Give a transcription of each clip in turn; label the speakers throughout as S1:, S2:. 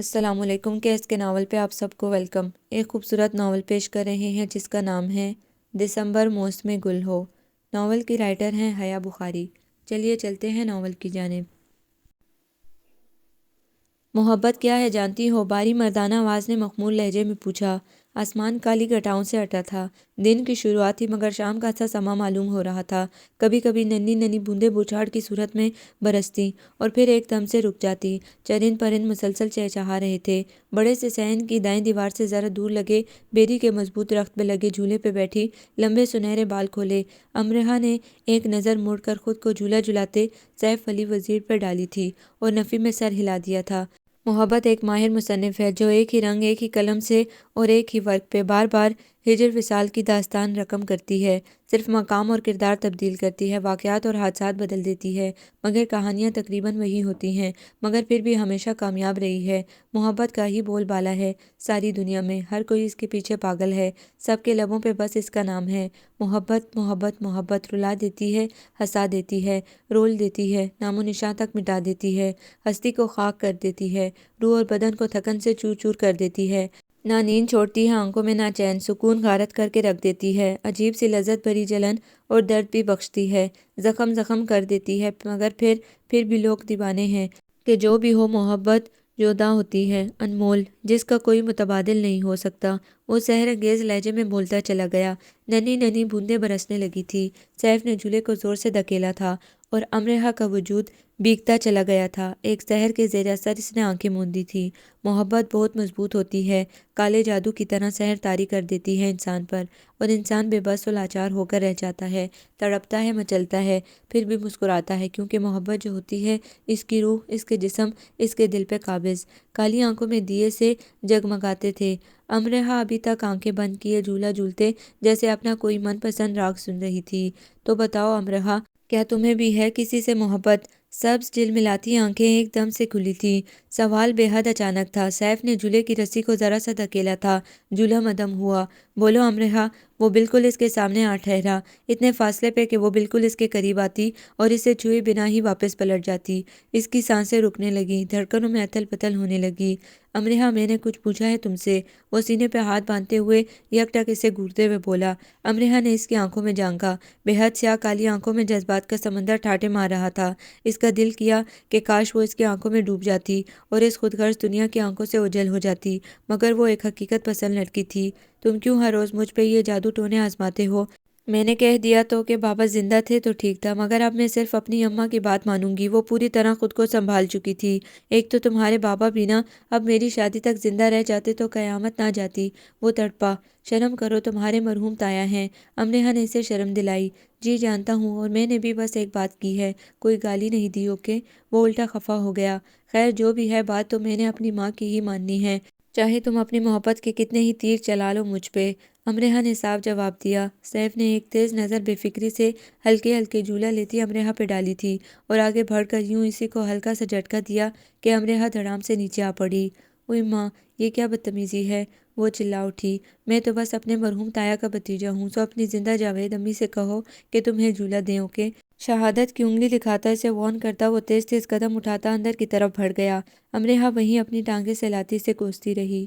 S1: السلام علیکم کیس کے ناول پہ آپ سب کو ویلکم۔ ایک خوبصورت ناول پیش کر رہے ہیں جس کا نام ہے دسمبر موسم گل ہو۔ ناول کی رائٹر ہیں حیا بخاری۔ چلیے چلتے ہیں ناول کی جانب۔ محبت کیا ہے جانتی ہو؟ باری مردانہ آواز نے مخمور لہجے میں پوچھا۔ آسمان کالی گھٹاؤں سے اٹا تھا۔ دن کی شروعات تھی مگر شام کا سا سما معلوم ہو رہا تھا۔ کبھی کبھی ننھی ننھی بوندیں بچھاڑ کی صورت میں برستی اور پھر ایک دم سے رک جاتی۔ چرند پرند مسلسل چہچہا رہے تھے۔ بڑے سے صحن کی دائیں دیوار سے ذرا دور لگے بیری کے مضبوط درخت پہ لگے جھولے پہ بیٹھی لمبے سنہرے بال کھولے امرہا نے ایک نظر مڑ کر خود کو جھولا جھلاتے سیف علی وزیر پر ڈالی تھی اور نفی میں سر ہلا دیا تھا۔ محبت ایک ماہر مصنف ہے جو ایک ہی رنگ ایک ہی قلم سے اور ایک ہی ورق پہ بار بار ہجر وصال کی داستان رقم کرتی ہے۔ صرف مقام اور کردار تبدیل کرتی ہے، واقعات اور حادثات بدل دیتی ہے، مگر کہانیاں تقریباً وہی ہوتی ہیں، مگر پھر بھی ہمیشہ کامیاب رہی ہے۔ محبت کا ہی بول بالا ہے ساری دنیا میں، ہر کوئی اس کے پیچھے پاگل ہے، سب کے لبوں پہ بس اس کا نام ہے۔ محبت محبت محبت رلا دیتی ہے، ہنسا دیتی ہے، رول دیتی ہے، نام و نشاں تک مٹا دیتی ہے، ہستی کو خاک کر دیتی ہے، روح اور بدن کو تھکن سے چور چور کر دیتی ہے، نہ نیند چھوڑتی ہے آنکھوں میں نہ چین، سکون غارت کر کے رکھ دیتی ہے، عجیب سی لذت بھری جلن اور درد بھی بخشتی ہے، زخم زخم کر دیتی ہے، مگر پھر بھی لوگ دیوانے ہیں کہ جو بھی ہو محبت جودا ہوتی ہے، انمول، جس کا کوئی متبادل نہیں ہو سکتا۔ وہ سحر انگیز لہجے میں بولتا چلا گیا۔ ننھی ننھی بوندیں برسنے لگی تھی۔ سیف نے جھولے کو زور سے دھکیلا تھا اور امرہا کا وجود بھیگتا چلا گیا تھا۔ ایک سحر کے زیر اثر اس نے آنکھیں موندی تھی۔ محبت بہت مضبوط ہوتی ہے، کالے جادو کی طرح سحر طاری کر دیتی ہے انسان پر، اور انسان بے بس و لاچار ہو کر رہ جاتا ہے، تڑپتا ہے، مچلتا ہے، پھر بھی مسکراتا ہے، کیونکہ محبت جو ہوتی ہے اس کی روح، اس کے جسم، اس کے دل پہ قابض۔ کالی آنکھوں میں دیے سے جگمگاتے تھے۔ امرہا ابھی تک آنکھیں بند کیے جھولا جھولتے جیسے اپنا کوئی من پسند راگ سن رہی تھی۔ تو بتاؤ امرہا، کیا تمہیں بھی ہے کسی سے محبت؟ سبز جلملاتی آنکھیں ایک دم سے کھلی تھیں۔ سوال بے حد اچانک تھا۔ سیف نے جھولے کی رسی کو ذرا سا دھکیلا تھا، جھولا مدم ہوا۔ بولو امرہا۔ وہ بالکل اس کے سامنے آ ٹھہرا، اتنے فاصلے پہ کہ وہ بالکل اس کے قریب آتی اور اسے چھوئے بنا ہی واپس پلٹ جاتی۔ اس کی سانسیں رکنے لگیں، دھڑکنوں میں اتھل پتھل ہونے لگی۔ امرہا، میں نے کچھ پوچھا ہے تم سے؟ وہ سینے پہ ہاتھ باندھتے ہوئے یک ٹک اسے گھورتے ہوئے بولا۔ امرہا نے اس کی آنکھوں میں جھانکا۔ بے حد سیاہ کالی آنکھوں میں جذبات کا سمندر ٹھاٹھے مار رہا تھا۔ اس کا دل کیا کہ کاش وہ اس کی آنکھوں میں ڈوب جاتی اور اس خود غرض دنیا کی آنکھوں سے اوجھل ہو جاتی، مگر وہ ایک حقیقت پسند لڑکی تھی۔ تم کیوں ہر روز مجھ پہ یہ جادو ٹونے آزماتے ہو؟ میں نے کہہ دیا تو کہ بابا زندہ تھے تو ٹھیک تھا، مگر اب میں صرف اپنی اماں کی بات مانوں گی۔ وہ پوری طرح خود کو سنبھال چکی تھی۔ ایک تو تمہارے بابا بھی نا، اب میری شادی تک زندہ رہ جاتے تو قیامت نہ جاتی۔ وہ تڑپا۔ شرم کرو، تمہارے مرحوم تایا ہیں۔ امرہا نے اسے شرم دلائی۔ جی جانتا ہوں، اور میں نے بھی بس ایک بات کی ہے، کوئی گالی نہیں دی، اوکے؟ وہ الٹا خفا ہو گیا۔ خیر جو بھی ہے بات، تو میں نے اپنی ماں کی ہی ماننی ہے، چاہے تم اپنی محبت کے کتنے ہی تیر چلا لو مجھ پہ۔ امرہا نے صاف جواب دیا۔ سیف نے ایک تیز نظر بے فکری سے ہلکے ہلکے جھولا لیتی امرہا پہ ڈالی تھی اور آگے بڑھ کر یوں اسی کو ہلکا سا جھٹکا دیا کہ امرہا دھڑام سے نیچے آ پڑی۔ اوئے ماں، یہ کیا بدتمیزی ہے؟ وہ چلا اٹھی۔ میں تو بس اپنے مرحوم تایا کا بھتیجا ہوں، سو اپنی زندہ جاوید امی سے کہو کہ تمہیں جھولا دیں، اوکے؟ شہادت کی انگلی دکھاتا اسے وارن کرتا وہ تیز تیز قدم اٹھاتا اندر کی طرف بڑھ گیا۔ امرہا وہیں اپنی ٹانگیں سہلاتی سے کوستی رہی۔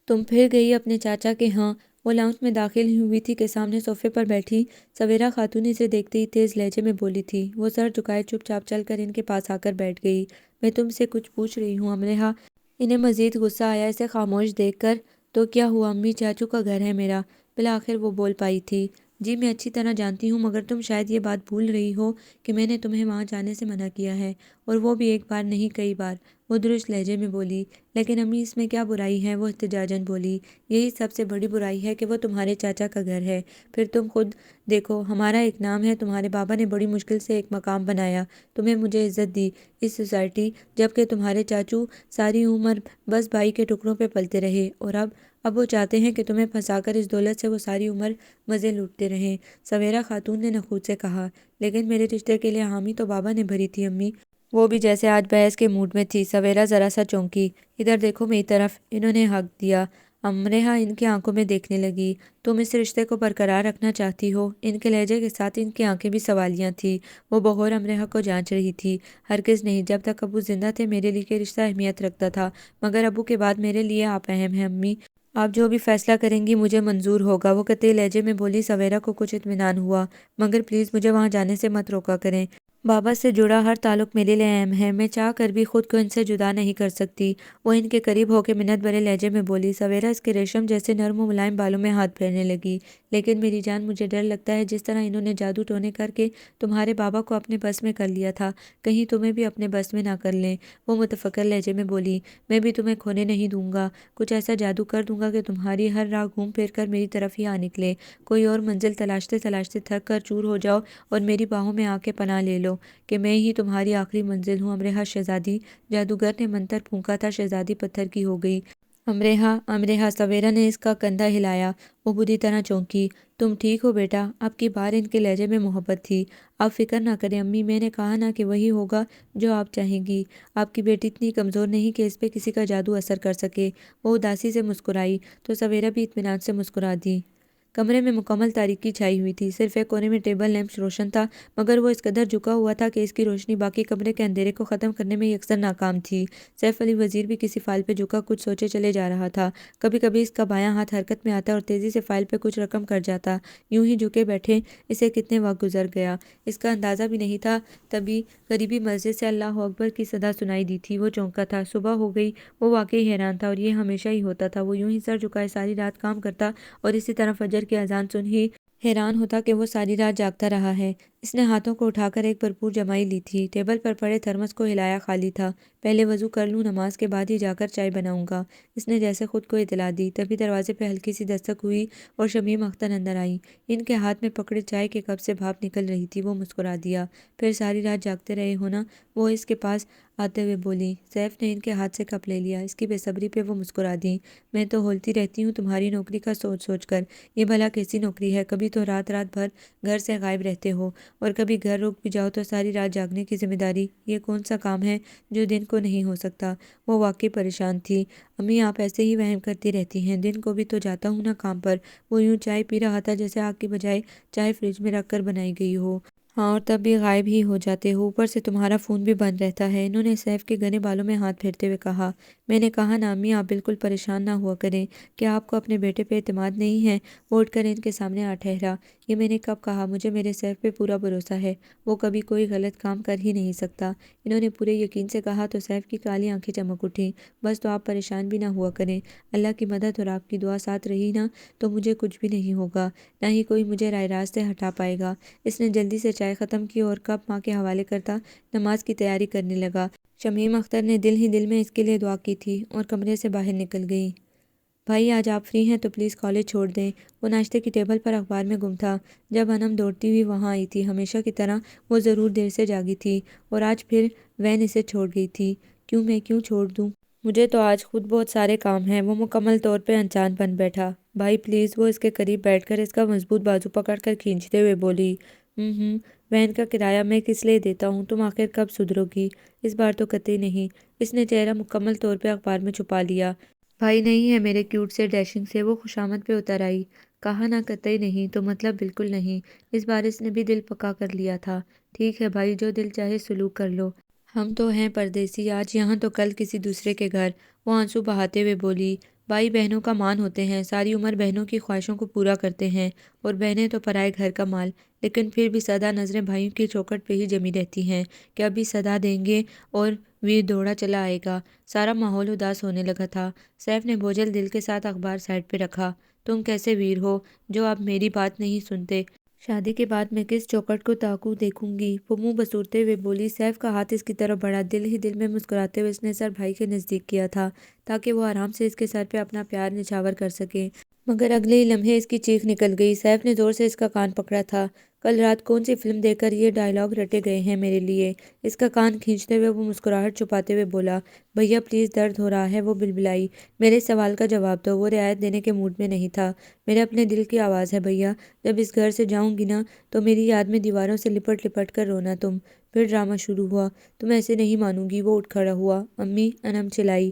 S1: تم پھر گئی اپنے چاچا کے ہاں؟ وہ لاؤنج میں داخل ہی ہوئی تھی کہ سامنے صوفے پر بیٹھی سویرا خاتون اسے دیکھتے ہی تیز لہجے میں بولی تھی۔ وہ سر جھکائے چپ چاپ چل کر ان کے پاس آ کر بیٹھ گئی۔ میں تم سے کچھ پوچھ رہی ہوں امرہا۔ انہیں مزید غصہ آیا اسے خاموش دیکھ کر۔ تو کیا ہوا امی، چاچو کا گھر ہے میرا، بالآخر وہ بول پائی تھی۔ جی میں اچھی طرح جانتی ہوں، مگر تم شاید یہ بات بھول رہی ہو کہ میں نے تمہیں وہاں جانے سے منع کیا ہے، اور وہ بھی ایک بار نہیں کئی بار، وہ درست لہجے میں بولی۔ لیکن امی اس میں کیا برائی ہے؟ وہ احتجاجاً بولی۔ یہی سب سے بڑی برائی ہے کہ وہ تمہارے چاچا کا گھر ہے۔ پھر تم خود دیکھو، ہمارا ایک نام ہے، تمہارے بابا نے بڑی مشکل سے ایک مقام بنایا، تمہیں مجھے عزت دی اس سوسائٹی، جبکہ تمہارے چاچو ساری عمر بس بھائی کے ٹکڑوں پہ پلتے رہے، اور اب وہ چاہتے ہیں کہ تمہیں پھنسا کر اس دولت سے وہ ساری عمر مزے لوٹتے رہیں۔ سویرا خاتون نے نخوت سے کہا۔ لیکن میرے رشتے کے لیے حامی تو بابا نے بھری تھی امی۔ وہ بھی جیسے آج بحث کے موڈ میں تھی۔ سویرا ذرا سا چونکی۔ ادھر دیکھو میری طرف، انہوں نے حق دیا۔ امرہا ان کی آنکھوں میں دیکھنے لگی۔ تم اس رشتے کو برقرار رکھنا چاہتی ہو؟ ان کے لہجے کے ساتھ ان کی آنکھیں بھی سوالیاں تھیں۔ وہ بغور امرہا کو جانچ رہی تھی۔ ہرگز نہیں، جب تک ابو زندہ تھے میرے لیے یہ رشتہ اہمیت رکھتا تھا، مگر ابو کے بعد میرے لیے آپ اہم ہیں امی۔ آپ جو بھی فیصلہ کریں گی مجھے منظور ہوگا۔ وہ قطعی لہجے میں بولی۔ سویرا کو کچھ اطمینان ہوا، مگر پلیز مجھے وہاں جانے سے مت روکا کریں۔ بابا سے جڑا ہر تعلق میرے لیے اہم ہے، میں چاہ کر بھی خود کو ان سے جدا نہیں کر سکتی۔ وہ ان کے قریب ہو کے منت بھرے لہجے میں بولی۔ سویرا اس کے ریشم جیسے نرم و ملائم بالوں میں ہاتھ پھیرنے لگی۔ لیکن میری جان، مجھے ڈر لگتا ہے جس طرح انہوں نے جادو ٹونے کر کے تمہارے بابا کو اپنے بس میں کر لیا تھا، کہیں تمہیں بھی اپنے بس میں نہ کر لیں۔ وہ متفکر لہجے میں بولی۔ میں بھی تمہیں کھونے نہیں دوں گا، کچھ ایسا جادو کر دوں گا کہ تمہاری ہر راہ گھوم پھر کر میری طرف ہی آ نکلے، کوئی اور منزل تلاشتے تلاشتے تھک کر چور ہو جاؤ اور میری باہوں میں آ کے پناہ لے لو کہ میں ہی تمہاری آخری منزل ہوں۔ امرہا شہزادی، جادوگر نے منتر پھونکا تھا، شہزادی پتھر کی ہو گئی۔ امرہا، امرہا، سویرا نے اس کا کندھا ہلایا۔ وہ بری طرح چونکی۔ تم ٹھیک ہو بیٹا؟ اب کی بار ان کے لہجے میں محبت تھی۔ آپ فکر نہ کریں امی، میں نے کہا نا کہ وہی ہوگا جو آپ چاہیں گی۔ آپ کی بیٹی اتنی کمزور نہیں کہ اس پہ کسی کا جادو اثر کر سکے۔ وہ اداسی سے مسکرائی تو سویرا بھی اطمینان سے مسکرا دی۔ کمرے میں مکمل تاریکی چھائی ہوئی تھی، صرف ایک کونے میں ٹیبل لیمپ روشن تھا، مگر وہ اس قدر جھکا ہوا تھا کہ اس کی روشنی باقی کمرے کے اندھیرے کو ختم کرنے میں یکسر ناکام تھی۔ سیف علی وزیر بھی کسی فائل پہ جھکا کچھ سوچے چلے جا رہا تھا۔ کبھی کبھی اس کا بایاں ہاتھ حرکت میں آتا اور تیزی سے فائل پہ کچھ رقم کر جاتا۔ یوں ہی جھکے بیٹھے اسے کتنے وقت گزر گیا، اس کا اندازہ بھی نہیں تھا۔ تبھی قریبی مسجد سے اللہ اکبر کی صدا سنائی دی تھی۔ وہ چونکا تھا، صبح ہو گئی۔ وہ واقعی حیران تھا، اور یہ ہمیشہ ہی ہوتا تھا۔ وہ یوں ہی سر جھکائے ساری رات کام کرتا اور اسی طرح فجر کی اذان سن ہی حیران ہوتا کہ وہ ساری رات جاگتا رہا ہے۔ اس نے ہاتھوں کو اٹھا کر ایک بھرپور جمائی لی تھی، ٹیبل پر پڑے تھرمس کو ہلایا، خالی تھا۔ پہلے وضو کر لوں، نماز کے بعد ہی جا کر چائے بناؤں گا، اس نے جیسے خود کو اطلاع دی۔ تبھی دروازے پہ ہلکی سی دستک ہوئی اور شمیم اختر اندر آئی۔ ان کے ہاتھ میں پکڑے چائے کے کپ سے بھاپ نکل رہی تھی۔ وہ مسکرا دیا۔ پھر ساری رات جاگتے رہے ہو نا؟ وہ اس کے پاس آتے ہوئے بولی۔ سیف نے ان کے ہاتھ سے کپ لے لیا۔ اس کی بے صبری پہ وہ مسکرا دیں۔ میں تو ہولتی رہتی ہوں تمہاری نوکری کا سوچ سوچ کر، یہ بھلا کیسی نوکری ہے؟ کبھی تو رات رات بھر گھر سے غائب رہتے ہو، اور کبھی گھر رک بھی جاؤ تو ساری رات جاگنے کی ذمہ داری۔ یہ کون سا کام ہے جو دن کو نہیں ہو سکتا؟ وہ واقعی پریشان تھی۔ امی آپ ایسے ہی وہم کرتی رہتی ہیں، دن کو بھی تو جاتا ہوں نا کام پر۔ وہ یوں چائے پی رہا تھا جیسے آگ کی بجائے چائے فریج میں رکھ کر بنائی گئی ہو۔ ہاں، اور تب بھی غائب ہی ہو جاتے ہو، اوپر سے تمہارا فون بھی بند رہتا ہے۔ انہوں نے سیف کے گھنے بالوں میں ہاتھ پھیرتے ہوئے کہا۔ میں نے کہا نا امی، آپ بالکل پریشان نہ ہوا کریں۔ کیا آپ کو اپنے بیٹے پہ اعتماد نہیں ہے؟ وہ اٹھ کر ان کے سامنے آ ٹھہرا۔ یہ میں نے کب کہا؟ مجھے میرے سیف پہ پورا بھروسہ ہے، وہ کبھی کوئی غلط کام کر ہی نہیں سکتا۔ انہوں نے پورے یقین سے کہا تو سیف کی کالی آنکھیں چمک اٹھیں۔ بس تو آپ پریشان بھی نہ ہوا کریں، اللہ کی مدد اور آپ کی دعا ساتھ رہی نا تو مجھے کچھ بھی نہیں ہوگا، نہ ہی کوئی مجھے رائے راست سے ہٹا پائے گا۔ اس نے جلدی سے چائے ختم کی اور کپ ماں کے حوالے کرتا نماز کی تیاری کرنے لگا۔ شمیم اختر نے دل ہی دل میں اس کے لیے دعا کی تھی اور کمرے سے باہر نکل گئی۔ بھائی آج آپ فری ہیں تو پلیز کالج چھوڑ دیں۔ وہ ناشتے کی ٹیبل پر اخبار میں گم تھا جب انم دوڑتی ہوئی وہاں آئی تھی۔ ہمیشہ کی طرح وہ ضرور دیر سے جاگی تھی، اور آج پھر وین اسے چھوڑ گئی تھی۔ کیوں، میں کیوں چھوڑ دوں؟ مجھے تو آج خود بہت سارے کام ہیں۔ وہ مکمل طور پہ انچان بن بیٹھا۔ بھائی پلیز، وہ اس کے قریب بیٹھ کر اس کا مضبوط بازو پکڑ کر کھینچتے ہوئے بولی۔ وین کا کرایہ میں کس لیے دیتا ہوں؟ تم آخر کب سدھرو گی؟ اس بار تو قطعی نہیں۔ اس نے چہرہ مکمل طور پہ اخبار میں چھپا لیا۔ بھائی نہیں ہے میرے کیوٹ سے ڈیشنگ سے؟ وہ خوشامد پہ اتر آئی۔ کہا نا قطعی نہیں تو مطلب بالکل نہیں۔ اس بار اس نے بھی دل پکا کر لیا تھا۔ ٹھیک ہے بھائی، جو دل چاہے سلوک کر لو، ہم تو ہیں پردیسی، آج یہاں تو کل کسی دوسرے کے گھر۔ وہ آنسو بہاتے ہوئے بولی۔ بھائی بہنوں کا مان ہوتے ہیں، ساری عمر بہنوں کی خواہشوں کو پورا کرتے ہیں، اور بہنیں تو پرائے گھر کا مال، لیکن پھر بھی سدا نظریں بھائیوں کی چوکھٹ پہ ہی جمی رہتی ہیں کہ ابھی صدا دیں گے اور ویر دوڑا چلا آئے گا۔ سارا ماحول اداس ہونے لگا تھا۔ سیف نے بوجھل دل کے ساتھ اخبار سائڈ پہ رکھا۔ تم کیسے ویر ہو جو اب میری بات نہیں سنتے؟ شادی کے بعد میں کس چوکھٹ کو تاکوں دیکھوں گی؟ وہ منہ بسورتے ہوئے بولی۔ سیف کا ہاتھ اس کی طرف بڑھا۔ دل ہی دل میں مسکراتے ہوئے اس نے سر بھائی کے نزدیک کیا تھا تاکہ وہ آرام سے اس کے سر پہ اپنا پیار نچھاور کر سکے، مگر اگلے ہی لمحے اس کی چیخ نکل گئی۔ سیف نے زور سے اس کا کان پکڑا تھا۔ کل رات کون سی فلم دیکھ کر یہ ڈائیلاگ رٹے گئے ہیں میرے لیے؟ اس کا کان کھینچتے ہوئے وہ مسکراہٹ چھپاتے ہوئے بولا۔ بھیا پلیز، درد ہو رہا ہے؟ وہ بلبلائی۔ میرے سوال کا جواب دو۔ وہ رعایت دینے کے موڈ میں نہیں تھا۔ میرے اپنے دل کی آواز ہے بھیا، جب اس گھر سے جاؤں گی نا تو میری یاد میں دیواروں سے لپٹ لپٹ کر رونا تم۔ پھر ڈرامہ شروع ہوا۔ تم ایسے نہیں مانوں گی۔ وہ اٹھ کھڑا ہوا۔ امی، انم چلائی۔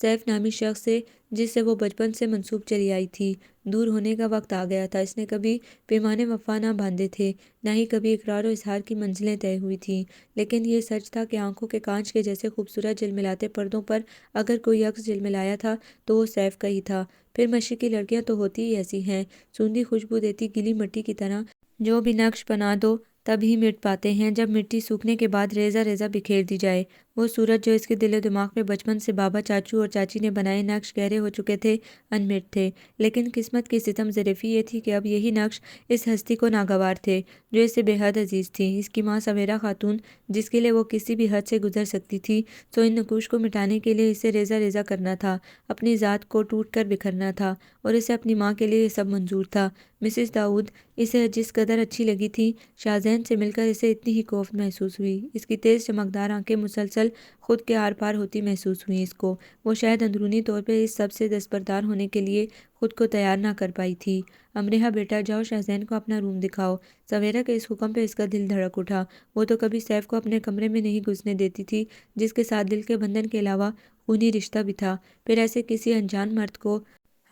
S1: سیف نامی شخص سے جس سے وہ بچپن سے منسوب چلی آئی تھی۔ دور ہونے کا وقت آ گیا تھا۔ اس نے کبھی پیمانے وفا نہ باندھے تھے، نہ ہی کبھی اقرار و اظہار کی منزلیں طے ہوئی تھیں، لیکن یہ سچ تھا کہ آنکھوں کے کانچ کے جیسے خوبصورت جلملاتے پردوں پر اگر کوئی عکس جلملایا تھا تو وہ سیف کا ہی تھا۔ پھر مشرقی لڑکیاں تو ہوتی ہی ایسی ہیں، سوندھی خوشبو دیتی گیلی مٹی کی طرح، جو بھی نقش بنا دو تب ہی مٹ پاتے ہیں جب مٹی سوکھنے کے بعد ریزہ ریزہ بکھیر دی جائے۔ وہ صورت جو اس کے دل و دماغ میں بچپن سے بابا، چاچو اور چاچی نے بنائے نقش گہرے ہو چکے تھے، انمٹ تھے، لیکن قسمت کی ستم ظریفی یہ تھی کہ اب یہی نقش اس ہستی کو ناگوار تھے جو اس سے بے حد عزیز تھی۔ اس کی ماں سویرا خاتون، جس کے لیے وہ کسی بھی حد سے گزر سکتی تھی، سو ان نقوش کو مٹانے کے لیے اسے ریزہ ریزہ کرنا تھا، اپنی ذات کو ٹوٹ کر بکھرنا تھا، اور اسے اپنی ماں کے لیے یہ سب منظور تھا۔ مسز داؤد اسے جس قدر اچھی لگی تھی، شاہزین سے مل کر اسے اتنی ہی کوفت محسوس ہوئی۔ اس کی تیز چمکدار آنکھیں مسلسل خود کے آر پار ہوتی محسوس ہوئیں اس کو۔ وہ شاید اندرونی طور پہ اس سب سے دستبردار ہونے کے لیے خود کو تیار نہ کر پائی تھی۔ امرحہ بیٹا، جاؤ شاہزین کو اپنا روم دکھاؤ۔ سویرا کے اس حکم پہ اس کا دل دھڑک اٹھا۔ وہ تو کبھی سیف کو اپنے کمرے میں نہیں گھسنے دیتی تھی، جس کے ساتھ دل کے بندھن کے علاوہ خونی رشتہ بھی تھا، پھر ایسے کسی انجان مرد کو۔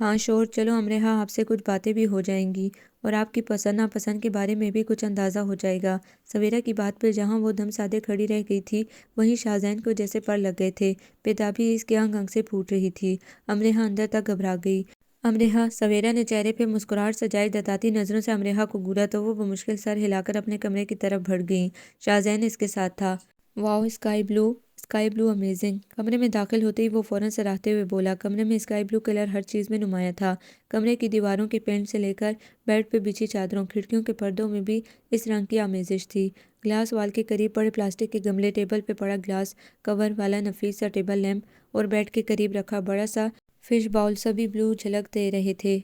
S1: ہاں شور، چلو امرحہ، آپ سے کچھ باتیں بھی ہو جائیں گی اور آپ کی پسند ناپسند کے بارے میں بھی کچھ اندازہ ہو جائے گا۔ سویرا کی بات پہ جہاں وہ دم سادے کھڑی رہ گئی تھی، وہیں شاہزین کو جیسے پر لگ گئے تھے، بیتابی اس کے انگ انگ سے پھوٹ رہی تھی۔ امرحہ اندر تک گھبرا گئی۔ امرحہ، سویرا نے چہرے پہ مسکراہٹ سجائے دتاتی نظروں سے امرحہ کو گھورا تو وہ بمشکل سر ہلا کر اپنے کمرے کی طرف بڑھ گئیں۔ شاہزین اس کے ساتھ تھا۔ Wow, sky blue, sky blue amazing. کمرے میں داخل ہوتے ہی وہ فوراً سراہتے ہوئے بولا۔ کمرے میں اسکائی بلو کلر ہر چیز میں نمایاں تھا۔ کمرے کی دیواروں کے پینٹ سے لے کر بیڈ پہ بچھی چادروں، کھڑکیوں کے پردوں میں بھی اس رنگ کی آمیزش تھی۔ گلاس وال کے قریب پڑے پلاسٹک کے گملے، ٹیبل پہ پڑا گلاس کور والا نفیس سا ٹیبل لیمپ اور بیڈ کے قریب رکھا بڑا سا فش باؤل، سبھی بلو جھلک دے رہے تھے۔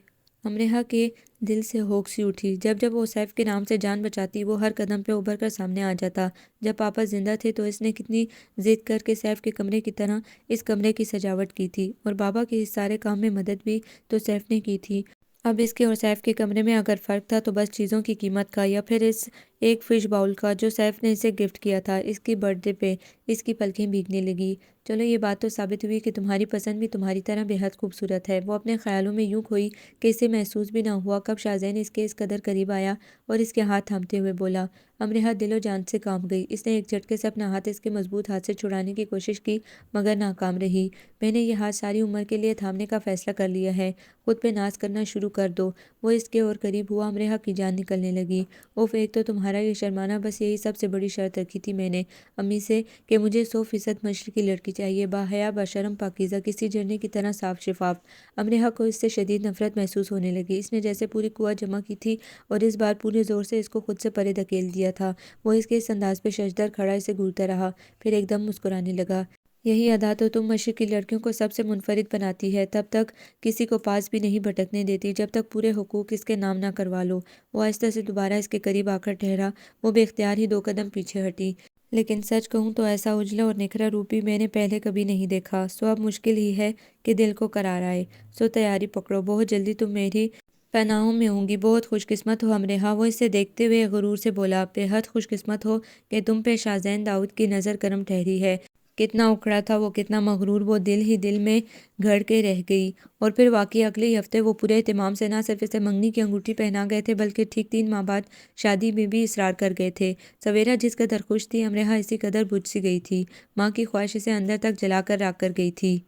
S1: امرحہ کے دل سے ہوک سی اٹھی۔ جب وہ سیف کے نام سے جان بچاتی، وہ ہر قدم پہ ابھر کر سامنے آ جاتا۔ جب پاپا زندہ تھے تو اس نے کتنی ضد کر کے سیف کے کمرے کی طرح اس کمرے کی سجاوٹ کی تھی، اور بابا کے اس سارے کام میں مدد بھی تو سیف نے کی تھی۔ اب اس کے اور سیف کے کمرے میں اگر فرق تھا تو بس چیزوں کی قیمت کا، یا پھر اس ایک فش باؤل کا جو سیف نے اسے گفٹ کیا تھا۔ اس کی برتھ ڈے پہ اس کی پلکیں بھیگنے لگی۔ چلو یہ بات تو ثابت ہوئی کہ تمہاری پسند بھی تمہاری طرح بے حد خوبصورت ہے۔ وہ اپنے خیالوں میں یوں کھوئی کہ اسے محسوس بھی نہ ہوا کب شاہزین اس کے اس قدر قریب آیا اور اس کے ہاتھ تھامتے ہوئے بولا۔ امرحہ دل و جان سے کانپ گئی۔ اس نے ایک جھٹکے سے اپنا ہاتھ اس کے مضبوط ہاتھ سے چھڑانے کی کوشش کی، مگر ناکام رہی۔ میں نے یہ ہاتھ ساری عمر کے لیے تھامنے کا فیصلہ کر لیا ہے، خود پہ ناز کرنا شروع کر دو۔ وہ اس کے اور قریب ہوا۔ امرحہ کی جان نکلنے لگی۔ اوف، ایک تو تمہارا یہ شرمانا، بس یہی سب سے بڑی شرط رکھی تھی میں نے امی سے کہ مجھے 100% مشرقی لڑکی چاہیے، باحیا، باشرم، پاکیزہ، کسی جھرنے کی طرح صاف شفاف۔ امرحہ کو اس سے شدید نفرت محسوس ہونے لگی۔ اس نے جیسے پوری قوت جمع کی تھی اور اس بار پورے زور سے اس کو خود سے پرے دھکیل دیا تھا۔ وہ اس کے اس انداز پہ ششدر کھڑا اسے گھورتا رہا، پھر ایک دم مسکرانے لگا۔ یہی ادا تو تم مشرقی لڑکیوں کو سب سے منفرد بناتی ہے، تب تک کسی کو پاس بھی نہیں بھٹکنے دیتی جب تک پورے حقوق اس کے نام نہ کروا لو۔ وہ آہستہ سے دوبارہ اس کے قریب آ کر ٹھہرا۔ وہ بے اختیار ہی 2 قدم پیچھے ہٹی۔ لیکن سچ کہوں تو ایسا اجلا اور نکھرا روپ بھی میں نے پہلے کبھی نہیں دیکھا، سو اب مشکل ہی ہے کہ دل کو قرار آئے۔ سو تیاری پکڑو، بہت جلدی تم میری پناہوں میں ہوں گی۔ بہت خوش قسمت ہو امرحہ، وہ اسے دیکھتے ہوئے غرور سے بولا، بے حد خوش قسمت ہو کہ تم پہ شاہزین داؤد کی نظر کرم ٹھہری ہے۔ کتنا اکھڑا تھا وہ، کتنا مغرور، وہ دل ہی دل میں گھڑ کے رہ گئی۔ اور پھر واقعی اگلے ہی ہفتے وہ پورے اہتمام سے نہ صرف اسے منگنی کی انگوٹھی پہنا گئے تھے، بلکہ ٹھیک 3 ماہ بعد شادی میں بھی اصرار کر گئے تھے۔ سویرا جس قدر خوش تھی، امرحہ اسی قدر بجھ سی گئی تھی۔ ماں کی خواہش اسے اندر تک جلا کر راکھ کر گئی تھی۔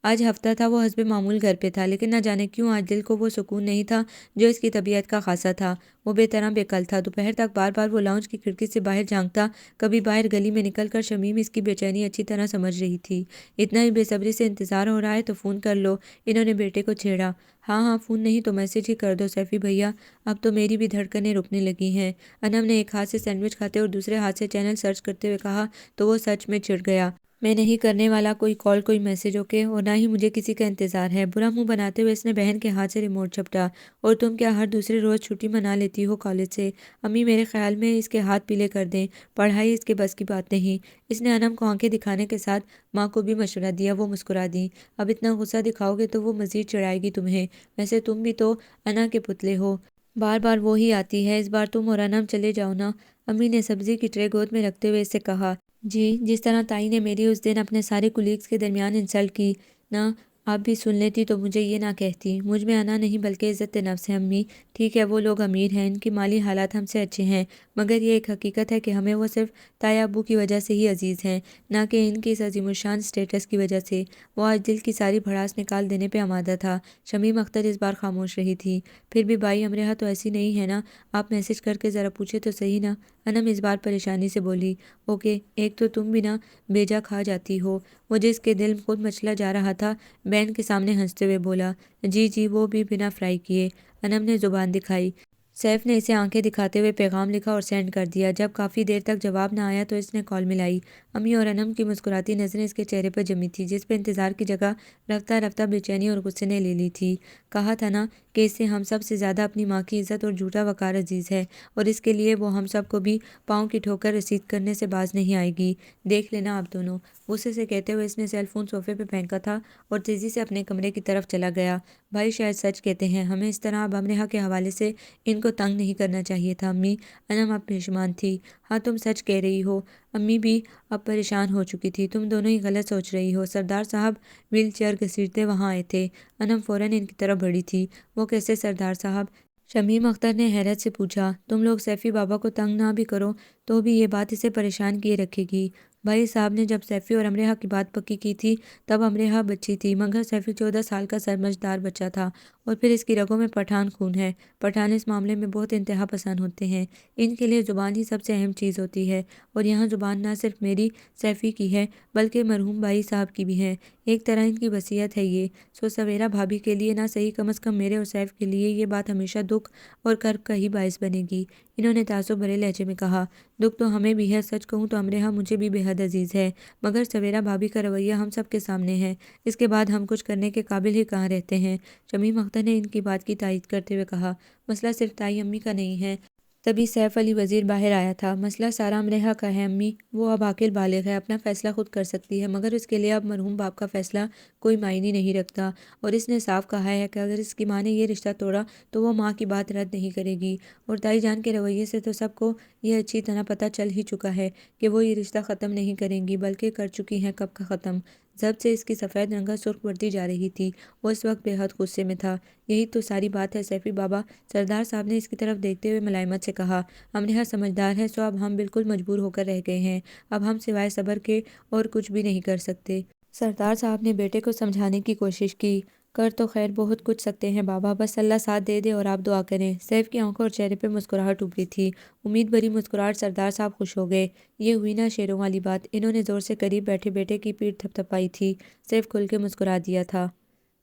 S1: آج ہفتہ تھا، وہ حسب معمول گھر پہ تھا، لیکن نہ جانے کیوں آج دل کو وہ سکون نہیں تھا جو اس کی طبیعت کا خاصا تھا۔ وہ بے طرح بے کل تھا۔ دوپہر تک بار بار وہ لاؤنج کی کھڑکی سے باہر جھانکتا، کبھی باہر گلی میں نکل کر۔ شمیم اس کی بے چینی اچھی طرح سمجھ رہی تھی۔ اتنا ہی بے صبری سے انتظار ہو رہا ہے تو فون کر لو، انہوں نے بیٹے کو چھیڑا۔ ہاں ہاں، فون نہیں تو میسج ہی کر دو سیفی بھیا، اب تو میری بھی دھڑکنیں رکنے لگی ہیں۔ انم نے ایک ہاتھ سے سینڈوچ کھاتے اور دوسرے ہاتھ سے چینل سرچ کرتے ہوئے کہا تو وہ سچ میں چڑ گیا۔ میں نہیں کرنے والا کوئی کال، کوئی میسج، اوکے؟ اور نہ ہی مجھے کسی کا انتظار ہے۔ برا منہ بناتے ہوئے اس نے بہن کے ہاتھ سے ریموٹ جھپٹا۔ اور تم کیا ہر دوسرے روز چھٹی منا لیتی ہو کالج سے؟ امی میرے خیال میں اس کے ہاتھ پیلے کر دیں، پڑھائی اس کے بس کی بات نہیں۔ اس نے انم کو آنکھیں دکھانے کے ساتھ ماں کو بھی مشورہ دیا۔ وہ مسکرا دیں۔ اب اتنا غصہ دکھاؤ گے تو وہ مزید چڑھائے گی تمہیں، ویسے تم بھی تو انا کے پتلے ہو، بار بار وہ ہی آتی ہے، اس بار تم اور انم چلے جاؤ نا۔ امی نے سبزی کی ٹرے گود میں رکھتے ہوئے اس سے کہا۔ جی، جس طرح تائی نے میری اس دن اپنے سارے کولیگز کے درمیان انسلٹ کی، نہ آپ بھی سن لیتی تو مجھے یہ نہ کہتی۔ مجھ میں انا نہیں بلکہ عزت نفس ہے امی۔ ٹھیک ہے وہ لوگ امیر ہیں، ان کی مالی حالات ہم سے اچھے ہیں، مگر یہ ایک حقیقت ہے کہ ہمیں وہ صرف تایا ابو کی وجہ سے ہی عزیز ہیں، نہ کہ ان کی اس عظیم الشان سٹیٹس کی وجہ سے۔ وہ آج دل کی ساری بھڑاس نکال دینے پہ آمادہ تھا۔ شمیم اختر اس بار خاموش رہی تھی۔ پھر بھی بائی امرہ تو ایسی نہیں ہے نا، آپ میسج کر کے ذرا پوچھے تو صحیح نا؟ انم اس بار پریشانی سے بولی۔ اوکے، ایک تو تم بھی نا بیجا کھا جاتی ہو۔ وہ جس کے دل خود مچلا جا رہا تھا بین کے سامنے ہنستے ہوئے بولا، جی وہ بھی بنا فرائی کیے۔ انم نے زبان دکھائی۔ سیف نے اسے آنکھیں دکھاتے ہوئے پیغام لکھا اور سینڈ کر دیا۔ جب کافی دیر تک جواب نہ آیا تو اس نے کال ملائی۔ امی اور انم کی مسکراتی نظریں اس کے چہرے پر جمی تھی، جس پہ انتظار کی جگہ رفتہ رفتہ بے چینی اور غصے نے لے لی تھی۔ کہا تھا نا کہ اس سے ہم سب سے زیادہ اپنی ماں کی عزت اور جھوٹا وقار عزیز ہے، اور اس کے لیے وہ ہم سب کو بھی پاؤں کی ٹھوکر رسید کرنے سے باز نہیں آئے گی۔ دیکھ لینا آپ دونوں، غصے سے کہتے ہوئے اس نے سیل فون صوفے پہ پھینکا تھا اور تیزی سے اپنے کمرے کی طرف چلا گیا۔ بھائی شاید سچ کہتے ہیں، ہمیں اس طرح اب امرہ کے حوالے سے ان کو تنگ نہیں کرنا چاہیے تھا امی۔ انم اب پشیمان تھی۔ ہاں تم سچ کہہ رہی ہو۔ امی بھی اب پریشان ہو چکی تھی۔ تم دونوں ہی غلط سوچ رہی ہو۔ سردار صاحب ویل چیئر گھسیٹتے وہاں آئے تھے۔ انم فوراً ان کی طرف بڑھی تھی۔ وہ کیسے سردار صاحب؟ شمیم اختر نے حیرت سے پوچھا۔ تم لوگ سیفی بابا کو تنگ نہ بھی کرو تو بھی یہ بات اسے پریشان کیے رکھے گی۔ بھائی صاحب نے جب سیفی اور امرہ کی بات پکی کی تھی تب امرہ بچی تھی، مگر سیفی 14 سال کا سمجھدار بچہ تھا، اور پھر اس کی رگوں میں پٹھان خون ہے۔ پٹھان اس معاملے میں بہت انتہا پسند ہوتے ہیں۔ ان کے لیے زبان ہی سب سے اہم چیز ہوتی ہے، اور یہاں زبان نہ صرف میری سیفی کی ہے بلکہ مرحوم بھائی صاحب کی بھی ہے۔ ایک طرح ان کی وصیت ہے یہ۔ سو سویرا بھابھی کے لیے نہ صحیح، کم از کم میرے اور سیف کے لیے یہ بات ہمیشہ دکھ اور کرب کا ہی باعث بنے گی۔ انہوں نے تعصب بھرے لہجے میں کہا۔ دکھ تو ہمیں بھی ہے، سچ کہوں تو امرہ مجھے بھی بے حد عزیز ہے، مگر سویرا بھابھی کا رویہ ہم سب کے سامنے ہے، اس کے بعد ہم کچھ کرنے کے قابل ہی کہاں رہتے ہیں۔ شمیم اختر نے ان کی بات کی تائید کرتے ہوئے کہا، مسئلہ صرف تائی امی کا نہیں ہے۔ تبھی سیف علی وزیر باہر آیا تھا۔ مسئلہ سارا امرہ کا ہے امی، وہ اب عاقل بالغ ہے، اپنا فیصلہ خود کر سکتی ہے، مگر اس کے لیے اب مرحوم باپ کا فیصلہ کوئی معنی نہیں رکھتا، اور اس نے صاف کہا ہے کہ اگر اس کی ماں نے یہ رشتہ توڑا تو وہ ماں کی بات رد نہیں کرے گی، اور تائی جان کے رویے سے تو سب کو یہ اچھی طرح پتہ چل ہی چکا ہے کہ وہ یہ رشتہ ختم نہیں کریں گی، بلکہ کر چکی ہیں کب کا ختم۔ ضبط سے اس کی سفید رنگت سرخ پڑتی جا رہی تھی۔ وہ اس وقت بے حد غصے میں تھا۔ یہی تو ساری بات ہے سیفی بابا، سردار صاحب نے اس کی طرف دیکھتے ہوئے ملائمت سے کہا۔ امرہ سمجھدار ہے، سو اب ہم بالکل مجبور ہو کر رہ گئے ہیں، اب ہم سوائے صبر کے اور کچھ بھی نہیں کر سکتے۔ سردار صاحب نے بیٹے کو سمجھانے کی کوشش کی۔ کر تو خیر بہت کچھ سکتے ہیں بابا، بس اللہ ساتھ دے دے اور آپ دعا کریں۔ سیف کی آنکھوں اور چہرے پہ مسکراہٹ ابھری تھی، امید بھری مسکراہٹ۔ سردار صاحب خوش ہو گئے۔ یہ ہوئی نا شیروں والی بات۔ انہوں نے زور سے قریب بیٹھے بیٹے کی پیٹھ تھپ تھپائی تھی۔ سیف کھل کے مسکرا دیا تھا۔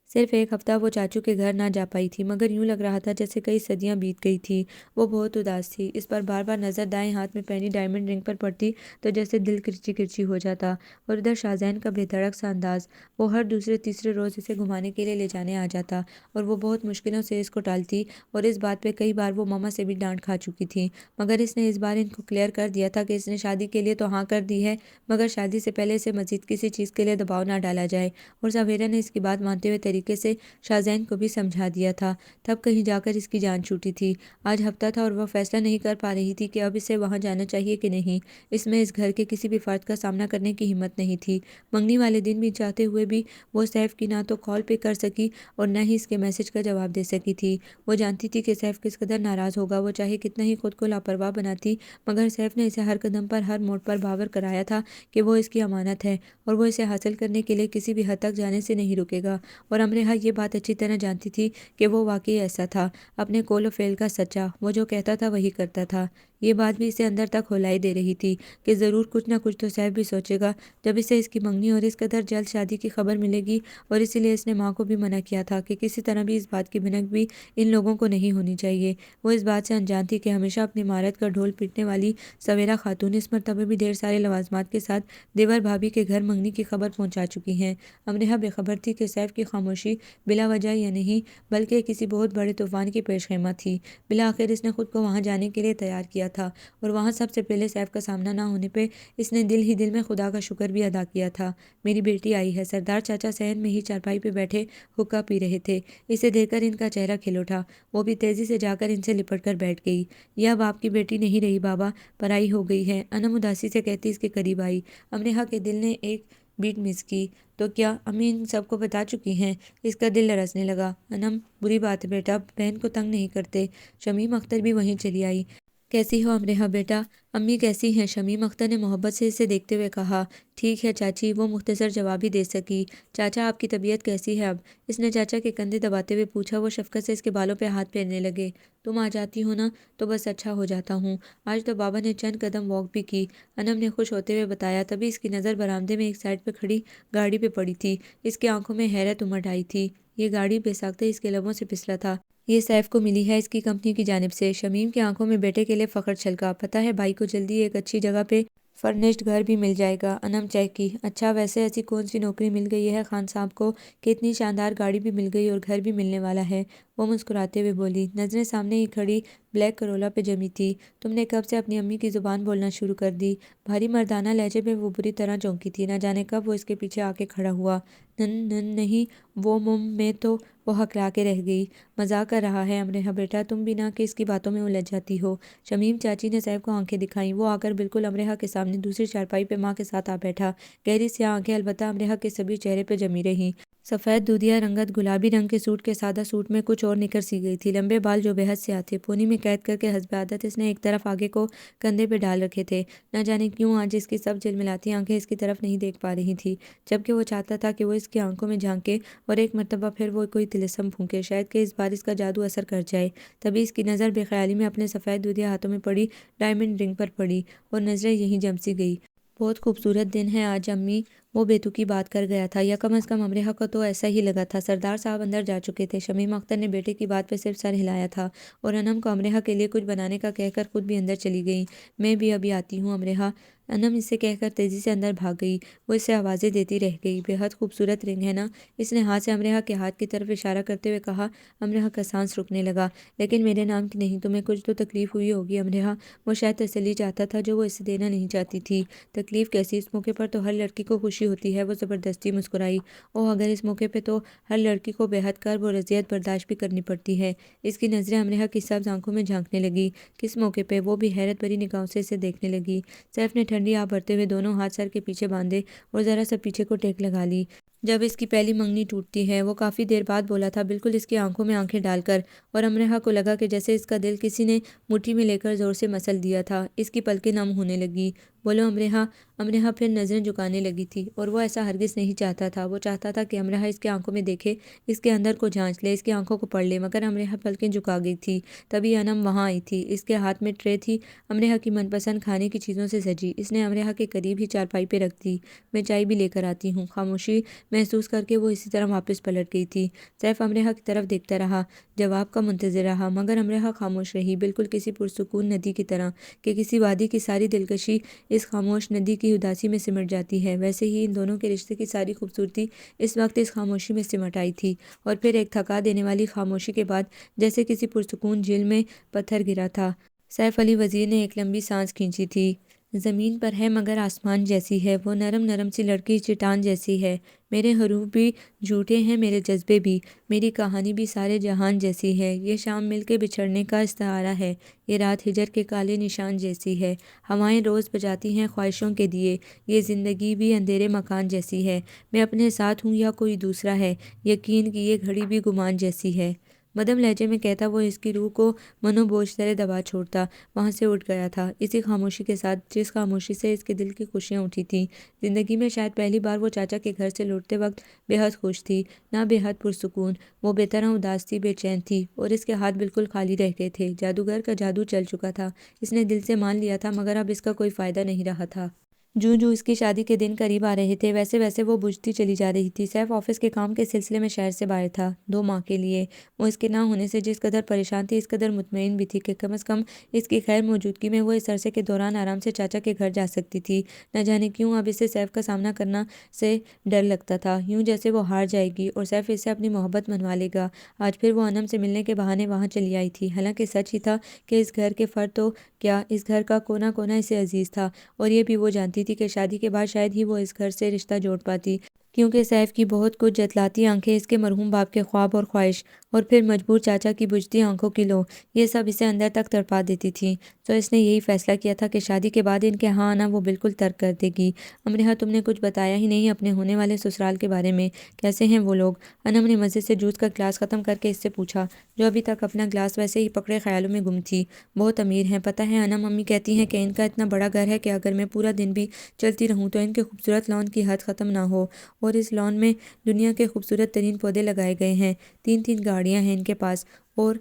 S1: صرف ایک ہفتہ وہ چاچو کے گھر نہ جا پائی تھی، مگر یوں لگ رہا تھا جیسے کئی صدیاں بیت گئی تھی۔ وہ بہت اداس تھی۔ اس پر بار بار نظر دائیں ہاتھ میں پہنی ڈائمنڈ رنگ پر پڑتی تو جیسے دل کرچی کرچی ہو جاتا، اور ادھر شاہزین کا بے دھڑک سا انداز۔ وہ ہر دوسرے تیسرے روز اسے گھمانے کے لیے لے جانے آ جاتا، اور وہ بہت مشکلوں سے اس کو ٹالتی، اور اس بات پہ کئی بار وہ ماما سے بھی ڈانٹ کھا چکی تھی، مگر اس نے اس بار ان کو کلیئر کر دیا تھا کہ اس نے شادی کے لیے تو ہاں کر دی ہے، مگر شادی سے پہلے اسے مزید کسی چیز کے لیے دباؤ نہ ڈالا جائے، اور سویرا نے اس کی بات مانتے ہوئے طریقے سے شاہزین کو بھی سمجھا دیا تھا۔ تب کہیں جا کر اس کی جان چھوٹی تھی۔ آج ہفتہ تھا اور وہ فیصلہ نہیں کر پا رہی تھی کہ اب اسے وہاں جانا چاہیے کہ نہیں۔ اس میں اس گھر کے کسی بھی فرد کا سامنا کرنے کی ہمت نہیں تھی۔ منگنی والے دن بھی چاہتے ہوئے بھی وہ سیف کی نہ تو کال پہ کر سکی اور نہ ہی اس کے میسج کا جواب دے سکی تھی۔ وہ جانتی تھی کہ سیف کس قدر ناراض ہوگا، وہ چاہے کتنا ہی خود کو لاپرواہ بناتی، مگر سیف نے اسے ہر قدم پر ہر موڑ پر باور کرایا تھا کہ وہ اس کی امانت ہے، اور وہ اسے حاصل کرنے کے لیے کسی بھی حد تک جانے سے نہیں رکے گا، اور امرہ یہ بات اچھی طرح جانتی تھی کہ وہ واقعی ایسا تھا، اپنے قول و فعل کا سچا، وہ جو کہتا تھا وہی کرتا تھا۔ یہ بات بھی اسے اندر تک ہلائی دے رہی تھی کہ ضرور کچھ نہ کچھ تو سیف بھی سوچے گا جب اسے اس کی منگنی اور اس قدر جلد شادی کی خبر ملے گی، اور اسی لیے اس نے ماں کو بھی منع کیا تھا کہ کسی طرح بھی اس بات کی بھنک بھی ان لوگوں کو نہیں ہونی چاہیے۔ وہ اس بات سے انجان تھی کہ ہمیشہ اپنی مہارت کا ڈھول پیٹنے والی سویرا خاتون اس مرتبہ بھی ڈھیر سارے لوازمات کے ساتھ دیور بھابھی کے گھر منگنی کی خبر پہنچا چکی ہیں۔ امرہ بے خبر تھی کہ سیف کی خاموشی بلا وجہ یا نہیں بلکہ کسی بہت بڑے طوفان کی پیش خیمہ تھی۔ بالآخر اس نے خود کو وہاں جانے کے لیے تیار کیا تھا، اور وہاں سب سے پہلے سیف کا سامنا نہ ہونے پہ اس نے دل ہی دل میں خدا کا شکر بھی ادا کیا تھا۔ میری بیٹی آئی ہے۔ سردار چاچا صحن میں ہی چارپائی پہ بیٹھے حقہ پی رہے تھے۔ اسے دیکھ کر ان کا چہرہ کھل اٹھا۔ وہ بھی تیزی سے جا کر ان سے لپٹ کر بیٹھ گئی۔ یہ اب آپ کی بیٹی نہیں رہی بابا، پرائی ہو گئی ہے، انم اداسی سے کہتی اس کے قریب آئی۔ امرہ کے دل نے ایک بیٹ مس کی۔ تو کیا امی ان سب کو بتا چکی ہیں؟ اس کا دل لرزنے لگا۔ انم بری بات ہے بیٹا، بہن کو تنگ نہیں کرتے۔ شمیم اختر بھی وہیں چلی آئی۔ کیسی ہو امرحہ بیٹا؟ امی کیسی ہیں؟ شمیم اختر نے محبت سے اسے دیکھتے ہوئے کہا۔ ٹھیک ہے چاچی، وہ مختصر جواب ہی دے سکی۔ چاچا آپ کی طبیعت کیسی ہے اب؟ اس نے چاچا کے کندھے دباتے ہوئے پوچھا۔ وہ شفقت سے اس کے بالوں پہ ہاتھ پھیرنے لگے۔ تم آ جاتی ہو نا تو بس اچھا ہو جاتا ہوں۔ آج تو بابا نے چند قدم واک بھی کی، انم نے خوش ہوتے ہوئے بتایا۔ تبھی اس کی نظر برآمدے میں ایک سائڈ پہ کھڑی گاڑی پہ پڑی تھی۔ اس کی آنکھوں میں حیرت امڑ آئی تھی۔ یہ گاڑی بے ساختہ اس کے لبوں سے پھسلا تھا۔ یہ سیف کو ملی ہے اس کی کمپنی کی جانب سے۔ شمیم کی آنکھوں میں بیٹے کے لیے فخر چھلکا۔ پتہ ہے بھائی کو جلدی ایک اچھی جگہ پہ فرنشڈ گھر بھی مل جائے گا۔ انم چہکی۔ اچھا ویسے ایسی کون سی نوکری مل گئی ہے خان صاحب کو کہ اتنی شاندار گاڑی بھی مل گئی اور گھر بھی ملنے والا ہے؟ وہ مسکراتے ہوئے بولی۔ نظریں سامنے ہی کھڑی بلیک کرولا پہ جمی تھی۔ تم نے کب سے اپنی امی کی زبان بولنا شروع کر دی؟ بھاری مردانہ لہجے میں وہ بری طرح چونکی تھی۔ نہ جانے کب وہ اس کے پیچھے آ کے کھڑا ہوا۔ نہیں وہ میں تو وہ ہکلا کے رہ گئی۔ مذاق کر رہا ہے امرحہ بیٹا، تم بھی نہ کہ اس کی باتوں میں الجھ جاتی ہو۔ شمیم چاچی نے سیف کو آنکھیں دکھائیں۔ وہ آ کر بالکل امرحہ کے سامنے دوسری چارپائی پہ ماں کے ساتھ آ بیٹھا۔ گہری سیاہ آنکھیں البتہ امرحہ کے سبھی چہرے پہ جمی رہیں۔ سفید دودھیا رنگت گلابی رنگ کے سوٹ کے سادہ سوٹ میں کچھ اور نکر سی گئی تھی۔ لمبے بال جو بے حد سیاہ تھے، پونی میں قید کر کے حسب عادت اس نے ایک طرف آگے کو کندھے پہ ڈال رکھے تھے۔ نہ جانے کیوں آج اس کی سب جھلملاتی آنکھیں اس کی طرف نہیں دیکھ پا رہی تھیں، جبکہ وہ چاہتا تھا کہ وہ اس کی آنکھوں میں جھانکے اور ایک مرتبہ پھر وہ کوئی طلسم پھونکے، شاید کہ اس بار اس کا جادو اثر کر جائے۔ تبھی اس کی نظر بے خیالی میں اپنے سفید دودھیا ہاتھوں میں پڑی ڈائمنڈ رنگ پر پڑی اور نظریں یہیں جم سی گئی۔ بہت خوبصورت دن ہے آج امی، وہ بیتوکی بات کر گیا تھا، یا کم از کم امرحہ کو تو ایسا ہی لگا تھا۔ سردار صاحب اندر جا چکے تھے۔ شمیم اختر نے بیٹے کی بات پہ صرف سر ہلایا تھا اور انم کو امرحہ کے لیے کچھ بنانے کا کہہ کر خود بھی اندر چلی گئیں۔ میں بھی ابھی آتی ہوں امرحہ، انم اسے کہہ کر تیزی سے اندر بھاگ گئی۔ وہ اسے آوازیں دیتی رہ گئی۔ بے حد خوبصورت رنگ ہے نا؟ اس نے ہاتھ سے امرحہ کے ہاتھ کی طرف اشارہ کرتے ہوئے کہا۔ امرحہ کا سانس رکنے لگا۔ لیکن میرے نام کی نہیں، تمہیں کچھ تو تکلیف ہوئی ہوگی امرحہ؟ وہ شاید تسلی چاہتا تھا جو وہ اسے دینا نہیں چاہتی تھی۔ تکلیف کیسی؟ اس موقع پر تو ہر لڑکی کو خوشی ہوتی ہے۔ وہ زبردستی مسکرائی۔ اوہ اگر اس موقع پہ تو ہر لڑکی کو بے حد کرب اور اذیت برداشت بھی کرنی پڑتی ہے۔ اس کی نظریں امرحہ کی سبز آنکھوں میں جھانکنے لگی۔ کس موقع پہ؟ وہ بھی حیرت بھری نگاہوں سے اسے دیکھنے لگی۔ سیف نے ٹھنڈی آہ بھرتے ہوئے دونوں ہاتھ سر کے پیچھے باندھے اور ذرا سا پیچھے کو ٹیک لگا لی۔ جب اس کی پہلی منگنی ٹوٹتی ہے، وہ کافی دیر بعد بولا تھا، بالکل اس کی آنکھوں میں آنکھیں ڈال کر، اور امرحہ کو لگا کہ جیسے اس کا دل کسی نے مٹھی میں لے کر زور سے مسل دیا تھا۔ اس کی پلکیں نم ہونے لگی۔ بولو امرحہ۔ امرحہ پھر نظریں جھکانے لگی تھی اور وہ ایسا ہرگز نہیں چاہتا تھا۔ وہ چاہتا تھا کہ امرحہ اس کے آنکھوں میں دیکھے، اس کے اندر کو جانچ لے، اس کی آنکھوں کو پڑھ لے، مگر امرحہ پلکیں جھکا گئی تھی۔ تبھی انم وہاں آئی تھی۔ اس کے ہاتھ میں ٹرے تھی، امرحہ کی من پسند کھانے کی چیزوں سے سجی۔ اس نے امرحہ کے قریب ہی چارپائی پہ رکھ دی۔ میں چائے بھی لے کر آتی ہوں۔ خاموشی محسوس کر کے وہ اسی طرح واپس پلٹ گئی تھی۔ سیف امرحہ کی طرف دیکھتا رہا، جواب کا منتظر رہا، مگر امرحہ خاموش رہی، بالکل کسی پرسکون ندی کی طرح کہ کسی وادی کی ساری دلکشی اس خاموش ندی کی اداسی میں سمٹ جاتی ہے، ویسے ہی ان دونوں کے رشتے کی ساری خوبصورتی اس وقت اس خاموشی میں سمٹ آئی تھی۔ اور پھر ایک تھکا دینے والی خاموشی کے بعد جیسے کسی پرسکون جھیل میں پتھر گرا تھا۔ سیف علی وزیر نے ایک لمبی سانس کھینچی تھی۔ زمین پر ہے مگر آسمان جیسی ہے، وہ نرم نرم سی لڑکی چٹان جیسی ہے۔ میرے حروف بھی جھوٹے ہیں، میرے جذبے بھی، میری کہانی بھی سارے جہان جیسی ہے۔ یہ شام مل کے بچھڑنے کا استعارہ ہے، یہ رات ہجر کے کالے نشان جیسی ہے۔ ہوائیں روز بجاتی ہیں خواہشوں کے دیے، یہ زندگی بھی اندھیرے مکان جیسی ہے۔ میں اپنے ساتھ ہوں یا کوئی دوسرا ہے، یقین کی یہ گھڑی بھی گمان جیسی ہے۔ مدھم لہجے میں کہتا وہ اس کی روح کو منو بوجھ طرح دبا چھوڑتا وہاں سے اٹھ گیا تھا، اسی خاموشی کے ساتھ جس خاموشی سے اس کے دل کی خوشیاں اٹھی تھیں۔ زندگی میں شاید پہلی بار وہ چاچا کے گھر سے لوٹتے وقت بے حد خوش تھی، نہ بے حد پرسکون۔ وہ بے طرح اداس تھی، بے چین تھی، اور اس کے ہاتھ بالکل خالی رہ گئے تھے۔ جادوگر کا جادو چل چکا تھا، اس نے دل سے مان لیا تھا، مگر اب اس کا کوئی فائدہ نہیں رہا تھا۔ جوں جوں اس کی شادی کے دن قریب آ رہے تھے، ویسے ویسے وہ بجھتی چلی جا رہی تھی۔ سیف آفس کے کام کے سلسلے میں شہر سے باہر تھا، 2 ماہ کے لیے۔ وہ اس کے نہ ہونے سے جس قدر پریشان تھی، اس قدر مطمئن بھی تھی کہ کم از کم اس کی خیر موجودگی میں وہ اس عرصے کے دوران آرام سے چاچا کے گھر جا سکتی تھی۔ نہ جانے کیوں اب اسے سیف کا سامنا کرنا سے ڈر لگتا تھا، یوں جیسے وہ ہار جائے گی اور سیف اس سے اپنی محبت منوا لے گا۔ آج پھر وہ انم سے ملنے کے بہانے وہاں چلی آئی تھی، حالانکہ سچ ہی تھا کہ اس گھر کے فرد تو کیا، اس گھر کا کونا کونا اسے عزیز تھا، اور یہ بھی وہ جانتی تھی کہ شادی کے بعد شاید ہی وہ اس گھر سے رشتہ جوڑ پاتی۔ کیونکہ سیف کی بہت کچھ جتلاتی آنکھیں، اس کے مرحوم باپ کے خواب اور خواہش، اور پھر مجبور چاچا کی بجھتی آنکھوں کی لو، یہ سب اسے اندر تک تڑپا دیتی تھیں۔ تو اس نے یہی فیصلہ کیا تھا کہ شادی کے بعد ان کے ہاں آنا وہ بالکل ترک کر دے گی۔ امرہا، تم نے کچھ بتایا ہی نہیں اپنے ہونے والے سسرال کے بارے میں، کیسے ہیں وہ لوگ؟ انم نے مزے سے جوس کا گلاس ختم کر کے اس سے پوچھا، جو ابھی تک اپنا گلاس ویسے ہی پکڑے خیالوں میں گم تھی۔ بہت امیر ہیں، پتہ ہے انم، امی کہتی ہیں کہ ان کا اتنا بڑا گھر ہے کہ اگر میں پورا دن بھی چلتی رہوں تو ان کے خوبصورت لان کی حد ختم نہ ہو، اور اس لان میں دنیا کے خوبصورت ترین پودے لگائے گئے ہیں، 3 گاڑیاں ہیں ان کے پاس، اور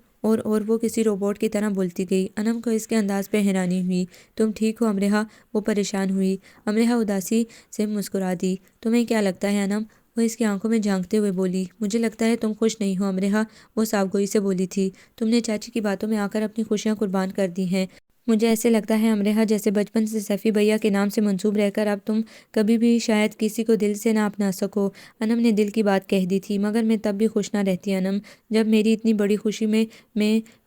S1: وہ کسی روبوٹ کی طرح بولتی گئی۔ انم کو اس کے انداز پہ حیرانی ہوئی۔ تم ٹھیک ہو امرہا؟ وہ پریشان ہوئی۔ امرہا اداسی سے مسکرا دی۔ تمہیں کیا لگتا ہے انم؟ وہ اس کی آنکھوں میں جھانکتے ہوئے بولی۔ مجھے لگتا ہے تم خوش نہیں ہو امرہا، وہ صاف گوئی سے بولی تھی۔ تم نے چاچی کی باتوں میں آ کر اپنی خوشیاں قربان کر دی ہیں۔ مجھے ایسے لگتا ہے امرہا جیسے بچپن سے سیفی بھیا کے نام سے منسوب رہ کر اب تم کبھی بھی شاید کسی کو دل سے نہ اپنا سکو۔ انم نے دل کی بات کہہ دی تھی، مگر میں تب بھی خوش نہ رہتی انم، جب میری اتنی بڑی خوشی میں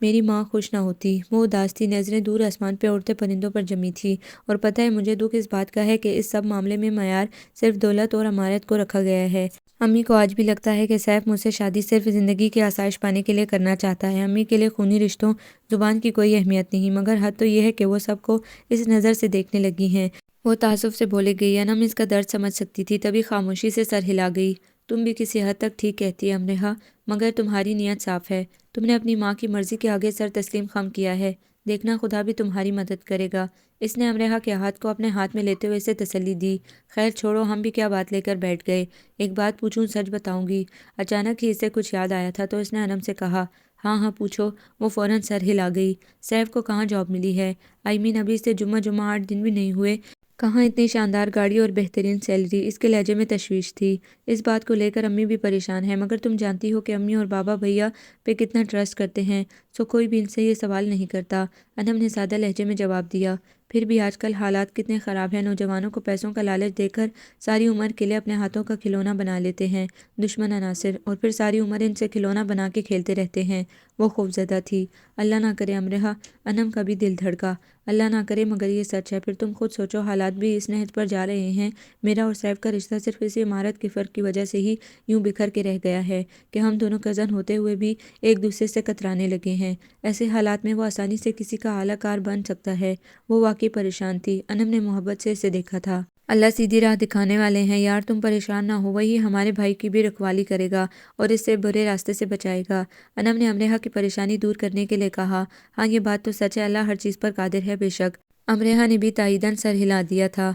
S1: میری ماں خوش نہ ہوتی۔ وہ اداس تھی، نظریں دور آسمان پہ اڑتے پرندوں پر جمی تھی۔ اور پتہ ہے مجھے دکھ اس بات کا ہے کہ اس سب معاملے میں معیار صرف دولت اور عمارت کو رکھا گیا ہے۔ امی کو آج بھی لگتا ہے کہ سیف مجھ سے شادی صرف زندگی کی آسائش پانے کے لیے کرنا چاہتا ہے۔ امی کے لیے خونی رشتوں، زبان کی کوئی اہمیت نہیں، مگر حد تو یہ ہے کہ وہ سب کو اس نظر سے دیکھنے لگی ہیں۔ وہ تعصب سے بولے گئی۔ انم اس کا درد سمجھ سکتی تھی، تبھی خاموشی سے سر ہلا گئی۔ تم بھی کسی حد تک ٹھیک کہتی ہے امرہا، مگر تمہاری نیت صاف ہے۔ تم نے اپنی ماں کی مرضی کے آگے سر تسلیم خم کیا ہے، دیکھنا خدا بھی تمہاری مدد کرے گا۔ اس نے امرہا کے ہاتھ کو اپنے ہاتھ میں لیتے ہوئے اسے تسلی دی۔ خیر چھوڑو، ہم بھی کیا بات لے کر بیٹھ گئے۔ ایک بات پوچھوں، سچ بتاؤں گی؟ اچانک ہی اسے کچھ یاد آیا تھا تو اس نے انم سے کہا۔ ہاں ہاں پوچھو۔ وہ فوراً سر ہلا گئی۔ سیف کو کہاں جاب ملی ہے؟ ابھی اسے جمعہ 8 دن بھی نہیں ہوئے، کہاں اتنی شاندار گاڑی اور بہترین سیلری؟ اس کے لہجے میں تشویش تھی۔ اس بات کو لے کر امی بھی پریشان ہے، مگر تم جانتی ہو کہ امی اور بابا بھیا پہ کتنا ٹرسٹ کرتے ہیں، سو کوئی بھی ان سے یہ سوال نہیں کرتا، انم نے سادہ لہجے میں جواب دیا۔ پھر بھی آج کل حالات کتنے خراب ہیں، نوجوانوں کو پیسوں کا لالچ دے کر ساری عمر کے لیے اپنے ہاتھوں کا کھلونا بنا لیتے ہیں دشمن عناصر، اور پھر ساری عمر ان سے کھلونا بنا کے کھیلتے رہتے ہیں۔ وہ خوفزدہ تھی۔ اللہ نہ کرے امرہا، انم کا بھی دل دھڑکا۔ اللہ نہ کرے، مگر یہ سچ ہے۔ پھر تم خود سوچو، حالات بھی اس نہج پر جا رہے ہیں۔ میرا اور سیف کا رشتہ صرف اسی عمارت کے فرق کی وجہ سے ہی یوں بکھر کے رہ گیا ہے کہ ہم دونوں کزن ہوتے ہوئے بھی ایک دوسرے سے کترانے لگے ہیں۔ ایسے حالات میں وہ آسانی سے کسی کا اعلیٰ کار بن سکتا ہے۔ وہ واقعی پریشان تھی۔ انم نے محبت سے اسے دیکھا تھا۔ اللہ سیدھی راہ دکھانے والے ہیں یار، تم پریشان نہ ہو، وہی ہمارے بھائی کی بھی رکھوالی کرے گا اور اس سے برے راستے سے بچائے گا۔ انم نے امرہا کی پریشانی دور کرنے کے لیے کہا۔ ہاں یہ بات تو سچ ہے، اللہ ہر چیز پر قادر ہے بے شک۔ امرہا نے بھی تائیداً سر ہلا دیا تھا۔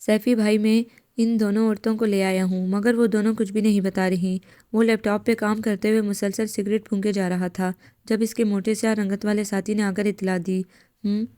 S1: سیفی بھائی، میں ان دونوں عورتوں کو لے آیا ہوں، مگر وہ دونوں کچھ بھی نہیں بتا رہی۔ وہ لیپ ٹاپ پہ کام کرتے ہوئے مسلسل سگریٹ پھونکے جا رہا تھا، جب اس کے موٹے سیاہ رنگت والے ساتھی نے آ کر اطلاع دی۔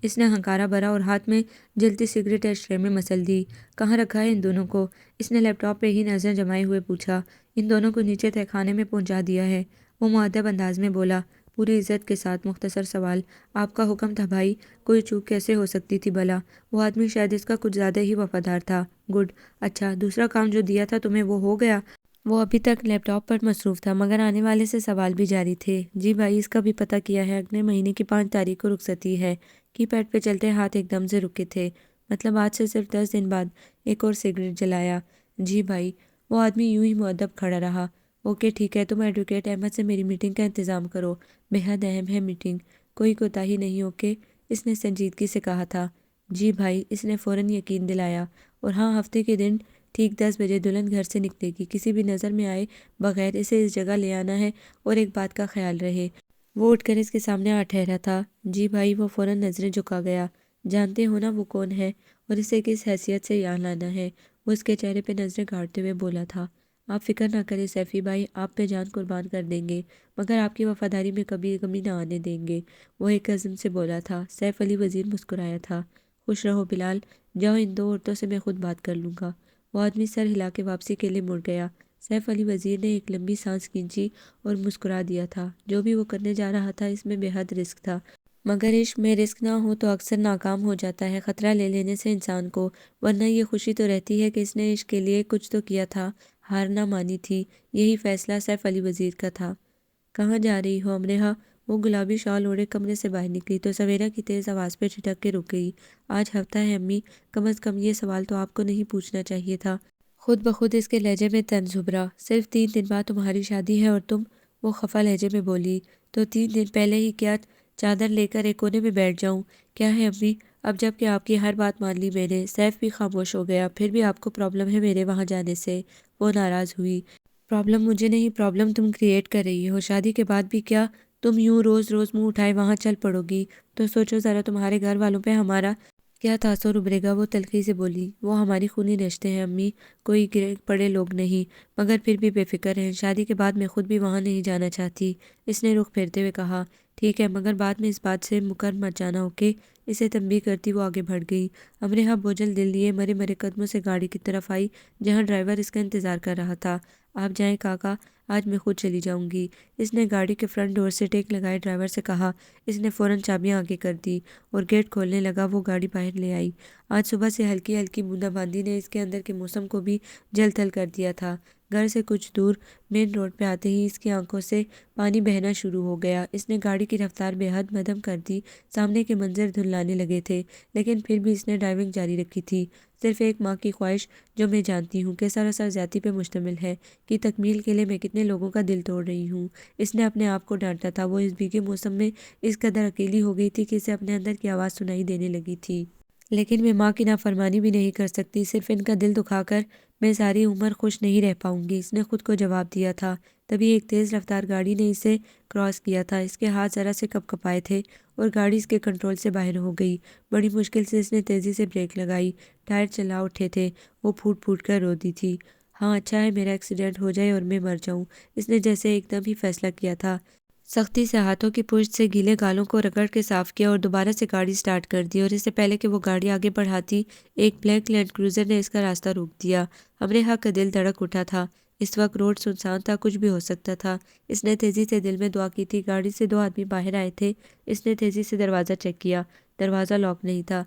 S1: اس نے ہنکارا بھرا اور ہاتھ میں جلتی سگریٹ ایش ٹرے میں مسل دی۔ کہاں رکھا ہے ان دونوں کو؟ اس نے لیپ ٹاپ پہ ہی نظریں جمائے ہوئے پوچھا۔ ان دونوں کو نیچے تہہ خانے میں پہنچا دیا ہے، وہ مؤدب انداز میں بولا، پوری عزت کے ساتھ۔ مختصر سوال، آپ کا حکم تھا بھائی، کوئی چوک کیسے ہو سکتی تھی بھلا؟ وہ آدمی شاید اس کا کچھ زیادہ ہی وفادار تھا۔ گڈ، اچھا دوسرا کام جو دیا تھا تمہیں وہ ہو گیا؟ وہ ابھی تک لیپ ٹاپ پر مصروف تھا، مگر آنے والے سے سوال بھی جاری تھے۔ جی بھائی، اس کا بھی پتہ کیا ہے، اگلے مہینے کی 5 تاریخ کو رخصتی ہے۔ کی پیڈ پہ چلتے ہاتھ ایک دم سے رکے تھے۔ مطلب آج سے صرف 10 دن بعد؟ ایک اور سگریٹ جلایا۔ جی بھائی۔ وہ آدمی یوں ہی مؤدب کھڑا رہا۔ اوکے ٹھیک ہے، تم ایڈوکیٹ احمد سے میری میٹنگ کا انتظام کرو، بے حد اہم ہے میٹنگ، کوئی کوتاہی نہیں، اوکے؟ اس نے سنجیدگی سے کہا تھا۔ جی بھائی، اس نے فوراً یقین دلایا۔ اور ہاں، ہفتے کے دن ٹھیک 10 بجے دلہن گھر سے نکلے گی، کسی بھی نظر میں آئے بغیر اسے اس جگہ لے آنا ہے، اور ایک بات کا خیال رہے۔ وہ اٹھ کر اس کے سامنے آ ٹھہرا تھا۔ جی بھائی، وہ فوراً نظریں جھکا گیا۔ جانتے ہو نا وہ کون ہے، اور اسے کس حیثیت سے یہاں لانا ہے؟ وہ اس کے چہرے پہ نظریں گاڑتے ہوئے بولا تھا۔ آپ فکر نہ کریں سیفی بھائی، آپ پہ جان قربان کر دیں گے، مگر آپ کی وفاداری میں کبھی کمی نہ آنے دیں گے، وہ ایک عزم سے بولا تھا۔ سیف علی وزیر مسکرایا تھا۔ خوش رہو بلال، جاؤ ان 2 عورتوں سے میں خود بات کر لوں گا۔ وہ آدمی سر ہلا کے واپسی کے لیے مڑ گیا۔ سیف علی وزیر نے ایک لمبی سانس کھینچی اور مسکرا دیا تھا۔ جو بھی وہ کرنے جا رہا تھا اس میں بے حد رسک تھا، مگر عشق میں رسک نہ ہو تو اکثر ناکام ہو جاتا ہے خطرہ لے لینے سے انسان کو، ورنہ یہ خوشی تو رہتی ہے کہ اس نے عشق کے لیے کچھ تو کیا تھا، ہار نہ مانی تھی۔ یہی فیصلہ سیف علی وزیر کا تھا۔ کہاں جا رہی ہو امرہا؟ وہ گلابی شال اوڑھے کمرے سے باہر نکلی تو سویرا کی تیز آواز پہ ٹھٹک کے رک گئی۔ آج ہفتہ ہے امی، کم از کم یہ سوال تو آپ کو نہیں پوچھنا چاہیے تھا۔ خود بخود اس کے لہجے میں طنز ابھرا۔ صرف 3 دن بعد تمہاری شادی ہے اور تم، وہ خفا لہجے میں بولی، تو 3 دن پہلے ہی کیا چادر لے کر ایک کونے میں بیٹھ جاؤں؟ کیا ہے امی؟ اب جب کہ آپ کی ہر بات مان لی میں نے۔ سیف بھی خاموش ہو گیا۔ پھر بھی آپ کو پرابلم ہے میرے وہاں جانے سے؟ وہ ناراض ہوئی۔ پرابلم مجھے نہیں، پرابلم تم کریٹ کر رہی ہو۔ شادی کے بعد بھی کیا تم یوں روز روز منہ اٹھائے وہاں چل پڑو گی؟ تو سوچو ذرا تمہارے گھر والوں پہ ہمارا کیا تاثر ابھرے گا؟ وہ تلخی سے بولی۔ وہ ہماری خونی رشتے ہیں امی، کوئی گرے پڑے لوگ نہیں، مگر پھر بھی بے فکر ہیں۔ شادی کے بعد میں خود بھی وہاں نہیں جانا چاہتی۔ اس نے رخ پھیرتے ہوئے کہا، ٹھیک ہے، مگر بعد میں اس بات سے مکر مت جانا، اوکے؟ اسے تنبیہ کرتی وہ آگے بڑھ گئی۔ امریحہ بوجھل دل لیے مرے مرے قدموں سے گاڑی کی طرف آئی جہاں ڈرائیور اس کا انتظار کر رہا تھا۔ آپ جائیں کاکا، آج میں خود چلی جاؤں گی، اس نے گاڑی کے فرنٹ ڈور سے ٹیک لگائے ڈرائیور سے کہا۔ اس نے فوراً چابیاں آگے کر دی اور گیٹ کھولنے لگا۔ وہ گاڑی باہر لے آئی۔ آج صبح سے ہلکی ہلکی بوندا باندی نے اس کے اندر کے موسم کو بھی جل تھل کر دیا تھا۔ گھر سے کچھ دور مین روڈ پہ آتے ہی اس کی آنکھوں سے پانی بہنا شروع ہو گیا۔ اس نے گاڑی کی رفتار بے حد مدھم کر دی۔ سامنے کے منظر دھندلانے لگے تھے، لیکن پھر بھی اس نے ڈرائیونگ جاری رکھی تھی۔ صرف ایک ماں کی خواہش، جو میں جانتی ہوں کہ سراسر زیادتی پہ مشتمل ہے، کی تکمیل کے لیے میں کتنے لوگوں کا دل توڑ رہی ہوں۔ اس نے اپنے آپ کو ڈانٹا تھا۔ وہ اس بھیگے موسم میں اس قدر اکیلی ہو گئی تھی کہ اسے اپنے اندر کی آواز سنائی دینے لگی تھی۔ لیکن میں ماں کی نافرمانی بھی نہیں کر سکتی، صرف ان کا دل دکھا کر میں ساری عمر خوش نہیں رہ پاؤں گی، اس نے خود کو جواب دیا تھا۔ تبھی ایک تیز رفتار گاڑی نے اسے کراس کیا تھا۔ اس کے ہاتھ ذرا سے کپ کپائے تھے اور گاڑی اس کے کنٹرول سے باہر ہو گئی۔ بڑی مشکل سے اس نے تیزی سے بریک لگائی۔ ٹائر چلا اٹھے تھے۔ وہ پھوٹ پھوٹ کر رو دی تھی۔ ہاں، اچھا ہے میرا ایکسیڈنٹ ہو جائے اور میں مر جاؤں، اس نے جیسے ایک دم ہی فیصلہ کیا تھا۔ سختی سے ہاتھوں کی پشت سے گیلے گالوں کو رگڑ کے صاف کیا اور دوبارہ سے گاڑی سٹارٹ کر دی، اور اس سے پہلے کہ وہ گاڑی آگے بڑھاتی ایک بلیک لینڈ کروزر نے اس کا راستہ روک دیا۔ امریحہ کا دل دھڑک اٹھا تھا۔ اس وقت روڈ سنسان تھا، کچھ بھی ہو سکتا تھا۔ اس نے تیزی سے دل میں دعا کی تھی۔ گاڑی سے 2 آدمی باہر آئے تھے۔ اس نے تیزی سے دروازہ چیک کیا۔ دروازہ لاک نہیں تھا۔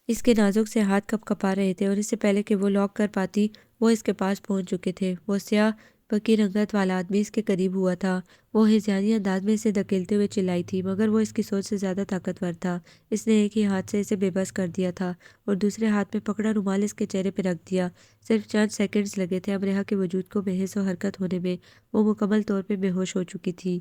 S1: اس کے نازک سے ہاتھ کپ کپا رہے تھے اور اس سے پہلے کہ وہ لاک کر پاتی وہ اس کے پاس پہنچ چکے تھے۔ وہ سیاہ پکی رنگت والا آدمی اس کے قریب ہوا تھا۔ وہ ہذیانی انداز میں اسے دھکیلتے ہوئے چلائی تھی، مگر وہ اس کی سوچ سے زیادہ طاقتور تھا۔ اس نے ایک ہی ہاتھ سے اسے بے بس کر دیا تھا اور دوسرے ہاتھ میں پکڑا رومال اس کے چہرے پہ رکھ دیا۔ صرف چند سیکنڈز لگے تھے امریحہ کے وجود کو بے حس و حرکت ہونے میں۔ وہ مکمل طور پہ بے ہوش ہو چکی تھی۔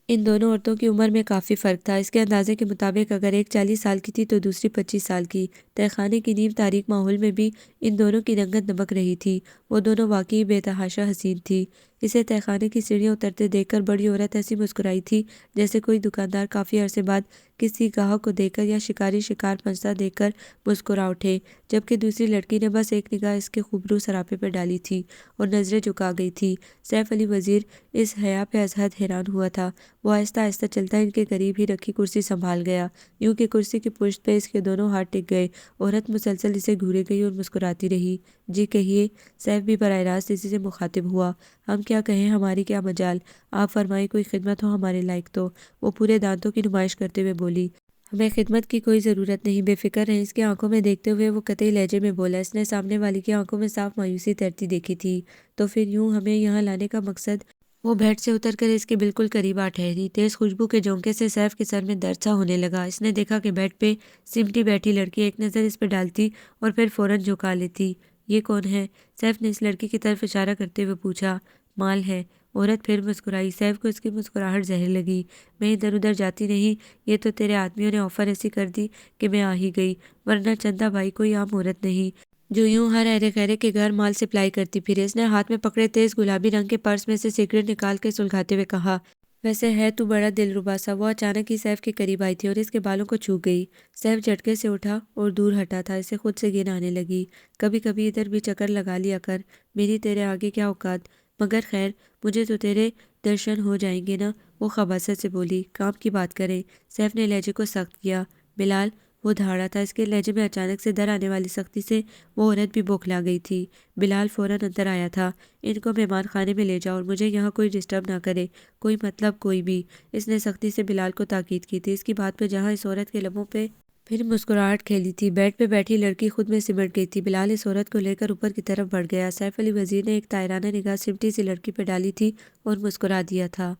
S1: ان دونوں عورتوں کی عمر میں کافی فرق تھا۔ اس کے اندازے کے مطابق اگر ایک 40 سال کی تھی تو دوسری 25 سال کی۔ تہہ خانے کی نیم تاریک ماحول میں بھی ان دونوں کی رنگت دمک رہی تھی۔ وہ دونوں واقعی بے تحاشا حسین تھی۔ اسے تہہ خانے کی سیڑھیاں اترتے دیکھ کر بڑی عورت ایسی مسکرائی تھی جیسے کوئی دکاندار کافی عرصے بعد کسی گاہک کو دیکھ کر یا شکاری شکار پھنستا دیکھ کر مسکرا اٹھے، جبکہ دوسری لڑکی نے بس ایک نگاہ اس کے خوبرو سراپے پہ ڈالی تھی اور نظریں جھکا گئی تھی۔ سیف علی وزیر اس حیا پہ از حد حیران ہوا تھا۔ وہ آہستہ آہستہ چلتا ان کے قریب ہی رکھی کرسی سنبھال گیا، یوں کہ کرسی کی پشت پہ اس کے دونوں ہاتھ ٹک گئے۔ عورت مسلسل اسے گھورے گئی اور مسکراتی رہی۔ جی کہیے، سیف بھی براہ راست اسی سے مخاطب ہوا۔ ہم کیا کہیں، ہماری کیا مجال، آپ فرمائیں، کوئی خدمت ہو ہمارے لائق تو؟ وہ پورے دانتوں کی نمائش کرتے ہوئے بولی۔ ہمیں خدمت کی کوئی ضرورت نہیں، بے فکر رہیں، اس کی آنکھوں میں دیکھتے ہوئے وہ قطعی لہجے میں بولا۔ اس نے سامنے والی کی آنکھوں میں صاف مایوسی تیرتی دیکھی تھی۔ تو پھر یوں ہمیں یہاں لانے کا مقصد؟ وہ بیڈ سے اتر کر اس کے بالکل قریب آ ٹھہری۔ تیز خوشبو کے جھونکے سے سیف کے سر میں درد سا ہونے لگا۔ اس نے دیکھا کہ بیڈ پہ سمٹی بیٹھی لڑکی ایک نظر اس پہ ڈالتی اور پھر فوراً جھکا لیتی۔ یہ کون ہے؟ سیف نے اس لڑکی کی طرف اشارہ کرتے ہوئے پوچھا۔ مال ہے، عورت پھر مسکرائی۔ سیف کو اس کی مسکراہٹ زہر لگی۔ میں ادھر ادھر جاتی نہیں، یہ تو تیرے آدمیوں نے آفر ایسی کر دی کہ میں آ ہی گئی، ورنہ چندہ بھائی کوئی عام عورت نہیں جو یوں ہر ایرے خیرے کے گھر مال سپلائی کرتی پھرے۔ اس نے ہاتھ میں پکڑے تیز گلابی رنگ کے پرس میں سے سگریٹ نکال کے سلگاتے ہوئے کہا، ویسے ہے تو بڑا دلربا سا۔ وہ اچانک ہی سیف کے قریب آئی تھی اور اس کے بالوں کو چھو گئی۔ سیف جھٹکے سے اٹھا اور دور ہٹا تھا۔ اسے خود سے گھن آنے لگی۔ کبھی کبھی ادھر بھی چکر لگا لیا کر، میری تیرے آگے کیا اوقات، مگر خیر، مجھے تو تیرے درشن ہو جائیں گے نا، وہ خباثت سے بولی۔ کام کی بات کریں، سیف نے لہجے کو سخت کیا۔ بلال، وہ دھاڑا تھا۔ اس کے لہجے میں اچانک سے در آنے والی سختی سے وہ عورت بھی بوکھلا گئی تھی۔ بلال فوراً اندر آیا تھا۔ ان کو مہمان خانے میں لے جاؤ اور مجھے یہاں کوئی ڈسٹرب نہ کرے، کوئی مطلب کوئی بھی، اس نے سختی سے بلال کو تاکید کی تھی۔ اس کی بات پہ جہاں اس عورت کے لبوں پہ پھر مسکراہٹ کھیلی تھی، بیڈ پہ بیٹھی لڑکی خود میں سمٹ گئی تھی۔ بلال اس عورت کو لے کر اوپر کی طرف بڑھ گیا۔ سیف علی وزیر نے ایک طائرانہ نگاہ سمٹی سی لڑکی پہ ڈالی تھی اور مسکرا دیا تھا۔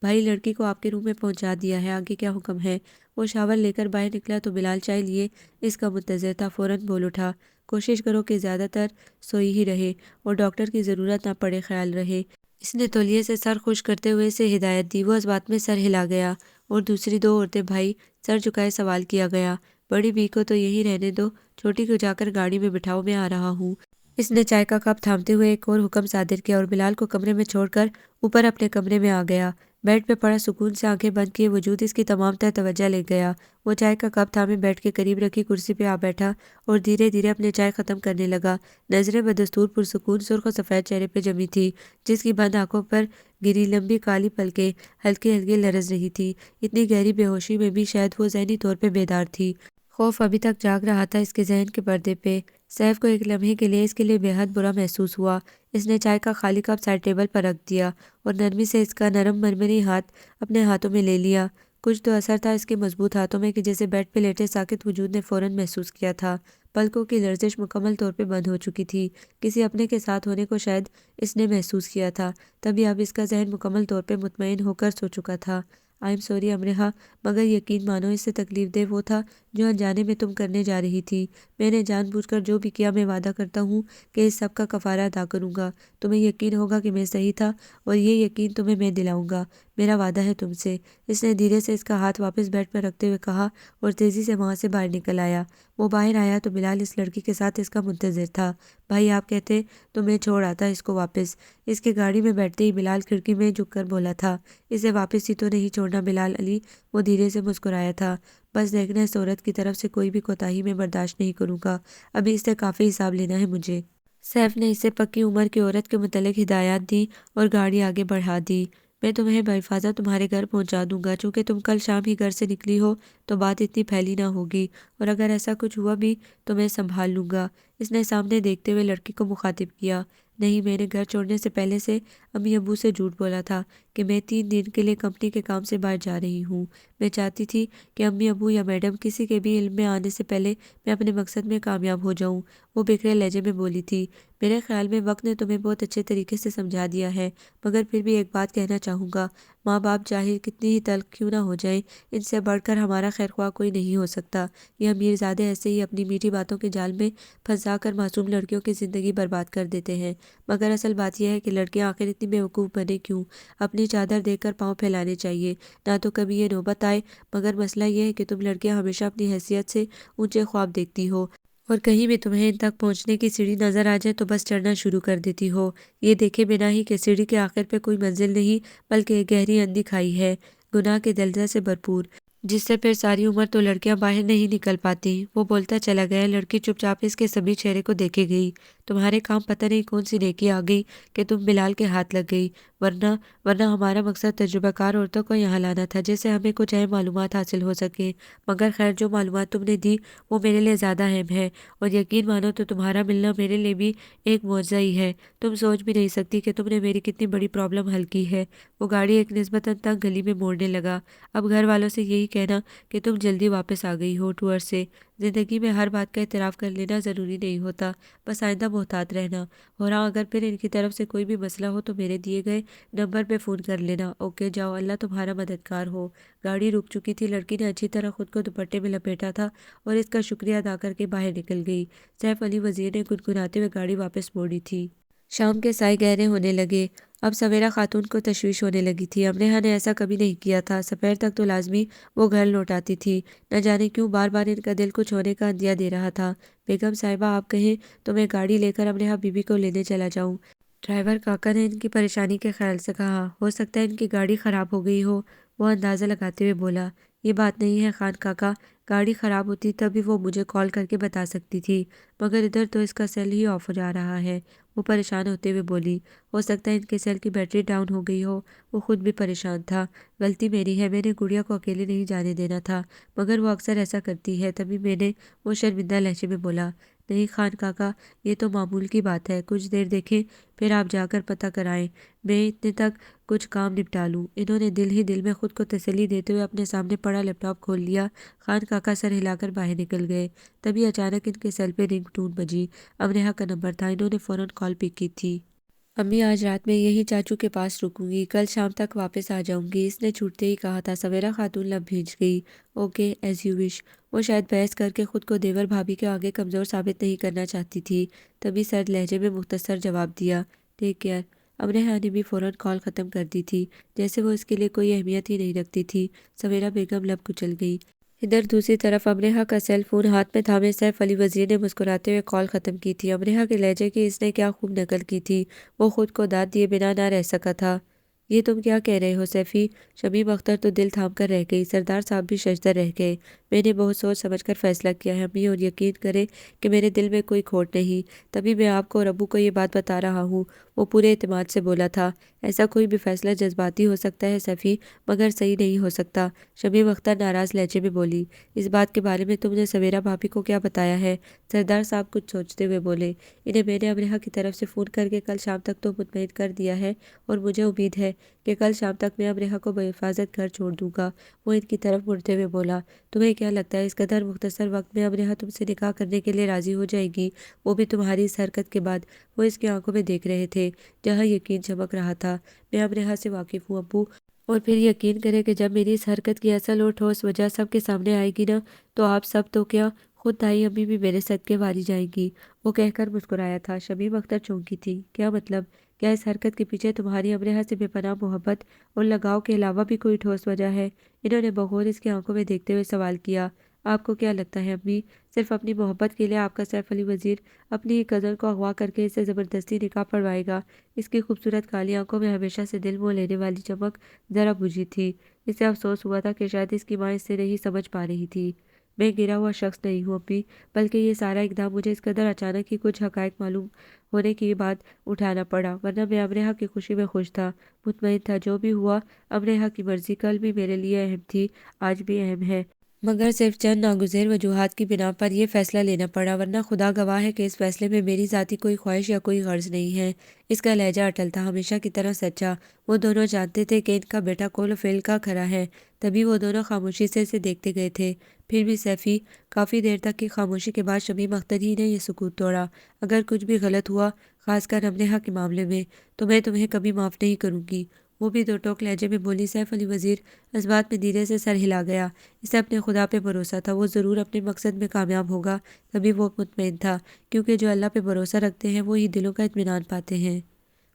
S1: بھائی، لڑکی کو آپ کے روم میں پہنچا دیا ہے، آگے کیا حکم ہے؟ وہ شاور لے کر باہر نکلا تو بلال چائے لیے اس کا منتظر تھا۔ فوراً بول اٹھا، کوشش کرو کہ زیادہ تر سوئی ہی رہے اور ڈاکٹر کی ضرورت نہ پڑے خیال رہے۔ اس نے تولیے سے سر خشک کرتے ہوئے اسے ہدایت دی۔ وہ اس بات میں سر ہلا گیا اور دوسری دو عورتیں بھائی سر جھکائے سوال کیا گیا۔ بڑی بی کو تو یہی رہنے دو، چھوٹی کو جا کر گاڑی میں بٹھاؤ، میں آ رہا ہوں۔ اس نے چائے کا کپ تھامتے ہوئے ایک اور حکم صادر کیا اور بلال کو کمرے میں چھوڑ کر اوپر اپنے کمرے میں آ گیا۔ بیڈ پہ پڑا سکون سے آنکھیں بند کیے وجود اس کی تمام تر توجہ لے گیا۔ وہ چائے کا کپ تھامے بیڈ کے قریب رکھی کرسی پہ آ بیٹھا اور دھیرے دھیرے اپنے چائے ختم کرنے لگا۔ نظریں بدستور پرسکون سرخ و سفید چہرے پہ جمی تھی، جس کی بند آنکھوں پر گری لمبی کالی پلکیں ہلکی ہلکی لرز رہی تھی۔ اتنی گہری بے ہوشی میں بھی شاید وہ ذہنی طور پہ بیدار تھی۔ خوف ابھی تک جاگ رہا تھا اس کے ذہن کے پردے پہ۔ سیف کو ایک لمحے کے لیے اس کے لیے بے حد برا محسوس ہوا۔ اس نے چائے کا خالی کپ سائڈ ٹیبل پر رکھ دیا اور نرمی سے اس کا نرم مرمری ہاتھ اپنے ہاتھوں میں لے لیا۔ کچھ تو اثر تھا اس کے مضبوط ہاتھوں میں کہ جیسے بیڈ پہ لیٹے ساکت وجود نے فوراً محسوس کیا تھا۔ پلکوں کی لرزش مکمل طور پہ بند ہو چکی تھی۔ کسی اپنے کے ساتھ ہونے کو شاید اس نے محسوس کیا تھا، تبھی اب اس کا ذہن مکمل طور پہ مطمئن ہو کر سو چکا تھا۔ آئی ایم سوری امرہا، مگر یقین مانو اس سے تکلیف دہ وہ تھا جو انجانے میں تم کرنے جا رہی تھی۔ میں نے جان بوجھ کر جو بھی کیا، میں وعدہ کرتا ہوں کہ اس سب کا کفارہ ادا کروں گا۔ تمہیں یقین ہوگا کہ میں صحیح تھا اور یہ یقین تمہیں میں دلاؤں گا، میرا وعدہ ہے تم سے۔ اس نے دھیرے سے اس کا ہاتھ واپس بیڈ پر رکھتے ہوئے کہا اور تیزی سے وہاں سے باہر نکل آیا۔ وہ باہر آیا تو بلال اس لڑکی کے ساتھ اس کا منتظر تھا۔ بھائی آپ کہتے تو میں چھوڑ آتا اس کو واپس۔ اس کی گاڑی میں بیٹھتے ہی بلال کھڑکی میں جھک کر بولا تھا۔ اسے واپس ہی تو نہیں چھوڑنا بلال علی، وہ دھیرے سے مسکرایا تھا۔ بس دیکھنا اس عورت کی طرف سے کوئی بھی کوتاہی میں برداشت نہیں کروں گا، ابھی اس سے کافی حساب لینا ہے مجھے۔ سیف نے اسے پکی عمر کی عورت کے متعلق ہدایات دی اور گاڑی آگے بڑھا دی۔ میں تمہیں بحفاظت تمہارے گھر پہنچا دوں گا، چونکہ تم کل شام ہی گھر سے نکلی ہو تو بات اتنی پھیلی نہ ہوگی، اور اگر ایسا کچھ ہوا بھی تو میں سنبھال لوں گا۔ اس نے سامنے دیکھتے ہوئے لڑکی کو مخاطب کیا۔ نہیں، میں نے گھر چھوڑنے سے پہلے سے امی ابو سے جھوٹ بولا تھا کہ میں 3 دن کے لیے کمپنی کے کام سے باہر جا رہی ہوں۔ میں چاہتی تھی کہ امی ابو یا میڈم کسی کے بھی علم میں آنے سے پہلے میں اپنے مقصد میں کامیاب ہو جاؤں، وہ بکھرے لہجے میں بولی تھی۔ میرے خیال میں وقت نے تمہیں بہت اچھے طریقے سے سمجھا دیا ہے، مگر پھر بھی ایک بات کہنا چاہوں گا، ماں باپ چاہے کتنی ہی تلخ کیوں نہ ہو جائیں، ان سے بڑھ کر ہمارا خیر خواہ کوئی نہیں ہو سکتا۔ یہ امیرزادے ایسے ہی اپنی میٹھی باتوں کے جال میں پھنسا کر معصوم لڑکیوں کی زندگی برباد کر دیتے ہیں، مگر اصل بات یہ ہے کہ لڑکیاں آخر اتنی بیوقوف بنے کیوں؟ اپنی چادر دیکھ کر پاؤں پھیلانے چاہیے، نہ تو کبھی یہ نوبت آئے۔ مگر مسئلہ یہ ہے کہ تم لڑکیاں ہمیشہ اپنی حیثیت سے اونچے خواب دیکھتی ہو، اور کہیں بھی تمہیں ان تک پہنچنے کی سیڑھی نظر آ جائے تو بس چڑھنا شروع کر دیتی ہو، یہ دیکھے بنا ہی کہ سیڑھی کے آخر پہ کوئی منزل نہیں بلکہ ایک گہری اندھی کھائی ہے، گناہ کے دلدل سے بھرپور، جس سے پھر ساری عمر تو لڑکیاں باہر نہیں نکل پاتی۔ وہ بولتا چلا گیا۔ لڑکی چپ چاپ اس کے سبھی چہرے کو دیکھے گئی۔ تمہارے کام پتہ نہیں کون سی نیکی آ گئی کہ تم بلال کے ہاتھ لگ گئی، ورنہ ہمارا مقصد تجربہ کار عورتوں کو یہاں لانا تھا جس سے ہمیں کچھ اہم معلومات حاصل ہو سکیں، مگر خیر جو معلومات تم نے دی وہ میرے لیے زیادہ اہم ہے، اور یقین مانو تو تمہارا ملنا میرے لیے بھی ایک معجزہ ہی ہے۔ تم سوچ بھی نہیں سکتی کہ تم نے میری کتنی بڑی پرابلم حل کی ہے۔ وہ گاڑی ایک نسبتاً تنگ گلی میں موڑنے لگا۔ اب گھر والوں سے یہی کہنا کہ تم جلدی واپس آ گئی ہو ٹور سے۔ زندگی میں ہر بات کا اعتراف کر لینا ضروری نہیں ہوتا، بس آئندہ محتاط رہنا، اور ہاں اگر پھر ان کی طرف سے کوئی بھی مسئلہ ہو تو میرے دیے گئے نمبر پہ فون کر لینا۔ اوکے جاؤ، اللہ تمہارا مددگار ہو۔ گاڑی رک چکی تھی۔ لڑکی نے اچھی طرح خود کو دوپٹے میں لپیٹا تھا اور اس کا شکریہ ادا کر کے باہر نکل گئی۔ سیف علی وزیر نے گنگناتے ہوئے گاڑی واپس موڑی تھی۔ شام کے سائے گہرے ہونے لگے۔ اب سویرا خاتون کو تشویش ہونے لگی تھی۔ امرہا نے ایسا کبھی نہیں کیا تھا، سپہر تک تو لازمی وہ گھر لوٹ آتی تھی، نہ جانے کیوں بار بار ان کا دل کچھ ہونے کا اندیہ دے رہا تھا۔ بیگم صاحبہ آپ کہیں تو میں گاڑی لے کر امرہا بی بی کو لینے چلا جاؤں؟ ڈرائیور کاکا نے ان کی پریشانی کے خیال سے کہا۔ ہو سکتا ہے ان کی گاڑی خراب ہو گئی ہو، وہ اندازہ لگاتے ہوئے بولا۔ یہ بات نہیں ہے خان کاکا، گاڑی خراب ہوتی تبھی وہ مجھے کال کر کے بتا سکتی تھی، مگر ادھر تو اس کا سیل ہی آف ہو جا رہا ہے، وہ پریشان ہوتے ہوئے بولی۔ ہو سکتا ہے ان کے سیل کی بیٹری ڈاؤن ہو گئی ہو، وہ خود بھی پریشان تھا۔ غلطی میری ہے، میں نے گڑیا کو اکیلے نہیں جانے دینا تھا، مگر وہ اکثر ایسا کرتی ہے، تبھی میں نے، وہ شرمندہ لہجے میں بولا۔ نہیں خان کاکا، یہ تو معمول کی بات ہے، کچھ دیر دیکھیں پھر آپ جا کر پتہ کرائیں، میں اتنے تک کچھ کام نپٹا لوں۔ انہوں نے دل ہی دل میں خود کو تسلی دیتے ہوئے اپنے سامنے پڑا لیپ ٹاپ کھول لیا۔ خان کاکا سر ہلا کر باہر نکل گئے، تبھی اچانک ان کے سیل پہ رنگ ٹون بجی۔ امرہا کا نمبر تھا، انہوں نے فوراً کال پک کی تھی۔ امی آج رات میں یہی چاچو کے پاس رکوں گی، کل شام تک واپس آ جاؤں گی، اس نے چھوٹتے ہی کہا تھا۔ سویرا خاتون لب بھیج گئی۔ Okay as you wish. وہ شاید بحث کر کے خود کو دیور بھابھی کے آگے کمزور ثابت نہیں کرنا چاہتی تھی، تبھی سرد لہجے میں مختصر جواب دیا، ٹیک کیئر۔ امرے نے بھی فوراً کال ختم کر دی تھی، جیسے وہ اس کے لیے کوئی اہمیت ہی نہیں رکھتی تھی۔ سویرا بیگم لب کچل گئی۔ ادھر دوسری طرف امرہ کا سیل فون ہاتھ میں تھامے سیف علی وزیر نے مسکراتے ہوئے کال ختم کی تھی۔ امرہ کے لہجے کی اس نے کیا خوب نقل کی تھی، وہ خود کو داد دیے بنا نہ رہ سکا تھا۔ یہ تم کیا کہہ رہے ہو سیفی؟ شمیم اختر تو دل تھام کر رہ گئی، سردار صاحب بھی ششدر رہ گئے۔ میں نے بہت سوچ سمجھ کر فیصلہ کیا ہے امی، اور یقین کریں کہ میرے دل میں کوئی کھوٹ نہیں، تبھی میں آپ کو اور ابو کو یہ بات بتا رہا ہوں۔ وہ پورے اعتماد سے بولا تھا۔ ایسا کوئی بھی فیصلہ جذباتی ہو سکتا ہے سیفی، مگر صحیح نہیں ہو سکتا۔ شمیم اختر ناراض لہجے میں بولی، اس بات کے بارے میں تم نے سویرا بھابھی کو کیا بتایا ہے؟ سردار صاحب کچھ سوچتے ہوئے بولے، انہیں میں نے امرہ کی طرف سے فون کر کے کل شام تک تو مطمئن کر دیا ہے، اور مجھے امید ہے کہ کل شام تک میں امرہ کو بحفاظت گھر چھوڑ دوں گا۔ وہ ان کی طرف مڑتے ہوئے بولا، تمہیں کیا لگتا ہے اس قدر مختصر وقت میں امرہ تم سے نکاح کرنے کے لیے راضی ہو جائے گی، وہ بھی تمہاری اس حرکت کے بعد؟ وہ اس کی آنکھوں میں دیکھ رہے تھے، جہاں یقین چمک رہا تھا۔ میں امرہ سے واقف ہوں ابو، اور پھر یقین کریں کہ جب میری اس حرکت کی اصل اور ٹھوس وجہ سب کے سامنے آئے گی نا، تو آپ سب تو کیا، خود دائی امی بھی میرے صدقے واری جائیں گی۔ وہ کہہ کر مسکرایا تھا۔ شمیم اختر چونکی تھی۔ کیا مطلب؟ کیا اس حرکت کے پیچھے تمہاری امرہ سے بے پناہ محبت اور لگاؤ کے علاوہ بھی کوئی ٹھوس وجہ ہے؟ انہوں نے بغور اس کی آنکھوں میں دیکھتے ہوئے سوال کیا۔ آپ کو کیا لگتا ہے امی، صرف اپنی محبت کے لیے آپ کا سیف علی وزیر اپنی ہی کزن کو اغوا کر کے اسے زبردستی نکاح پڑھوائے گا؟ اس کی خوبصورت کالی آنکھوں میں ہمیشہ سے دل موہ لینے والی چمک ذرا بجھی تھی۔ اسے افسوس ہوا تھا کہ شاید اس کی ماں اس سے نہیں سمجھ پا رہی تھی۔ میں گرا ہوا شخص نہیں ہوں امی، بلکہ یہ سارا اقدام مجھے اس قدر اچانک ہی کچھ حقائق معلوم ہونے کی بعد اٹھانا پڑا، ورنہ میں امرہ کی خوشی میں خوش تھا، مطمئن تھا۔ جو بھی ہوا امرہ کی مرضی، کل بھی میرے لیے اہم تھی، آج بھی اہم ہے، مگر صرف چند ناگزیر وجوہات کی بنا پر یہ فیصلہ لینا پڑا، ورنہ خدا گواہ ہے کہ اس فیصلے میں میری ذاتی کوئی خواہش یا کوئی غرض نہیں ہے۔ اس کا لہجہ اٹل تھا، ہمیشہ کی طرح سچا۔ وہ دونوں جانتے تھے کہ ان کا بیٹا قول و فعل کا کھرا ہے، تبھی وہ دونوں خاموشی سے اسے دیکھتے گئے تھے۔ پھر بھی سیفی، کافی دیر تک کی خاموشی کے بعد شمیم اختر ہی نے یہ سکوت توڑا، اگر کچھ بھی غلط ہوا، خاص کر امرہ کے معاملے میں، تو میں تمہیں کبھی معاف نہیں کروں گی۔ وہ بھی دو ٹوک لہجے میں بولی۔ سیف علی وزیر اس بات میں دھیرے سے سر ہلا گیا۔ اسے اپنے خدا پہ بھروسہ تھا، وہ ضرور اپنے مقصد میں کامیاب ہوگا، تبھی وہ مطمئن تھا، کیونکہ جو اللہ پہ بھروسہ رکھتے ہیں وہی دلوں کا اطمینان پاتے ہیں۔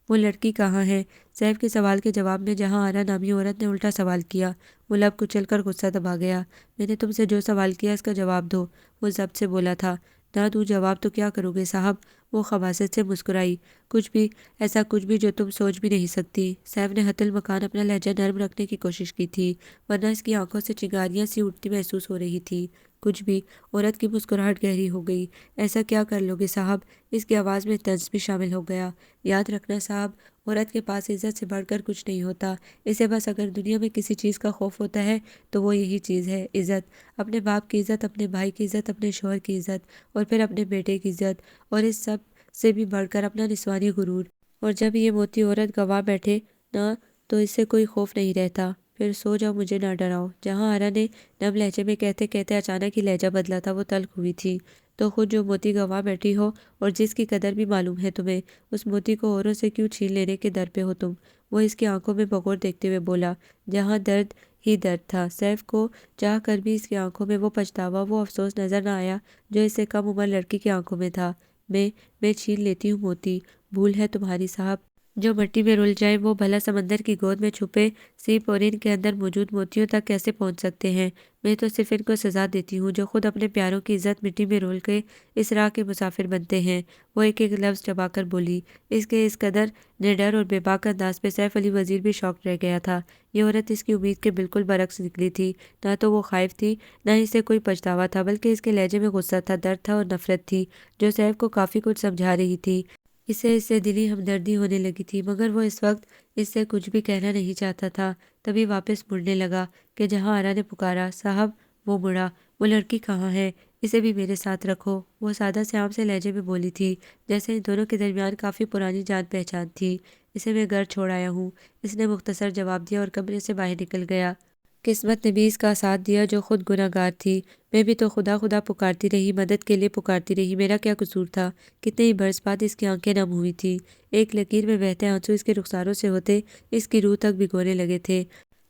S1: وہ لڑکی کہاں ہے؟ سیف کے سوال کے جواب میں جہاں آرا نامی عورت نے الٹا سوال کیا، وہ لب کچل کر غصہ دبا گیا۔ میں نے تم سے جو سوال کیا اس کا جواب دو، وہ ضبط سے بولا تھا۔ نہ دوں جواب تو کیا کرو گے صاحب؟ وہ خباثت سے مسکرائی۔ کچھ بھی، ایسا کچھ بھی جو تم سوچ بھی نہیں سکتی۔ سیف نے حتی المکان اپنا لہجہ نرم رکھنے کی کوشش کی تھی، ورنہ اس کی آنکھوں سے چنگاریاں سی اٹھتی محسوس ہو رہی تھی۔ کچھ بھی؟ عورت کی مسکراہٹ گہری ہو گئی۔ ایسا کیا کر لو گے صاحب؟ اس کی آواز میں طنز بھی شامل ہو گیا۔ یاد رکھنا صاحب، عورت کے پاس عزت سے بڑھ کر کچھ نہیں ہوتا، اسے بس اگر دنیا میں کسی چیز کا خوف ہوتا ہے تو وہ یہی چیز ہے، عزت۔ اپنے باپ کی عزت، اپنے بھائی کی عزت، اپنے شوہر کی عزت، اور پھر اپنے بیٹے کی عزت، اور اس سب سے بھی بڑھ کر اپنا نسوانی غرور۔ اور جب یہ موتی عورت گواہ بیٹھے نا، تو اس سے کوئی خوف نہیں رہتا۔ پھر سو جاؤ، مجھے نہ ڈراؤ۔ جہاں آرا نے نم لہجے میں کہتے کہتے اچانک ہی لہجہ بدلا تھا، وہ تلخ ہوئی تھی۔ تو خود جو موتی گواہ بیٹھی ہو اور جس کی قدر بھی معلوم ہے تمہیں، اس موتی کو اوروں سے کیوں چھین لینے کے در پہ ہو تم؟ وہ اس کی آنکھوں میں بغور دیکھتے ہوئے بولا، جہاں درد ہی درد تھا۔ سیف کو چاہ کر بھی اس کی آنکھوں میں وہ پچھتاوا، وہ افسوس نظر نہ آیا جو اس سے کم عمر لڑکی کی آنکھوں میں تھا۔ میں چھین لیتی ہوں موتی، بھول ہے تمہاری صاحب۔ جو مٹی میں رل جائیں وہ بھلا سمندر کی گود میں چھپے سیپ اور ان کے اندر موجود موتیوں تک کیسے پہنچ سکتے ہیں؟ میں تو صرف ان کو سزا دیتی ہوں جو خود اپنے پیاروں کی عزت مٹی میں رول کے اس راہ کے مسافر بنتے ہیں۔ وہ ایک ایک لفظ چبا کر بولی۔ اس کے اس قدر نڈر اور بے باک انداز پہ سیف علی وزیر بھی شاک رہ گیا تھا۔ یہ عورت اس کی امید کے بالکل برعکس نکلی تھی۔ نہ تو وہ خائف تھی، نہ اسے کوئی پچھتاوا تھا، بلکہ اس کے لہجے میں غصہ تھا، درد تھا اور نفرت تھی، جو سیف کو کافی کچھ سمجھا رہی تھی۔ اسے اس سے دلی ہمدردی ہونے لگی تھی، مگر وہ اس وقت اس سے کچھ بھی کہنا نہیں چاہتا تھا۔ تبھی واپس مڑنے لگا کہ جہاں آرا نے پکارا، صاحب۔ وہ مڑا۔ وہ لڑکی کہاں ہے؟ اسے بھی میرے ساتھ رکھو، وہ سادہ سے عام سے لہجے میں بولی تھی، جیسے ان دونوں کے درمیان کافی پرانی جان پہچان تھی۔ اسے میں گھر چھوڑ آیا ہوں، اس نے مختصر جواب دیا اور کمرے سے باہر نکل گیا۔ قسمت نے بھی اس کا ساتھ دیا جو خود گناہ گار تھی۔ میں بھی تو خدا خدا پکارتی رہی، مدد کے لیے پکارتی رہی، میرا کیا قصور تھا؟ کتنے ہی برس بعد اس کی آنکھیں نم ہوئی تھی، ایک لکیر میں بہتے آنسو اس کے رخساروں سے ہوتے اس کی روح تک بھگونے لگے تھے۔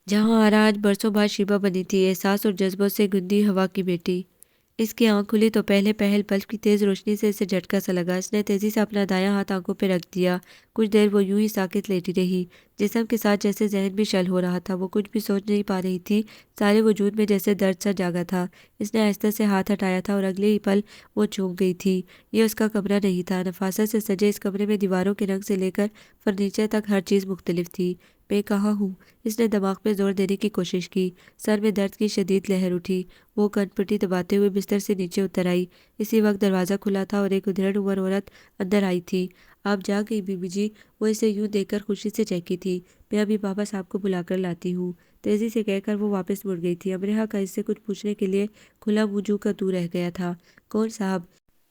S1: جہاں آرا آج برسوں بعد شیبہ بنی تھی، احساس اور جذبوں سے گندی ہوا کی بیٹی۔ اس کی آنکھ کھلی تو پہلے پہل بلب کی تیز روشنی سے اسے جھٹکا سا لگا۔ اس نے تیزی سے اپنا دایاں ہاتھ آنکھوں پہ رکھ دیا۔ کچھ دیر وہ یوں ہی ساکت لیٹی رہی، جسم کے ساتھ جیسے ذہن بھی شل ہو رہا تھا۔ وہ کچھ بھی سوچ نہیں پا رہی تھی، سارے وجود میں جیسے درد سا جاگا تھا۔ اس نے آہستہ سے ہاتھ ہٹایا تھا اور اگلے ہی پل وہ چونک گئی تھی۔ یہ اس کا کمرہ نہیں تھا۔ نفاست سے سجے اس کمرے میں دیواروں کے رنگ سے لے کر فرنیچر تک ہر چیز مختلف تھی۔ میں کہاں ہوں؟ اس نے دماغ پہ زور دینے کی کوشش کی۔ سر میں درد کی شدید لہر اٹھی۔ وہ کن پٹی دباتے ہوئے بستر سے نیچے اتر آئی۔ اسی وقت دروازہ کھلا تھا اور ایک ادھیڑ عمر عورت اندر آئی تھی۔ آپ جاگ گئی بی بی جی؟ وہ اسے یوں دیکھ کر خوشی سے چہکی تھی۔ میں ابھی بابا صاحب کو بلا کر لاتی ہوں، تیزی سے کہہ کر وہ واپس مڑ گئی تھی۔ امرہ کا اس سے کچھ پوچھنے کے لیے کھلا منہ جو کا تو رہ گیا تھا۔ کون صاحب؟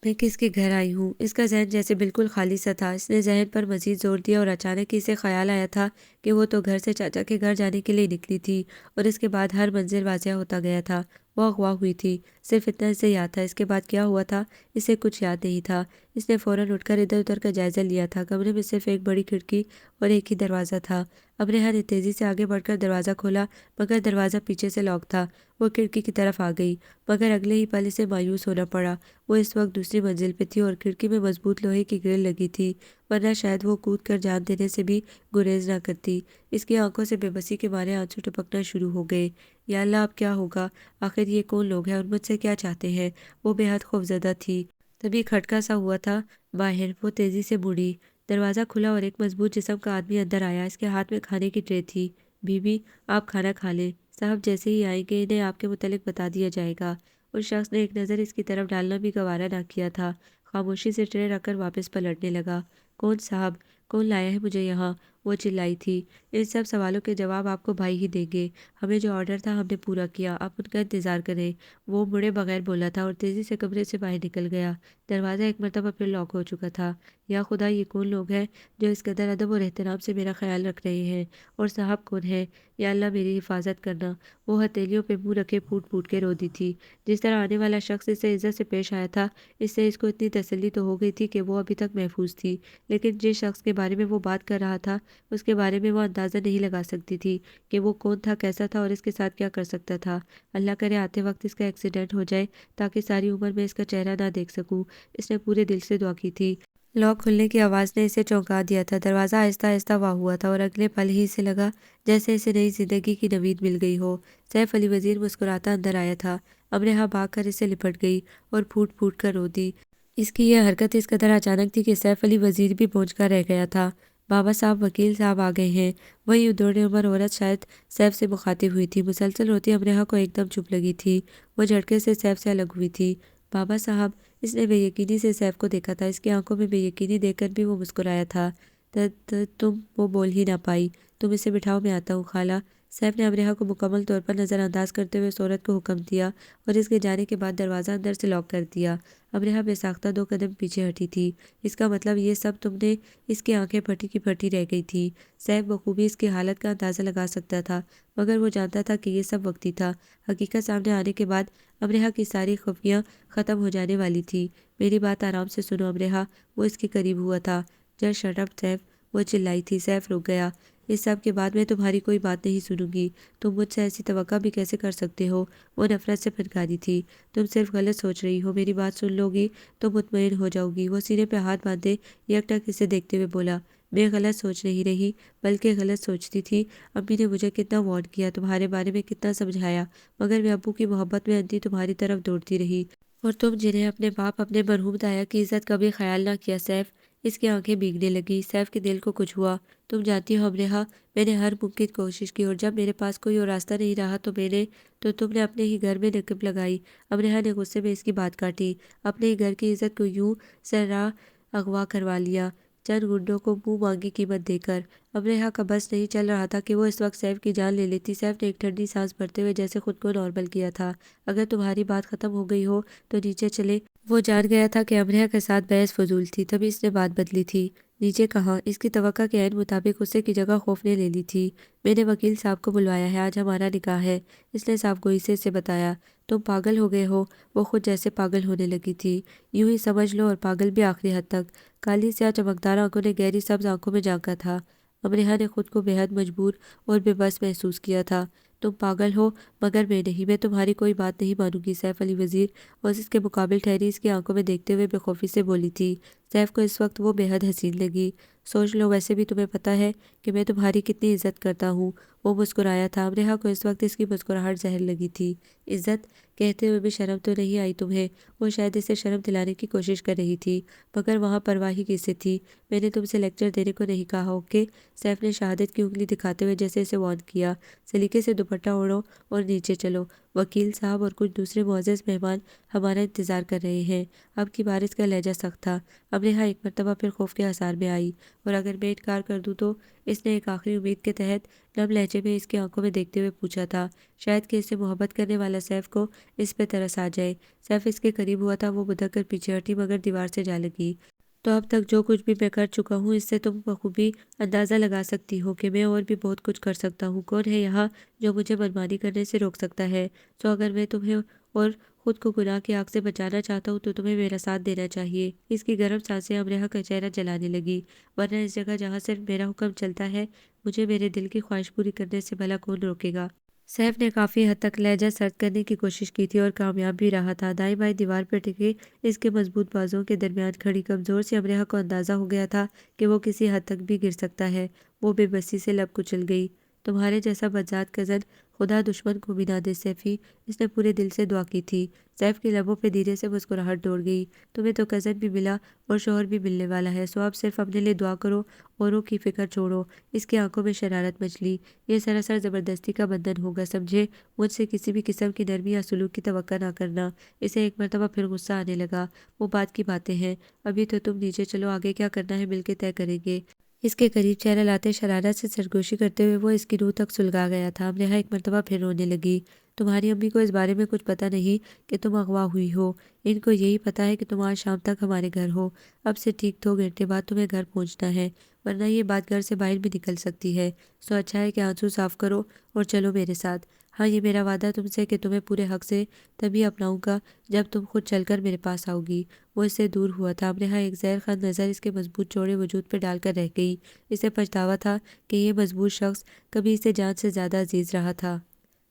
S1: میں کس کے گھر آئی ہوں؟ اس کا ذہن جیسے بالکل خالی سا تھا۔ اس نے ذہن پر مزید زور دیا اور اچانک ہی اسے خیال آیا تھا کہ وہ تو گھر سے چاچا کے گھر جانے کے لیے نکلی تھی، اور اس کے بعد ہر منظر واضح ہوتا گیا تھا۔ وہ اغوا ہوئی تھی، صرف اتنا اسے یاد تھا۔ اس کے بعد کیا ہوا تھا اسے کچھ یاد نہیں تھا۔ اس نے فوراً اٹھ کر ادھر ادھر کا جائزہ لیا تھا۔ کمرے میں صرف ایک بڑی کھڑکی اور ایک ہی دروازہ تھا۔ امرہ نے تیزی سے آگے بڑھ کر دروازہ کھولا، مگر دروازہ پیچھے سے لاک تھا۔ وہ کھڑکی کی طرف آ گئی، مگر اگلے ہی پل اسے مایوس ہونا پڑا۔ وہ اس وقت دوسری منزل پہ تھی اور کھڑکی میں مضبوط لوہے کی گرل لگی تھی، ورنہ شاید وہ کود کر جان دینے سے بھی گریز نہ کرتی۔ اس کی آنکھوں سے بے بسی کے مارے آنسو ٹپکنا شروع ہو گئے۔ یا اللہ، اب کیا ہوگا؟ آخر یہ کون لوگ ہیں اور مجھ سے کیا چاہتے ہیں؟ وہ بے حد خوفزدہ تھی۔ تبھی کھٹکا سا ہوا تھا باہر۔ وہ تیزی سے مڑی، دروازہ کھلا اور ایک مضبوط جسم کا آدمی اندر آیا۔ اس کے ہاتھ میں کھانے کی ٹرے تھی۔ بی بی، آپ کھانا کھا لیں، صاحب جیسے ہی آئیں گے انہیں آپ کے متعلق بتا دیا جائے گا۔ اس شخص نے ایک نظر اس کی طرف ڈالنا بھی گوارا نہ کیا تھا، خاموشی سے ٹرے رکھ کر واپس پلٹنے لگا۔ کون صاحب؟ کون لایا ہے مجھے یہاں؟ وہ چلائی تھی۔ ان سب سوالوں کے جواب آپ کو بھائی ہی دیں گے۔ ہمیں جو آرڈر تھا ہم نے پورا کیا، آپ ان کا انتظار کریں۔ وہ مڑے بغیر بولا تھا اور تیزی سے کمرے سے باہر نکل گیا۔ دروازہ ایک مرتبہ پھر لاک ہو چکا تھا۔ یا خدا، یہ کون لوگ ہیں جو اس قدر ادب اور احترام سے میرا خیال رکھ رہے ہیں؟ اور صاحب کون ہے؟ یا اللہ میری حفاظت کرنا۔ وہ ہتھیلیوں پہ منہ رکھے پھوٹ پھوٹ کے رو دی تھی۔ جس طرح آنے والا شخص اس سے عزت سے پیش آیا تھا، اس سے اس کو اتنی تسلی تو ہو گئی تھی کہ وہ ابھی تک محفوظ تھی، لیکن جس شخص کے بارے میں وہ بات کر رہا تھا اس کے بارے میں وہ اندازہ نہیں لگا سکتی تھی کہ وہ کون تھا، کیسا تھا اور اس کے ساتھ کیا کر سکتا تھا۔ اللہ کرے آتے وقت اس کا ایکسیڈنٹ ہو جائے تاکہ ساری عمر میں اس کا چہرہ نہ دیکھ سکوں۔ اس نے پورے دل سے دعا کی تھی۔ لاک کھلنے کی آواز نے اسے چونکا دیا تھا۔ دروازہ آہستہ آہستہ واہ ہوا تھا اور اگلے پل ہی اسے لگا جیسے اسے نئی زندگی کی نوید مل گئی ہو۔ سیف علی وزیر مسکراتا اندر آیا تھا۔ امرہ بھاگ کر اسے لپٹ گئی اور پھوٹ پھوٹ کر رو دی۔ اس کی یہ حرکت اس قدر اچانک تھی کہ سیف علی وزیر بھی پہنچ کر رہ گیا تھا۔ بابا صاحب، وکیل صاحب آ گئے ہیں۔ وہی ادھیڑ عمر عورت شاید سیف سے مخاطب ہوئی تھی۔ مسلسل روتی امرہ کو ایک دم چپ لگی تھی۔ وہ جھٹکے سے سیف سے الگ ہوئی تھی۔ بابا صاحب، اس نے بے یقینی سے سیف کو دیکھا تھا۔ اس کی آنکھوں میں بے یقینی دیکھ کر بھی وہ مسکرایا تھا۔ تم؟ وہ بول ہی نہ پائی۔ تم اسے بٹھاؤ، میں آتا ہوں خالہ۔ سیف نے امرہ کو مکمل طور پر نظر انداز کرتے ہوئے اس عورت کو حکم دیا اور اس کے جانے کے بعد دروازہ اندر سے لاک کر دیا۔ امرہ بے ساختہ 2 قدم پیچھے ہٹی تھی۔ اس کا مطلب یہ سب تم نے؟ اس کی آنکھیں پھٹی کی پھٹی رہ گئی تھیں۔ سیف بخوبی اس کی حالت کا اندازہ لگا سکتا تھا، مگر وہ جانتا تھا کہ یہ سب وقتی تھا۔ حقیقت سامنے آنے کے بعد امرہ کی ساری خفیاں ختم ہو جانے والی تھی۔ میری بات آرام سے سنو امرہ۔ وہ اس کے قریب ہوا تھا۔ جسٹ شٹ اپ سیف، وہ چلائی تھی۔ سیف رک گیا۔ اس سب کے بعد میں تمہاری کوئی بات نہیں سنوں گی۔ تم مجھ سے ایسی توقع بھی کیسے کر سکتے ہو؟ وہ نفرت سے پھنکاری تھی۔ تم صرف غلط سوچ رہی ہو۔ میری بات سن لو گی تو مطمئن ہو جاؤ گی۔ وہ سینے پہ ہاتھ باندھے یک ٹک اسے دیکھتے ہوئے بولا، میں غلط سوچ نہیں رہی، بلکہ غلط سوچتی تھی۔ امی نے مجھے کتنا وارن کیا، تمہارے بارے میں کتنا سمجھایا، مگر میں ابو کی محبت میں اندھی تمہاری طرف دوڑتی رہی، اور تم جنہیں اپنے باپ، اپنے مرحوم دایا کی عزت کبھی خیال نہ کیا۔ سیف، اس کی آنکھیں بھیگنے لگی۔ سیف کے دل کو کچھ ہوا۔ تم جانتی ہو امرہ، میں نے ہر ممکن کوشش کی، اور جب میرے پاس کوئی اور راستہ نہیں رہا تو تم نے اپنے ہی گھر میں نقب لگائی۔ امرہ نے غصے میں اس کی بات کاٹی۔ اپنے ہی گھر کی عزت کو یوں سرراہ اغوا کروا لیا، چند گنڈوں کو منہ مانگی قیمت دے کر۔ امرہ کا بس نہیں چل رہا تھا کہ وہ اس وقت سیف کی جان لے لیتی۔ سیف نے ایک ٹھنڈی سانس بھرتے ہوئے جیسے خود کو نارمل کیا تھا۔ اگر تمہاری بات ختم ہو گئی ہو تو نیچے چلے۔ وہ جان گیا تھا کہ امرہ کے ساتھ بحث فضول تھی، تبھی اس نے بات بدلی تھی۔ نیچے کہا۔ اس کی توقع کے عین مطابق غصے کی جگہ خوف نے لے لی تھی۔ میں نے وکیل صاحب کو بلوایا ہے، آج ہمارا نکاح ہے، اس نے صاف گوئی سے اسے بتایا۔ تم پاگل ہو گئے ہو؟ وہ خود جیسے پاگل ہونے لگی تھی، یوں ہی سمجھ لو، اور پاگل بھی آخری حد تک۔ کالی سیاہ چمکدار آنکھوں نے گہری سبز آنکھوں میں جھانکا تھا۔ امرہا نے خود کو بے حد مجبور اور بے بس محسوس کیا تھا۔ تم پاگل ہو، مگر میں نہیں، میں تمہاری کوئی بات نہیں مانوں گی، سیف علی وزیر اور اس کے مقابل ٹھہری اس کی آنکھوں میں دیکھتے ہوئے بے خوفی سے بولی تھی۔ سیف کو اس وقت وہ بے حد حسین لگی۔ سوچ لو، ویسے بھی تمہیں پتہ ہے کہ میں تمہاری کتنی عزت کرتا ہوں۔ وہ مسکرایا تھا۔ امرہا کو اس وقت اس کی مسکراہٹ زہر لگی تھی۔ عزت کہتے ہوئے بھی شرم تو نہیں آئی تمہیں؟ وہ شاید اسے شرم دلانے کی کوشش کر رہی تھی، مگر وہاں پرواہ ہی کس سے تھی؟ میں نے تم سے لیکچر دینے کو نہیں کہا، اوکے؟ سیف نے شہادت کی انگلی دکھاتے ہوئے جیسے اسے وارن کیا۔ سلیقے سے دوپٹہ اوڑھو اور نیچے چلو، وکیل صاحب اور کچھ دوسرے معزز مہمان ہمارا انتظار کر رہے ہیں۔ اب کی بار اس کا لہجہ سخت تھا۔ امرہا ایک مرتبہ پھر خوف کے آثار میں آئی۔ اور اگر میں انکار کر دوں تو؟ اس نے ایک آخری امید کے تحت نم لہجے میں اس کی آنکھوں میں دیکھتے ہوئے پوچھا تھا۔ شاید کہ اس سے محبت کرنے والا سیف کو اس پہ ترس آ جائے۔ سیف اس کے قریب ہوا تھا، وہ بدھک کر پیچھے ہٹی، مگر دیوار سے جا لگی۔ تو اب تک جو کچھ بھی میں کر چکا ہوں، اس سے تم بخوبی اندازہ لگا سکتی ہو کہ میں اور بھی بہت کچھ کر سکتا ہوں۔ کون ہے یہاں جو مجھے منمانی کرنے سے روک سکتا ہے؟ سو اگر میں تمہیں اور خود کو گناہ کی آگ سے بچانا چاہتا ہوں تو تمہیں میرا ساتھ دینا چاہیے۔ اس کی گرم سانسیں امرہا کا چہرہ جلانے لگی۔ ورنہ اس جگہ جہاں صرف میرا حکم چلتا ہے، مجھے میرے دل کی خواہش پوری کرنے سے بھلا کون روکے گا؟ سیف نے کافی حد تک لہجہ سرد کرنے کی کوشش کی تھی اور کامیاب بھی رہا تھا۔ دائیں بائیں دیوار پر ٹکے اس کے مضبوط بازوؤں کے درمیان کھڑی کمزور سی امرہا کو اندازہ ہو گیا تھا کہ وہ کسی حد تک بھی گر سکتا ہے۔ وہ بے بسی سے لب کچل گئی۔ تمہارے جیسا بدذات کزن خدا دشمن کو بھی نہ دے سیفی، اس نے پورے دل سے دعا کی تھی۔ سیف کے لبوں پہ دھیرے سے مسکراہٹ دوڑ گئی۔ تمہیں تو کزن بھی ملا اور شوہر بھی ملنے والا ہے، سو اب صرف اپنے لیے دعا کرو، اوروں کی فکر چھوڑو۔ اس کی آنکھوں میں شرارت مچلی۔ یہ سراسر زبردستی کا بندھن ہوگا، سمجھے؟ مجھ سے کسی بھی قسم کی نرمی یا سلوک کی توقع نہ کرنا۔ اسے ایک مرتبہ پھر غصہ آنے لگا۔ وہ بات کی باتیں ہیں، ابھی تو تم نیچے چلو، آگے کیا کرنا ہے مل کے طے کریں گے۔ اس کے قریب چہرہ لاتے شرارت سے سرگوشی کرتے ہوئے وہ اس کی روح تک سلگا گیا تھا۔ امرہا ایک مرتبہ پھر رونے لگی۔ تمہاری امی کو اس بارے میں کچھ پتہ نہیں کہ تم اغوا ہوئی ہو، ان کو یہی پتہ ہے کہ تم آج شام تک ہمارے گھر ہو۔ اب سے ٹھیک 2 گھنٹے بعد تمہیں گھر پہنچنا ہے، ورنہ یہ بات گھر سے باہر بھی نکل سکتی ہے۔ سو اچھا ہے کہ آنسو صاف کرو اور چلو میرے ساتھ۔ ہاں، یہ میرا وعدہ تم سے کہ تمہیں پورے حق سے تبھی اپناؤں گا جب تم خود چل کر میرے پاس آؤ گی۔ وہ اس سے دور ہوا تھا۔ امرہا ایک زہر خند نظر اس کے مضبوط چوڑے وجود پہ ڈال کر رہ گئی۔ اسے پچھتاوا تھا کہ یہ مضبوط شخص کبھی اسے جان سے زیادہ عزیز رہا تھا۔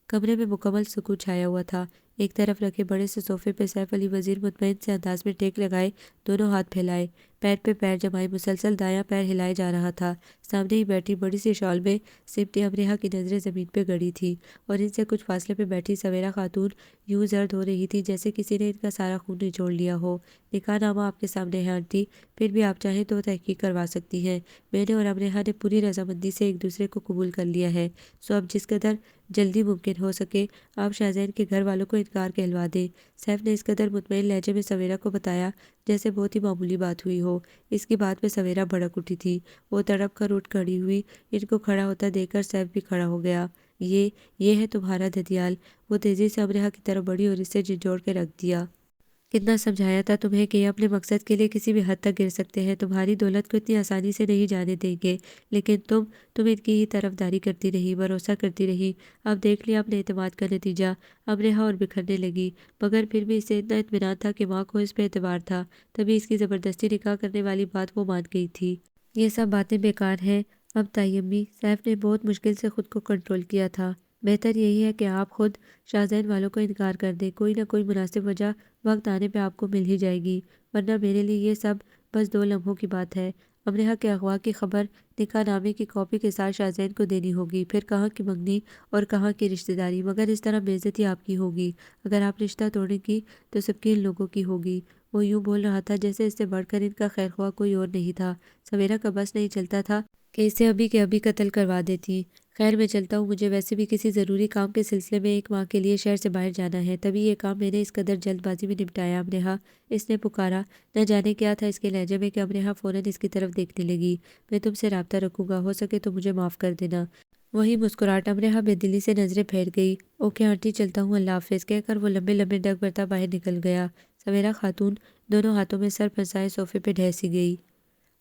S1: کمرے میں مکمل سکون چھایا ہوا تھا۔ ایک طرف رکھے بڑے سے صوفے پہ سیف علی وزیر مطمئن سے انداز میں ٹیک لگائے، دونوں ہاتھ پھیلائے، پیر پہ پیر جمائے مسلسل دایاں پیر ہلائے جا رہا تھا۔ سامنے ہی بیٹھی بڑی سی شال میں سمٹی امرہا کی نظریں زمین پہ گڑی تھی، اور ان سے کچھ فاصلے پہ بیٹھی سویرا خاتون یوں زرد ہو رہی تھی جیسے کسی نے ان کا سارا خون نچوڑ لیا ہو۔ نکاح نامہ آپ کے سامنے ہے آنٹی، پھر بھی آپ چاہیں تو تحقیق کروا سکتی ہیں۔ میں نے اور امرہا نے پوری رضامندی سے ایک دوسرے کو قبول کر لیا ہے، سو اب جس قدر جلدی ممکن ہو سکے آپ شاہزین کے گھر والوں کو انکار کہلوا دیں۔ سیف نے اس قدر مطمئن لہجے میں سویرا کو بتایا جیسے بہت ہی معمولی بات ہوئی ہو۔ اس کی بات پہ سویرا بھڑک اٹھی تھی۔ وہ تڑپ کر اٹھ کھڑی ہوئی۔ ان کو کھڑا ہوتا دیکھ کر سیف بھی کھڑا ہو گیا۔ یہ ہے تمہارا دھدیال؟ وہ تیزی سے امرہا کی طرف بڑھی اور اسے جھنجھوڑ کے رکھ دیا۔ کتنا سمجھایا تھا تمہیں کہ یہ اپنے مقصد کے لیے کسی بھی حد تک گر سکتے ہیں، تمہاری دولت کو اتنی آسانی سے نہیں جانے دیں گے، لیکن تم ان کی ہی طرفداری کرتی رہی، بھروسہ کرتی رہی۔ اب دیکھ لیا اپنے اعتماد کا نتیجہ۔ امرہا اور بکھرنے لگی، مگر پھر بھی اسے اتنا اطمینان تھا کہ ماں کو اس پہ اعتبار تھا، تبھی اس کی زبردستی نکاح کرنے والی بات وہ مان گئی تھی۔ یہ سب باتیں بیکار ہیں اب تائی امی، سیف نے بہت مشکل سے خود کو کنٹرول کیا تھا۔ بہتر یہی ہے کہ آپ خود شاہزین والوں کو انکار کر دیں، کوئی نہ کوئی مناسب وجہ وقت آنے پہ آپ کو مل ہی جائے گی، ورنہ میرے لیے یہ سب بس 2 لمحوں کی بات ہے۔ امرہا کے اغوا کی خبر نکاح نامے کی کاپی کے ساتھ شاہزین کو دینی ہوگی، پھر کہاں کی منگنی اور کہاں کی رشتہ داری، مگر اس طرح بے عزتی آپ کی ہوگی۔ اگر آپ رشتہ توڑیں گی تو سب کی ان لوگوں کی ہوگی۔ وہ یوں بول رہا تھا جیسے اس سے بڑھ کر ان کا خیر خواہ کوئی اور نہیں تھا۔ سویرا کا بس نہیں چلتا تھا کہ اسے ابھی کے ابھی قتل کروا دیتی۔ خیر میں چلتا ہوں، مجھے ویسے بھی کسی ضروری کام کے سلسلے میں 1 ماہ کے لیے شہر سے باہر جانا ہے، تبھی یہ کام میں نے اس قدر جلد بازی میں نپٹایا۔ امرہا، اس نے پکارا۔ نہ جانے کیا تھا اس کے لہجے میں کہ امرہا فوراً اس کی طرف دیکھنے لگی۔ میں تم سے رابطہ رکھوں گا، ہو سکے تو مجھے معاف کر دینا۔ وہی مسکراہٹ۔ امرہا بے دلی سے نظریں پھیر گئی۔ اوکے آنٹی، چلتا ہوں، اللہ حافظ، کہہ کر وہ لمبے لمبے ڈگ برتا باہر نکل گیا۔ سویرا خاتون دونوں ہاتھوں میں سر پھنسائے صوفے پہ ڈھہ سی گئی۔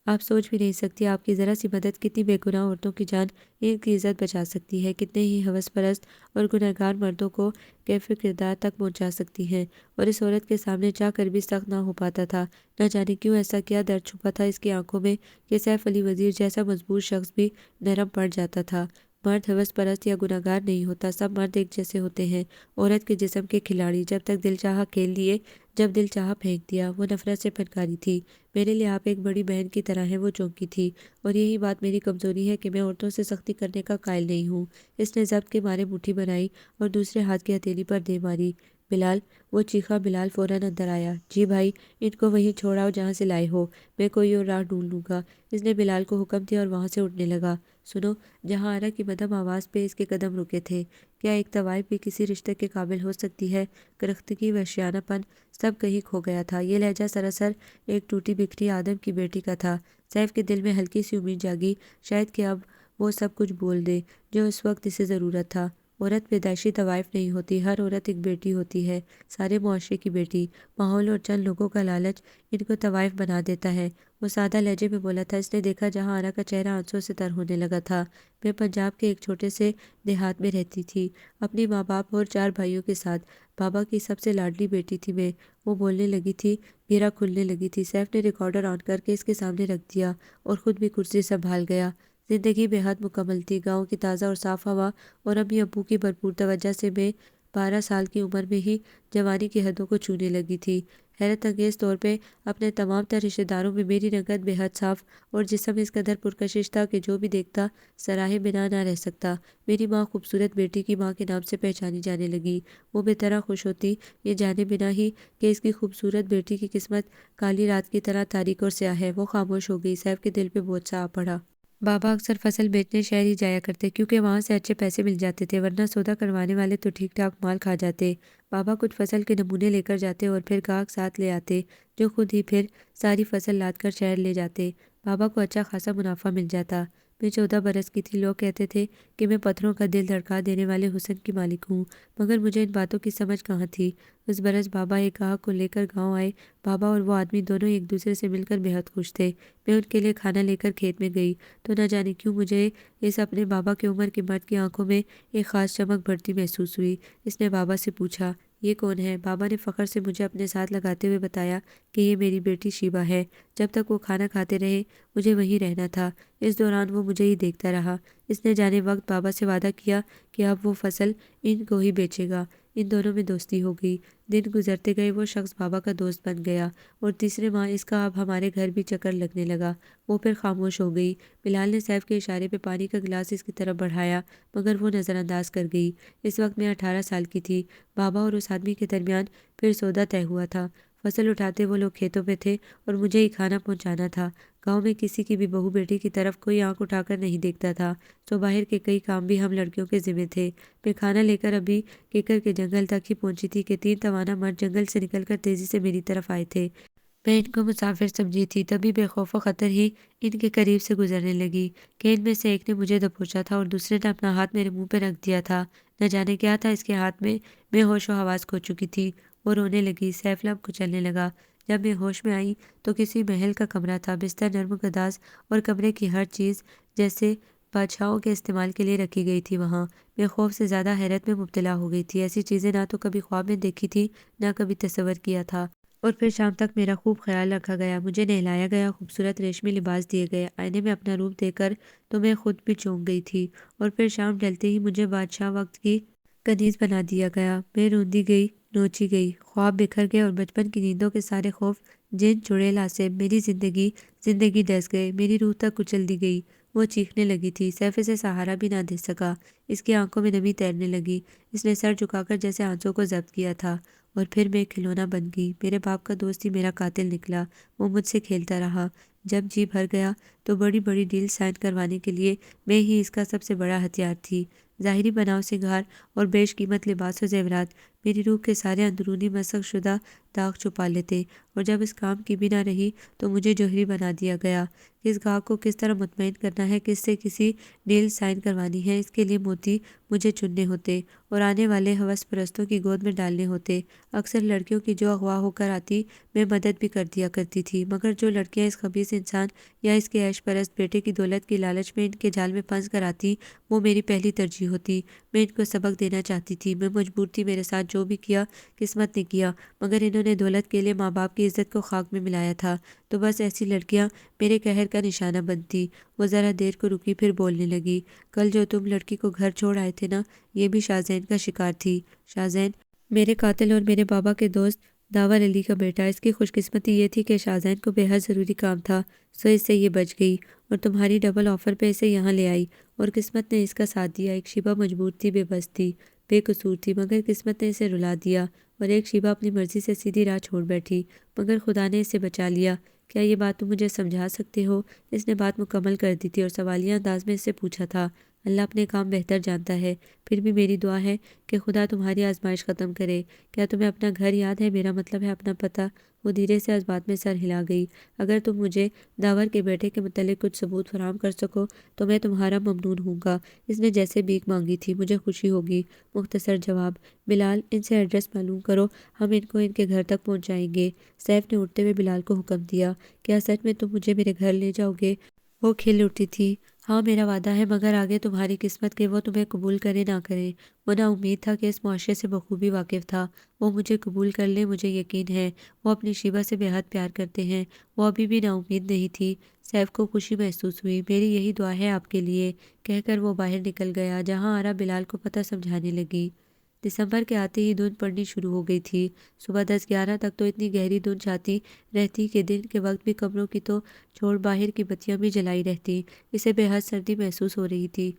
S1: آپ سوچ بھی نہیں سکتی آپ کی ذرا سی مدد کتنی بے گناہ عورتوں کی جان، ان کی عزت بچا سکتی ہے، کتنے ہی ہوس پرست اور گنہگار مردوں کو کیف کردار تک پہنچا سکتی ہیں۔ اور اس عورت کے سامنے چاہ کر بھی سخت نہ ہو پاتا تھا۔ نہ جانے کیوں ایسا کیا درد چھپا تھا اس کی آنکھوں میں کہ سیف علی وزیر جیسا مضبوط شخص بھی نرم پڑ جاتا تھا۔ مرد ہوس پرست یا گنہگار نہیں ہوتا، سب مرد ایک جیسے ہوتے ہیں، عورت کے جسم کے کھلاڑی۔ جب تک دل چاہا کھیل لیے، جب دل چاہا پھینک دیا۔ وہ نفرت سے پھنکاری تھی۔ میرے لیے آپ ایک بڑی بہن کی طرح ہیں، وہ چونکی تھی۔ اور یہی بات میری کمزوری ہے کہ میں عورتوں سے سختی کرنے کا قائل نہیں ہوں۔ اس نے ضبط کے مارے مٹھی بنائی اور دوسرے ہاتھ کی ہتھیلی پر دے ماری۔ بلال، وہ چیخا۔ بلال فوراً اندر آیا۔ جی بھائی، ان کو وہیں چھوڑ آؤ جہاں سے لائے ہو، میں کوئی اور راہ ڈھونڈ لوں گا۔ اس نے بلال کو حکم دیا اور وہاں سے اٹھنے لگا۔ سنو، جہاں آرا کی مدھم آواز پہ اس کے قدم رکے تھے۔ کیا ایک طوائف بھی کسی رشتے کے قابل ہو سکتی ہے؟ کرختگی، وحشیانہ پن، سب کہیں کھو گیا تھا۔ یہ لہجہ سراسر ایک ٹوٹی بکھری آدم کی بیٹی کا تھا۔ سیف کے دل میں ہلکی سی امید جاگی، شاید کہ اب وہ سب کچھ بول دے جو اس وقت اسے ضرورت تھا۔ عورت پیدائشی طوائف نہیں ہوتی، ہر عورت ایک بیٹی ہوتی ہے، سارے معاشرے کی بیٹی۔ ماحول اور چند لوگوں کا لالچ ان کو طوائف بنا دیتا ہے۔ وہ سادہ لہجے میں بولا تھا۔ اس نے دیکھا جہاں آرا کا چہرہ آنسوں سے تر ہونے لگا تھا۔ میں پنجاب کے ایک چھوٹے سے دیہات میں رہتی تھی، اپنی ماں باپ اور 4 بھائیوں کے ساتھ۔ بابا کی سب سے لاڈلی بیٹی تھی میں۔ وہ بولنے لگی تھی، گھیرا کھلنے لگی تھی۔ سیف نے ریکارڈر آن کر کے اس کے سامنے رکھ دیا اور خود بھی کرسی سنبھال گیا۔ زندگی بے حد مکمل تھی، گاؤں کی تازہ اور صاف ہوا اور امی ابو کی بھرپور توجہ سے میں 12 سال کی عمر میں ہی جوانی کی حدوں کو چھونے لگی تھی۔ حیرت انگیز طور پہ اپنے تمام تر رشتہ داروں میں میری رنگت بے حد صاف اور جسم اس قدر پرکشش تھا کہ جو بھی دیکھتا سراہے بنا نہ رہ سکتا۔ میری ماں خوبصورت بیٹی کی ماں کے نام سے پہچانی جانے لگی۔ وہ بے طرح خوش ہوتی، یہ جانے بنا ہی کہ اس کی خوبصورت بیٹی کی قسمت کالی رات کی طرح تاریک اور سیاہ ہے۔ وہ خاموش ہو گئی۔ سیف کے دل پہ بوجھ سا آ پڑا۔ بابا اکثر فصل بیچنے شہر ہی جایا کرتے کیونکہ وہاں سے اچھے پیسے مل جاتے تھے، ورنہ سودا کروانے والے تو ٹھیک ٹھاک مال کھا جاتے۔ بابا کچھ فصل کے نمونے لے کر جاتے اور پھر گاہک ساتھ لے آتے جو خود ہی پھر ساری فصل لاد کر شہر لے جاتے۔ بابا کو اچھا خاصا منافع مل جاتا۔ میں 14 برس کی تھی، لوگ کہتے تھے کہ میں پتھروں کا دل دھڑکا دینے والے حسن کی مالک ہوں، مگر مجھے ان باتوں کی سمجھ کہاں تھی۔ اس برس بابا ایک گاہک کو لے کر گاؤں آئے۔ بابا اور وہ آدمی دونوں ایک دوسرے سے مل کر بے حد خوش تھے۔ میں ان کے لیے کھانا لے کر کھیت میں گئی تو نہ جانے کیوں مجھے اس اپنے بابا کی عمر کے مرد کی آنکھوں میں ایک خاص چمک بڑھتی محسوس ہوئی۔ اس نے بابا سے پوچھا، یہ کون ہے؟ بابا نے فخر سے مجھے اپنے ساتھ لگاتے ہوئے بتایا کہ یہ میری بیٹی شیبہ ہے۔ جب تک وہ کھانا کھاتے رہے مجھے وہیں رہنا تھا۔ اس دوران وہ مجھے ہی دیکھتا رہا۔ اس نے جانے وقت بابا سے وعدہ کیا کہ اب وہ فصل ان کو ہی بیچے گا۔ ان دونوں میں دوستی ہو گئی۔ دن گزرتے گئے، وہ شخص بابا کا دوست بن گیا اور تیسرے ماہ اس کا اب ہمارے گھر بھی چکر لگنے لگا۔ وہ پھر خاموش ہو گئی۔ بلال نے سیف کے اشارے پہ پانی کا گلاس اس کی طرف بڑھایا مگر وہ نظر انداز کر گئی۔ اس وقت میں 18 سال کی تھی۔ بابا اور اس آدمی کے درمیان پھر سودا طے ہوا تھا۔ فصل اٹھاتے وہ لوگ کھیتوں پہ تھے اور مجھے ہی کھانا پہنچانا تھا۔ گاؤں میں کسی کی بھی بہو بیٹی کی طرف کوئی آنکھ اٹھا کر نہیں دیکھتا تھا، تو باہر کے کئی کام بھی ہم لڑکیوں کے ذمہ تھے۔ میں کھانا لے کر ابھی کیکر کے جنگل تک ہی پہنچی تھی کہ 3 توانا مرد جنگل سے نکل کر تیزی سے میری طرف آئے تھے۔ میں ان کو مسافر سمجھی تھی، تبھی بے خوف و خطر ہی ان کے قریب سے گزرنے لگی کہ ان میں سے ایک نے مجھے دبوچا تھا اور دوسرے نے اپنا ہاتھ میرے منہ پہ رکھ دیا تھا۔ نہ جانے کیا تھا اس کے ہاتھ میں۔ میں ہوش و حواس کھو چکی تھی۔ وہ رونے لگی۔ سیف لب کچلنے لگا۔ جب میں ہوش میں آئی تو کسی محل کا کمرہ تھا، بستر نرم و گداز اور کمرے کی ہر چیز جیسے بادشاہوں کے استعمال کے لیے رکھی گئی تھی وہاں۔ میں خوف سے زیادہ حیرت میں مبتلا ہو گئی تھی۔ ایسی چیزیں نہ تو کبھی خواب میں دیکھی تھی نہ کبھی تصور کیا تھا۔ اور پھر شام تک میرا خوب خیال رکھا گیا، مجھے نہلایا گیا، خوبصورت ریشمی لباس دیے گئے۔ آئینے میں اپنا روپ دیکھ کر تو میں خود بھی چونک گئی تھی۔ اور پھر شام ڈھلتے ہی مجھے بادشاہ وقت کی کنیز بنا دیا گیا۔ میں روندی گئی، نوچی گئی، خواب بکھر گئے اور بچپن کی نیندوں کے سارے خوف جن چڑیل سے میری زندگی ڈس گئے، میری روح تک کچل دی گئی۔ وہ چیخنے لگی تھی۔ سیف اسے سہارا بھی نہ دے سکا۔ اس کی آنکھوں میں نمی تیرنے لگی۔ اس نے سر جھکا کر جیسے آنسوں کو ضبط کیا تھا۔ اور پھر میں کھلونا بن گئی۔ میرے باپ کا دوست ہی میرا قاتل نکلا۔ وہ مجھ سے کھیلتا رہا۔ جب جی بھر گیا تو بڑی بڑی ڈیل سائن کروانے کے لیے میں ہی اس کا سب سے بڑا ہتھیار تھی۔ ظاہری بناؤ سنگھار اور بیش قیمت لباس و زیورات میری روح کے سارے اندرونی مسخ شدہ داغ چھپا لیتے، اور جب اس کام کی بھی نہ رہی تو مجھے جوہری بنا دیا گیا۔ کس گاہک کو کس طرح مطمئن کرنا ہے، کس سے کسی ڈیل سائن کروانی ہے، اس کے لیے موتی مجھے چننے ہوتے اور آنے والے ہوس پرستوں کی گود میں ڈالنے ہوتے۔ اکثر لڑکیوں کی جو اغوا ہو کر آتی میں مدد بھی کر دیا کرتی تھی، مگر جو لڑکیاں اس خبیث انسان یا اس کے عیش پرست بیٹے کی دولت کی لالچ میں ان کے جال میں پھنس کر آتی، وہ میری پہلی ترجیح ہوتی۔ میں ان کو سبق دینا چاہتی تھی، میں مجبور تھی، میرے ساتھ جو بھی کیا قسمت نے کیا، مگر انہوں نے دولت کے لیے ماں باپ کی عزت کو خاک میں ملایا تھا، تو بس ایسی لڑکیاں میرے قہر کا نشانہ بنتی۔ وہ ذرا دیر کو رکی، پھر بولنے لگی، کل جو تم لڑکی کو گھر چھوڑ آئے تھے نا، یہ بھی شاہزین کا شکار تھی۔ شاہزین میرے قاتل اور میرے بابا کے دوست داور علی کا بیٹا۔ اس کی خوش قسمتی یہ تھی کہ شاہزین کو بے حد ضروری کام تھا، سو اس سے یہ بچ گئی اور تمہاری ڈبل آفر پہ اسے یہاں لے آئی، اور قسمت نے اس کا ساتھ دیا۔ ایک شیبہ مجبور تھی، بے بس تھی، بے قصور تھی، مگر قسمت نے اسے رلا دیا، اور ایک شیبہ اپنی مرضی سے سیدھی راہ چھوڑ بیٹھی، مگر خدا نے اسے بچا لیا۔ کیا یہ بات تم مجھے سمجھا سکتے ہو؟ اس نے بات مکمل کر دی تھی اور سوالیہ انداز میں اس سے پوچھا تھا، اللہ اپنے کام بہتر جانتا ہے، پھر بھی میری دعا ہے کہ خدا تمہاری آزمائش ختم کرے۔ کیا تمہیں اپنا گھر یاد ہے؟ میرا مطلب ہے اپنا پتہ۔ وہ دھیرے سے اس بات میں سر ہلا گئی۔ اگر تم مجھے داور کے بیٹے کے متعلق کچھ ثبوت فراہم کر سکو تو میں تمہارا ممنون ہوں گا۔ اس نے جیسے بھیک مانگی تھی، مجھے خوشی ہوگی۔ مختصر جواب، بلال ان سے ایڈریس معلوم کرو، ہم ان کو ان کے گھر تک پہنچائیں گے۔ سیف نے اٹھتے ہوئے بلال کو حکم دیا۔ کیا سچ میں تم مجھے میرے گھر لے جاؤ گے؟ وہ کھل اٹھی تھی۔ ہاں میرا وعدہ ہے، مگر آگے تمہاری قسمت کہ وہ تمہیں قبول کرے نہ کرے۔ وہ نا امید تھا کہ اس معاشرے سے بخوبی واقف تھا۔ وہ مجھے قبول کر لیں، مجھے یقین ہے وہ اپنی شیبہ سے بے حد پیار کرتے ہیں۔ وہ ابھی بھی نا امید نہیں تھی۔ سیف کو خوشی محسوس ہوئی۔ میری یہی دعا ہے آپ کے لیے، کہہ کر وہ باہر نکل گیا۔ جہاں آرا بلال کو پتہ سمجھانے لگی۔ دسمبر کے آتے ہی دھند پڑنی شروع ہو گئی تھی۔ صبح 10-11 تک تو اتنی گہری دھند چھاتی رہتی کہ دن کے وقت بھی کمروں کی تو چھوڑ باہر کی بتیاں بھی جلائی رہتی۔ اسے بے حد سردی محسوس ہو رہی تھی،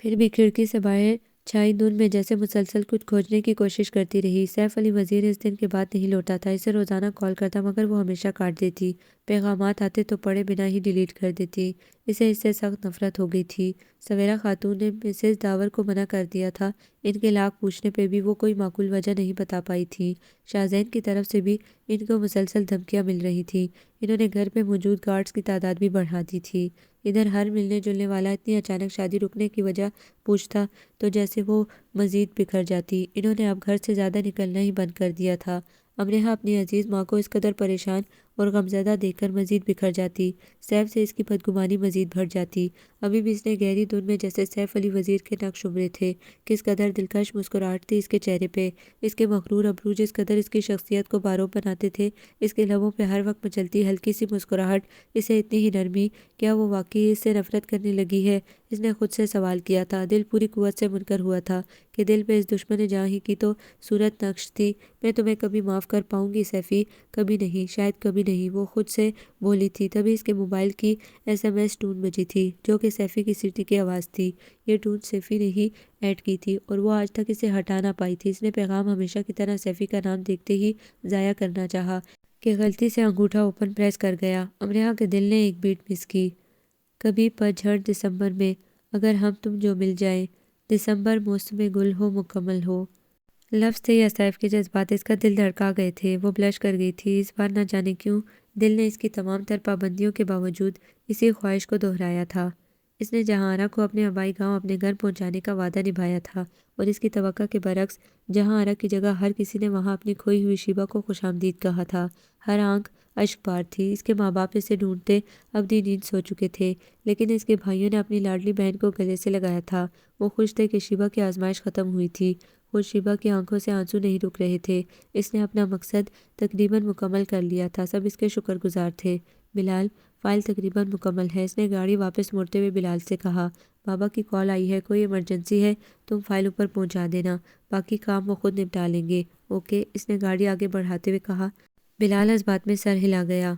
S1: پھر بھی کھڑکی سے باہر چھائی دھند میں جیسے مسلسل کچھ کھوجنے کی کوشش کرتی رہی۔ سیف علی وزیر اس دن کے بعد نہیں لوٹا تھا۔ اسے روزانہ کال کرتا، مگر وہ ہمیشہ کاٹ دیتی۔ پیغامات آتے تو پڑھے بنا ہی ڈیلیٹ کر دیتی۔ اسے اس سے سخت نفرت ہو گئی تھی۔ سویرا خاتون نے مسز داور کو منع کر دیا تھا۔ ان کے لاکھ پوچھنے پہ بھی وہ کوئی معقول وجہ نہیں بتا پائی تھی۔ شاہزین کی طرف سے بھی ان کو مسلسل دھمکیاں مل رہی تھیں۔ انہوں نے گھر پہ موجود گارڈز کی تعداد بھی بڑھا دی تھی۔ ادھر ہر ملنے جلنے والا اتنی اچانک شادی رکنے کی وجہ پوچھتا تو جیسے وہ مزید بکھر جاتی۔ انہوں نے اب گھر سے زیادہ نکلنا ہی بند کر دیا تھا۔ امرہا اپنی عزیز ماں کو اس قدر پریشان اور غمزدہ دیکھ کر مزید بکھر جاتی۔ سیف سے اس کی بدگمانی مزید بڑھ جاتی۔ ابھی بھی اس نے گہری دھند میں جیسے سیف علی وزیر کے نقش ابھرے تھے۔ کس قدر دلکش مسکراہٹ تھی اس کے چہرے پہ، اس کے مغرور ابرو جس قدر اس کی شخصیت کو بارور بناتے تھے، اس کے لبوں پہ ہر وقت مچلتی ہلکی سی مسکراہٹ، اسے اتنی ہی نرمی۔ کیا وہ واقعی اس سے نفرت کرنے لگی ہے؟ اس نے خود سے سوال کیا تھا۔ دل پوری قوت سے منکر ہوا تھا کہ دل پہ اس دشمن جاں ہی کی تو صورت نقش تھی۔ میں تمہیں کبھی معاف کر پاؤں گی سیفی؟ کبھی نہیں، شاید کبھی نہیں، وہ خود سے بولی تھی۔ تبھی اس کے موبائل کی SMS ٹون بجی تھی، جو کہ سیفی کی سیٹی کی آواز تھی۔ یہ ٹون سیفی نے ہی ایڈ کی تھی اور وہ آج تک اسے ہٹا نہ پائی تھی۔ اس نے پیغام ہمیشہ کی طرح سیفی کا نام دیکھتے ہی ضائع کرنا چاہا کہ غلطی سے انگوٹھا اوپن پریس کر گیا۔ امرہا کے دل نے ایک بیٹ مس کی۔ کبھی پت جھڑ دسمبر میں اگر ہم تم جو مل جائیں، دسمبر موسم گل ہو مکمل ہو۔ لفظ تھے یا سیف کے جذبات اس کا دل دھڑکا گئے تھے۔ وہ بلش کر گئی تھی۔ اس بار نہ جانے کیوں دل نے اس کی تمام تر پابندیوں کے باوجود اسی خواہش کو دہرایا تھا۔ اس نے جہاں آرا کو اپنے آبائی گاؤں اپنے گھر پہنچانے کا وعدہ نبھایا تھا، اور اس کی توقع کے برعکس جہاں آرا کی جگہ ہر کسی نے وہاں اپنی کھوئی ہوئی شیبہ کو خوش آمدید کہا تھا۔ ہر آنکھ اشک بار تھی۔ اس کے ماں باپ اسے ڈھونڈتے ابدی نیند سو چکے تھے، لیکن اس کے بھائیوں نے اپنی لاڈلی بہن کو گلے سے لگایا تھا۔ وہ خوش تھے کہ شیبہ کی آزمائش ختم ہوئی تھی۔ خود شیبہ کی آنکھوں سے آنسو نہیں رک رہے تھے۔ اس نے اپنا مقصد تقریباً مکمل کر لیا تھا۔ سب اس کے شکر گزار تھے۔ بلال، فائل تقریباً مکمل ہے۔ اس نے گاڑی واپس موڑتے ہوئے بلال سے کہا، بابا کی کال آئی ہے، کوئی ایمرجنسی ہے، تم فائل اوپر پہنچا دینا، باقی کام وہ خود نپٹا لیں گے۔ اوکے، اس نے گاڑی آگے بڑھاتے ہوئے کہا۔ بلال اس بات میں سر ہلا گیا۔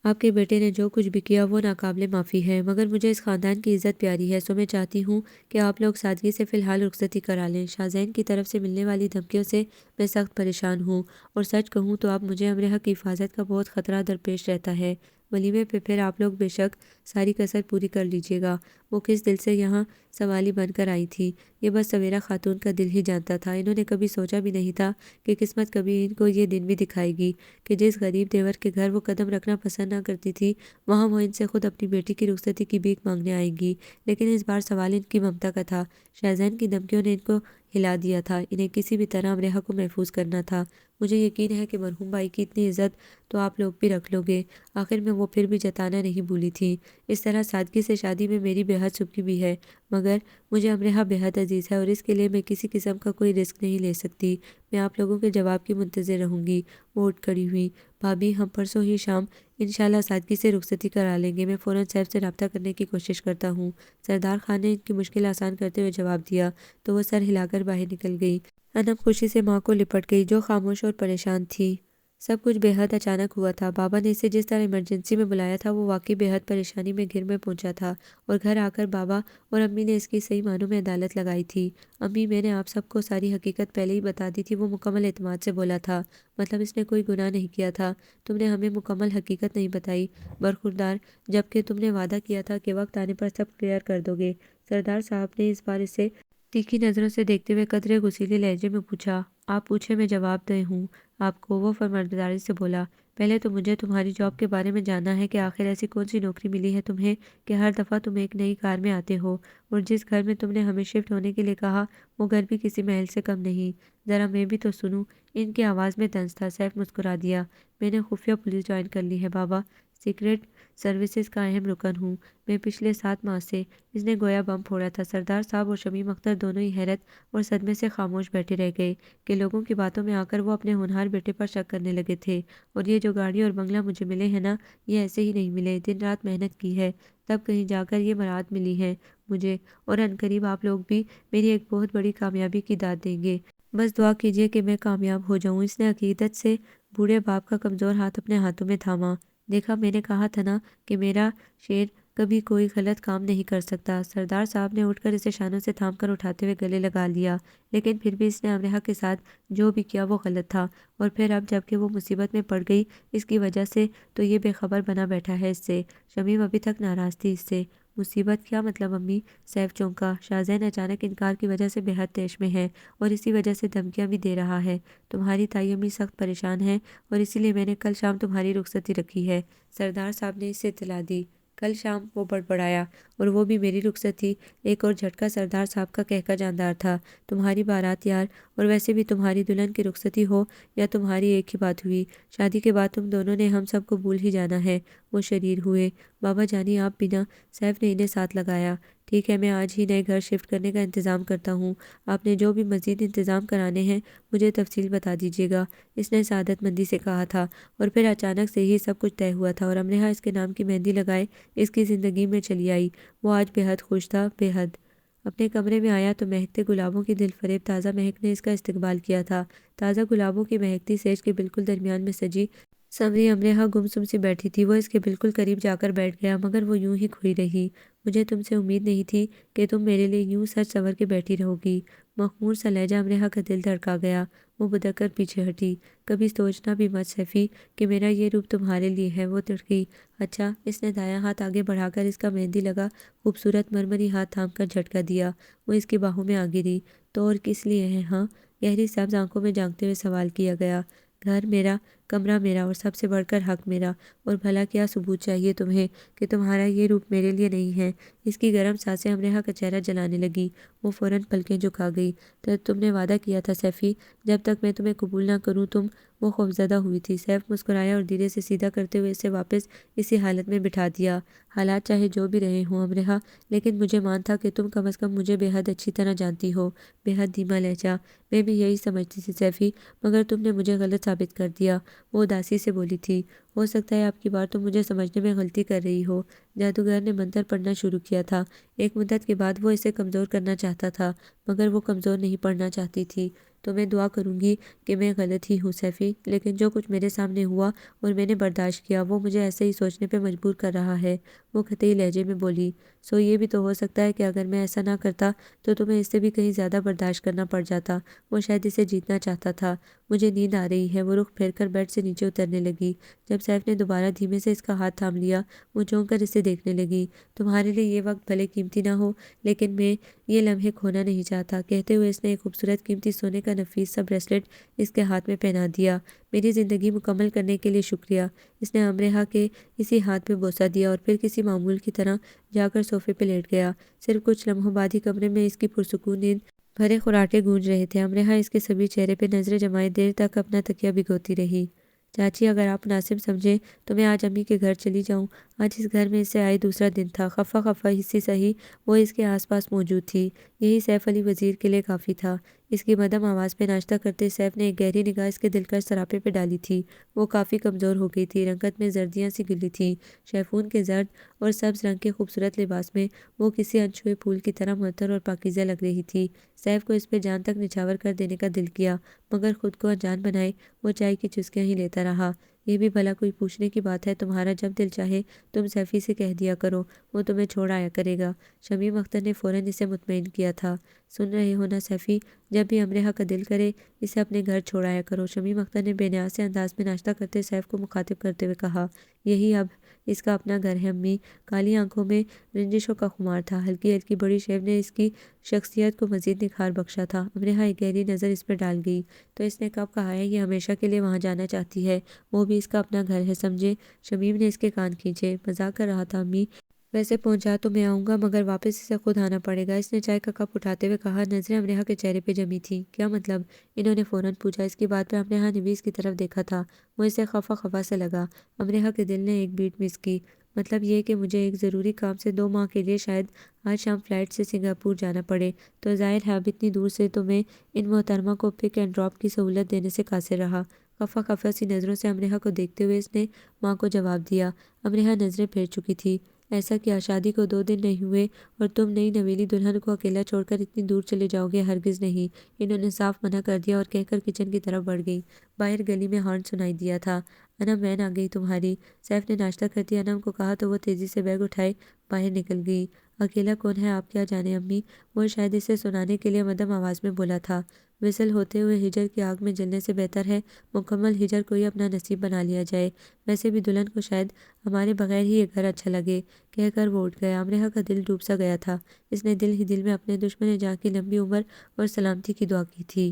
S1: آپ کے بیٹے نے جو کچھ بھی کیا وہ ناقابل معافی ہے، مگر مجھے اس خاندان کی عزت پیاری ہے، سو میں چاہتی ہوں کہ آپ لوگ سادگی سے فی الحال رخصتی کرا لیں۔ شاہزین کی طرف سے ملنے والی دھمکیوں سے میں سخت پریشان ہوں، اور سچ کہوں تو اب مجھے امرہا کی حفاظت کا بہت خطرہ درپیش رہتا ہے۔ ولیمے پہ پھر آپ لوگ بے شک ساری کسر پوری کر لیجیے گا۔ وہ کس دل سے یہاں سوالی بن کر آئی تھی، یہ بس سویرا خاتون کا دل ہی جانتا تھا۔ انہوں نے کبھی سوچا بھی نہیں تھا کہ قسمت کبھی ان کو یہ دن بھی دکھائے گی کہ جس غریب دیور کے گھر وہ قدم رکھنا پسند نہ کرتی تھی، وہاں وہ ان سے خود اپنی بیٹی کی رخصتی کی بھیک مانگنے آئیں گی۔ لیکن اس بار سوال ان کی ممتا کا تھا۔ شاہزین کی دھمکیوں نے ان کو ہلا دیا تھا۔ انہیں کسی بھی طرح امرہ کو محفوظ کرنا تھا۔ مجھے یقین ہے کہ مرحوم بھائی کی اتنی عزت تو آپ لوگ بھی رکھ لو گے۔ آخر میں وہ پھر بھی جتانا نہیں بھولی تھی۔ اس طرح سادگی سے شادی میں میری بے حد چپکی بھی ہے، مگر مجھے امرہ بے حد عزیز ہے اور اس کے لیے میں کسی قسم کا کوئی رسک نہیں لے سکتی۔ میں آپ لوگوں کے جواب کی منتظر رہوں گی۔ وہ اٹھ کھڑی ہوئی۔ بھابھی، ہم پرسوں ہی شام انشاءاللہ سادگی سے رخصتی کرا لیں گے۔ میں فوراً صاحب سے رابطہ کرنے کی کوشش کرتا ہوں۔ سردار خان نے ان کی مشکل آسان کرتے ہوئے جواب دیا تو وہ سر ہلا کر باہر نکل گئی۔ انم خوشی سے ماں کو لپٹ گئی جو خاموش اور پریشان تھی۔ سب کچھ بے حد اچانک ہوا تھا۔ بابا نے اسے جس طرح ایمرجنسی میں بلایا تھا وہ واقعی بے حد پریشانی میں گھر میں پہنچا تھا، اور گھر آ کر بابا اور امی نے اس کی صحیح معنوں میں عدالت لگائی تھی۔ امی، میں نے آپ سب کو ساری حقیقت پہلے ہی بتا دی تھی، وہ مکمل اعتماد سے بولا تھا۔ مطلب اس نے کوئی گناہ نہیں کیا تھا۔ تم نے ہمیں مکمل حقیقت نہیں بتائی برخوردار، جبکہ تم نے وعدہ کیا تھا کہ وقت آنے پر سب کلیئر کر دو گے۔ سردار صاحب نے اس بار اسے تیکھی نظروں سے دیکھتے ہوئے قدرے غصیلے لہجے میں پوچھا۔ آپ پوچھیں میں جواب دے ہوں آپ کو، وہ فرمانبرداری سے بولا۔ پہلے تو مجھے تمہاری جاب کے بارے میں جاننا ہے کہ آخر ایسی کون سی نوکری ملی ہے تمہیں کہ ہر دفعہ تم ایک نئی کار میں آتے ہو، اور جس گھر میں تم نے ہمیں شفٹ ہونے کے لیے کہا وہ گھر بھی کسی محل سے کم نہیں۔ ذرا میں بھی تو سنوں۔ ان کی آواز میں طنز تھا۔ سیف مسکرا دیا۔ میں نے خفیہ پولیس جوائن کر لی ہے بابا، سیکرٹ سروسز کا اہم رکن ہوں میں پچھلے 7 ماہ سے۔ اس نے گویا بم پھوڑا تھا۔ سردار صاحب اور شمیم اختر دونوں ہی حیرت اور صدمے سے خاموش بیٹھے رہ گئے کہ لوگوں کی باتوں میں آ کر وہ اپنے ہونہار بیٹے پر شک کرنے لگے تھے۔ اور یہ جو گاڑی اور بنگلہ مجھے ملے ہیں نا، یہ ایسے ہی نہیں ملے، دن رات محنت کی ہے تب کہیں جا کر یہ مراد ملی ہے مجھے، اور عنقریب آپ لوگ بھی میری ایک بہت بڑی کامیابی کی داد دیں گے۔ بس دعا کیجیے کہ میں کامیاب ہو جاؤں۔ اس نے عقیدت سے بوڑھے باپ کا کمزور ہاتھ اپنے ہاتھوں میں تھاما۔ دیکھا، میں نے کہا تھا نا کہ میرا شیر کبھی کوئی غلط کام نہیں کر سکتا۔ سردار صاحب نے اٹھ کر اسے شانوں سے تھام کر اٹھاتے ہوئے گلے لگا لیا۔ لیکن پھر بھی اس نے امرہ کے ساتھ جو بھی کیا وہ غلط تھا، اور پھر اب جب کہ وہ مصیبت میں پڑ گئی اس کی وجہ سے، تو یہ بے خبر بنا بیٹھا ہے اس سے۔ شمیم ابھی تک ناراض تھی اس سے۔ مصیبت کیا مطلب امی؟ سیف چونکا۔ شاہزین اچانک انکار کی وجہ سے بے حد طیش میں ہے، اور اسی وجہ سے دھمکیاں بھی دے رہا ہے۔ تمہاری تائی امی سخت پریشان ہیں، اور اسی لیے میں نے کل شام تمہاری رخصتی رکھی ہے۔ سردار صاحب نے اسے اطلاع دی۔ کل شام؟ وہ بڑبڑایا۔ اور وہ بھی میری رخصتی؟ ایک اور جھٹکا سردار صاحب کا کہکا جاندار تھا۔ تمہاری بارات یار، اور ویسے بھی تمہاری دلہن کی رخصتی ہو یا تمہاری ایک ہی بات ہوئی۔ شادی کے بعد تم دونوں نے ہم سب کو بھول ہی جانا ہے۔ وہ شریر ہوئے۔ بابا جانی آپ بنا؟ سیف نے انہیں ساتھ لگایا۔ ٹھیک ہے، میں آج ہی نئے گھر شفٹ کرنے کا انتظام کرتا ہوں۔ آپ نے جو بھی مزید انتظام کرانے ہیں مجھے تفصیل بتا دیجیے گا، اس نے سعادت مندی سے کہا تھا۔ اور پھر اچانک سے ہی سب کچھ طے ہوا تھا، اور امرہ اس کے نام کی مہندی لگائے اس کی زندگی میں چلی آئی۔ وہ آج بے حد خوش تھا، بے حد۔ اپنے کمرے میں آیا تو مہکتے گلابوں کی دل فریب تازہ مہک نے اس کا استقبال کیا تھا۔ تازہ گلابوں کی مہکتی سیج کے بالکل درمیان میں سجی سنوری امرہ گمسم سی بیٹھی تھی۔ وہ اس کے بالکل قریب جا کر بیٹھ گیا، مگر وہ یوں ہی کھڑی رہی۔ مجھے تم سے امید نہیں تھی کہ تم میرے لیے یوں سج سنور کے بیٹھی رہو گی۔ مخمور سا لہجہ امرہ کا دل دھڑکا گیا۔ وہ بدک کر پیچھے ہٹی۔ کبھی سوچنا بھی مت سیفی کہ میرا یہ روپ تمہارے لیے ہے۔ وہ تڑکی۔ اچھا۔ اس نے دایاں ہاتھ آگے بڑھا کر اس کا مہندی لگا خوبصورت مرمری ہاتھ تھام کر جھٹکا دیا۔ وہ اس کی باہوں میں آ گری۔ تو اور کس لیے ہے ہاں؟ گہری سبز آنکھوں میں جھانکتے ہوئے سوال کیا گیا۔ گھر میرا، کمرہ میرا، اور سب سے بڑھ کر حق میرا۔ اور بھلا کیا ثبوت چاہیے تمہیں کہ تمہارا یہ روپ میرے لیے نہیں ہے؟ اس کی گرم سانسیں امرہ کا چہرہ جلانے لگی۔ وہ فوراً پلکیں جھکا گئی۔ تو تم نے وعدہ کیا تھا سیفی، جب تک میں تمہیں قبول نہ کروں تم۔ وہ خوفزدہ ہوئی تھی۔ سیف مسکرایا اور دھیرے سے سیدھا کرتے ہوئے اسے واپس اسی حالت میں بٹھا دیا۔ حالات چاہے جو بھی رہے ہوں امرہ، لیکن مجھے مان تھا کہ تم کم از کم مجھے بے حد اچھی طرح جانتی ہو۔ بے حد دھیما لہجہ۔ میں بھی یہی سمجھتی تھی سیفی، مگر تم نے مجھے غلط ثابت کر دیا۔ وہ اداسی سے بولی تھی۔ ہو سکتا ہے اب کی بار تم مجھے سمجھنے میں غلطی کر رہی ہو۔ جادوگر نے منتر پڑھنا شروع کیا تھا۔ ایک مدت کے بعد وہ اسے کمزور کرنا چاہتا تھا، مگر وہ کمزور نہیں پڑنا چاہتی تھی۔ تو میں دعا کروں گی کہ میں غلط ہی ہوں سیفی، لیکن جو کچھ میرے سامنے ہوا اور میں نے برداشت کیا وہ مجھے ایسے ہی سوچنے پہ مجبور کر رہا ہے۔ وہ قطعی لہجے میں بولی، سو یہ بھی تو ہو سکتا ہے کہ اگر میں ایسا نہ کرتا تو تمہیں اس سے بھی کہیں زیادہ برداشت کرنا پڑ جاتا۔ وہ شاید اسے جیتنا چاہتا تھا۔ مجھے نیند آ رہی ہے۔ وہ رخ پھیر کر بیڈ سے نیچے اترنے لگی۔ جب سیف نے دوبارہ دھیمے سے اس کا ہاتھ تھام لیا، وہ چونک کر اسے دیکھنے لگی۔ تمہارے لیے یہ وقت بھلے قیمتی نہ ہو، لیکن میں یہ لمحے کھونا نہیں چاہتا، کہتے ہوئے اس نے ایک خوبصورت قیمتی سونے کا نفیس سا بریسلٹ اس کے ہاتھ میں پہنا دیا۔ میری زندگی مکمل کرنے کے لیے شکریہ۔ اس نے امرحا کے اسی ہاتھ پہ بوسہ دیا اور پھر کسی معمول کی طرح جا کر صوفے پہ لیٹ گیا۔ صرف کچھ لمحوں بعد ہی کمرے میں اس کی پرسکون نیند بھرے خراٹے گونج رہے تھے۔ امرحا اس کے سبھی چہرے پہ نظریں جمائے دیر تک اپنا تکیہ بھگوتی رہی۔ چاچی اگر آپ مناسب سمجھیں تو میں آج امی کے گھر چلی جاؤں۔ آج اس گھر میں اس سے آئے دوسرا دن تھا۔ خفا خفا حصی سہی وہ اس کے آس پاس موجود تھی۔ یہی سیف علی وزیر کے لیے کافی تھا۔ اس کی مدھم آواز پہ ناشتہ کرتے سیف نے ایک گہری نگاہ اس کے دلکش سراپے پہ ڈالی تھی۔ وہ کافی کمزور ہو گئی تھی، رنگت میں زردیاں سی گلی تھیں۔ شیفون کے زرد اور سبز رنگ کے خوبصورت لباس میں وہ کسی انچھوئے پھول کی طرح معطر اور پاکیزہ لگ رہی تھی۔ سیف کو اس پہ جان تک نچھاور کر دینے کا دل کیا، مگر خود کو انجان بنائے وہ چائے کی چسکیاں ہی لیتا رہا۔ یہ بھی بھلا کوئی پوچھنے کی بات ہے؟ تمہارا جب دل چاہے تم سیفی سے کہہ دیا کرو، وہ تمہیں چھوڑ آیا کرے گا۔ شمیم اختر نے فوراً اسے مطمئن کیا تھا۔ سن رہے ہو نا سیفی، جب بھی امرحا کا دل کرے اسے اپنے گھر چھوڑ آیا کرو۔ شمیم اختر نے بے نیاز سے انداز میں ناشتہ کرتے سیف کو مخاطب کرتے ہوئے کہا۔ یہی اب اس کا اپنا گھر ہے امی۔ کالی آنکھوں میں رنجشوں کا خمار تھا۔ ہلکی ہلکی بڑی شیو نے اس کی شخصیت کو مزید نکھار بخشا تھا۔ امرحا ایک گہری نظر اس پر ڈال گئی۔ تو اس نے کب کہا ہے یہ ہمیشہ کے لیے وہاں جانا چاہتی ہے؟ وہ بھی اس کا اپنا گھر ہے، سمجھے؟ شمیم نے اس کے کان کھینچے۔ مذاق کر رہا تھا امی، ویسے پہنچا تو میں آؤں گا مگر واپس اسے خود آنا پڑے گا۔ اس نے چائے کا کپ اٹھاتے ہوئے کہا۔ نظریں امرحا کے چہرے پہ جمی تھیں۔ کیا مطلب؟ انہوں نے فوراً پوچھا۔ اس کی بات پہ امرحا نے بھی اس کی طرف دیکھا تھا۔ وہ اسے خفا خفا سے لگا۔ امرحا کے دل نے ایک بیٹ مس کی۔ مطلب یہ کہ مجھے ایک ضروری کام سے 2 ماہ کے لیے شاید آج شام فلائٹ سے سنگاپور جانا پڑے، تو ظاہر ہے اب اتنی دور سے تو میں ان محترمہ کو پک اینڈ ڈراپ کی سہولت دینے سے قاصر رہا۔ خفا خفا سی نظروں سے امرحا کو دیکھتے ہوئے اس نے ماں کو جواب دیا۔ امرحا نظریں پھیر چکی تھی۔ ایسا کیا شادی کو 2 دن نہیں ہوئے اور تم نئی نویلی دلہن کو اکیلا چھوڑ کر اتنی دور چلے جاؤ گے؟ ہرگز نہیں، انہوں نے صاف منع کر دیا اور کہہ کر کچن کی طرف بڑھ گئی۔ باہر گلی میں ہارن سنائی دیا تھا۔ انم وین آ گئی تمہاری، سیف نے ناشتہ کرتی انم کو کہا تو وہ تیزی سے بیگ اٹھائے باہر نکل گئی۔ اکیلا کون ہے آپ کیا جانے امی؟ وہ شاید اسے سنانے کے لیے مدھم آواز میں بولا تھا۔ وصل ہوتے ہوئے ہجر کی آگ میں جلنے سے بہتر ہے مکمل ہجر کوئی اپنا نصیب بنا لیا جائے۔ ویسے بھی دلہن کو شاید ہمارے بغیر ہی یہ گھر اچھا لگے، کہہ کر وہ اٹھ گیا۔ امرحا کا دل ڈوب سا گیا تھا۔ اس نے دل ہی دل میں اپنے دشمن جاں کی لمبی عمر اور سلامتی کی دعا کی تھی۔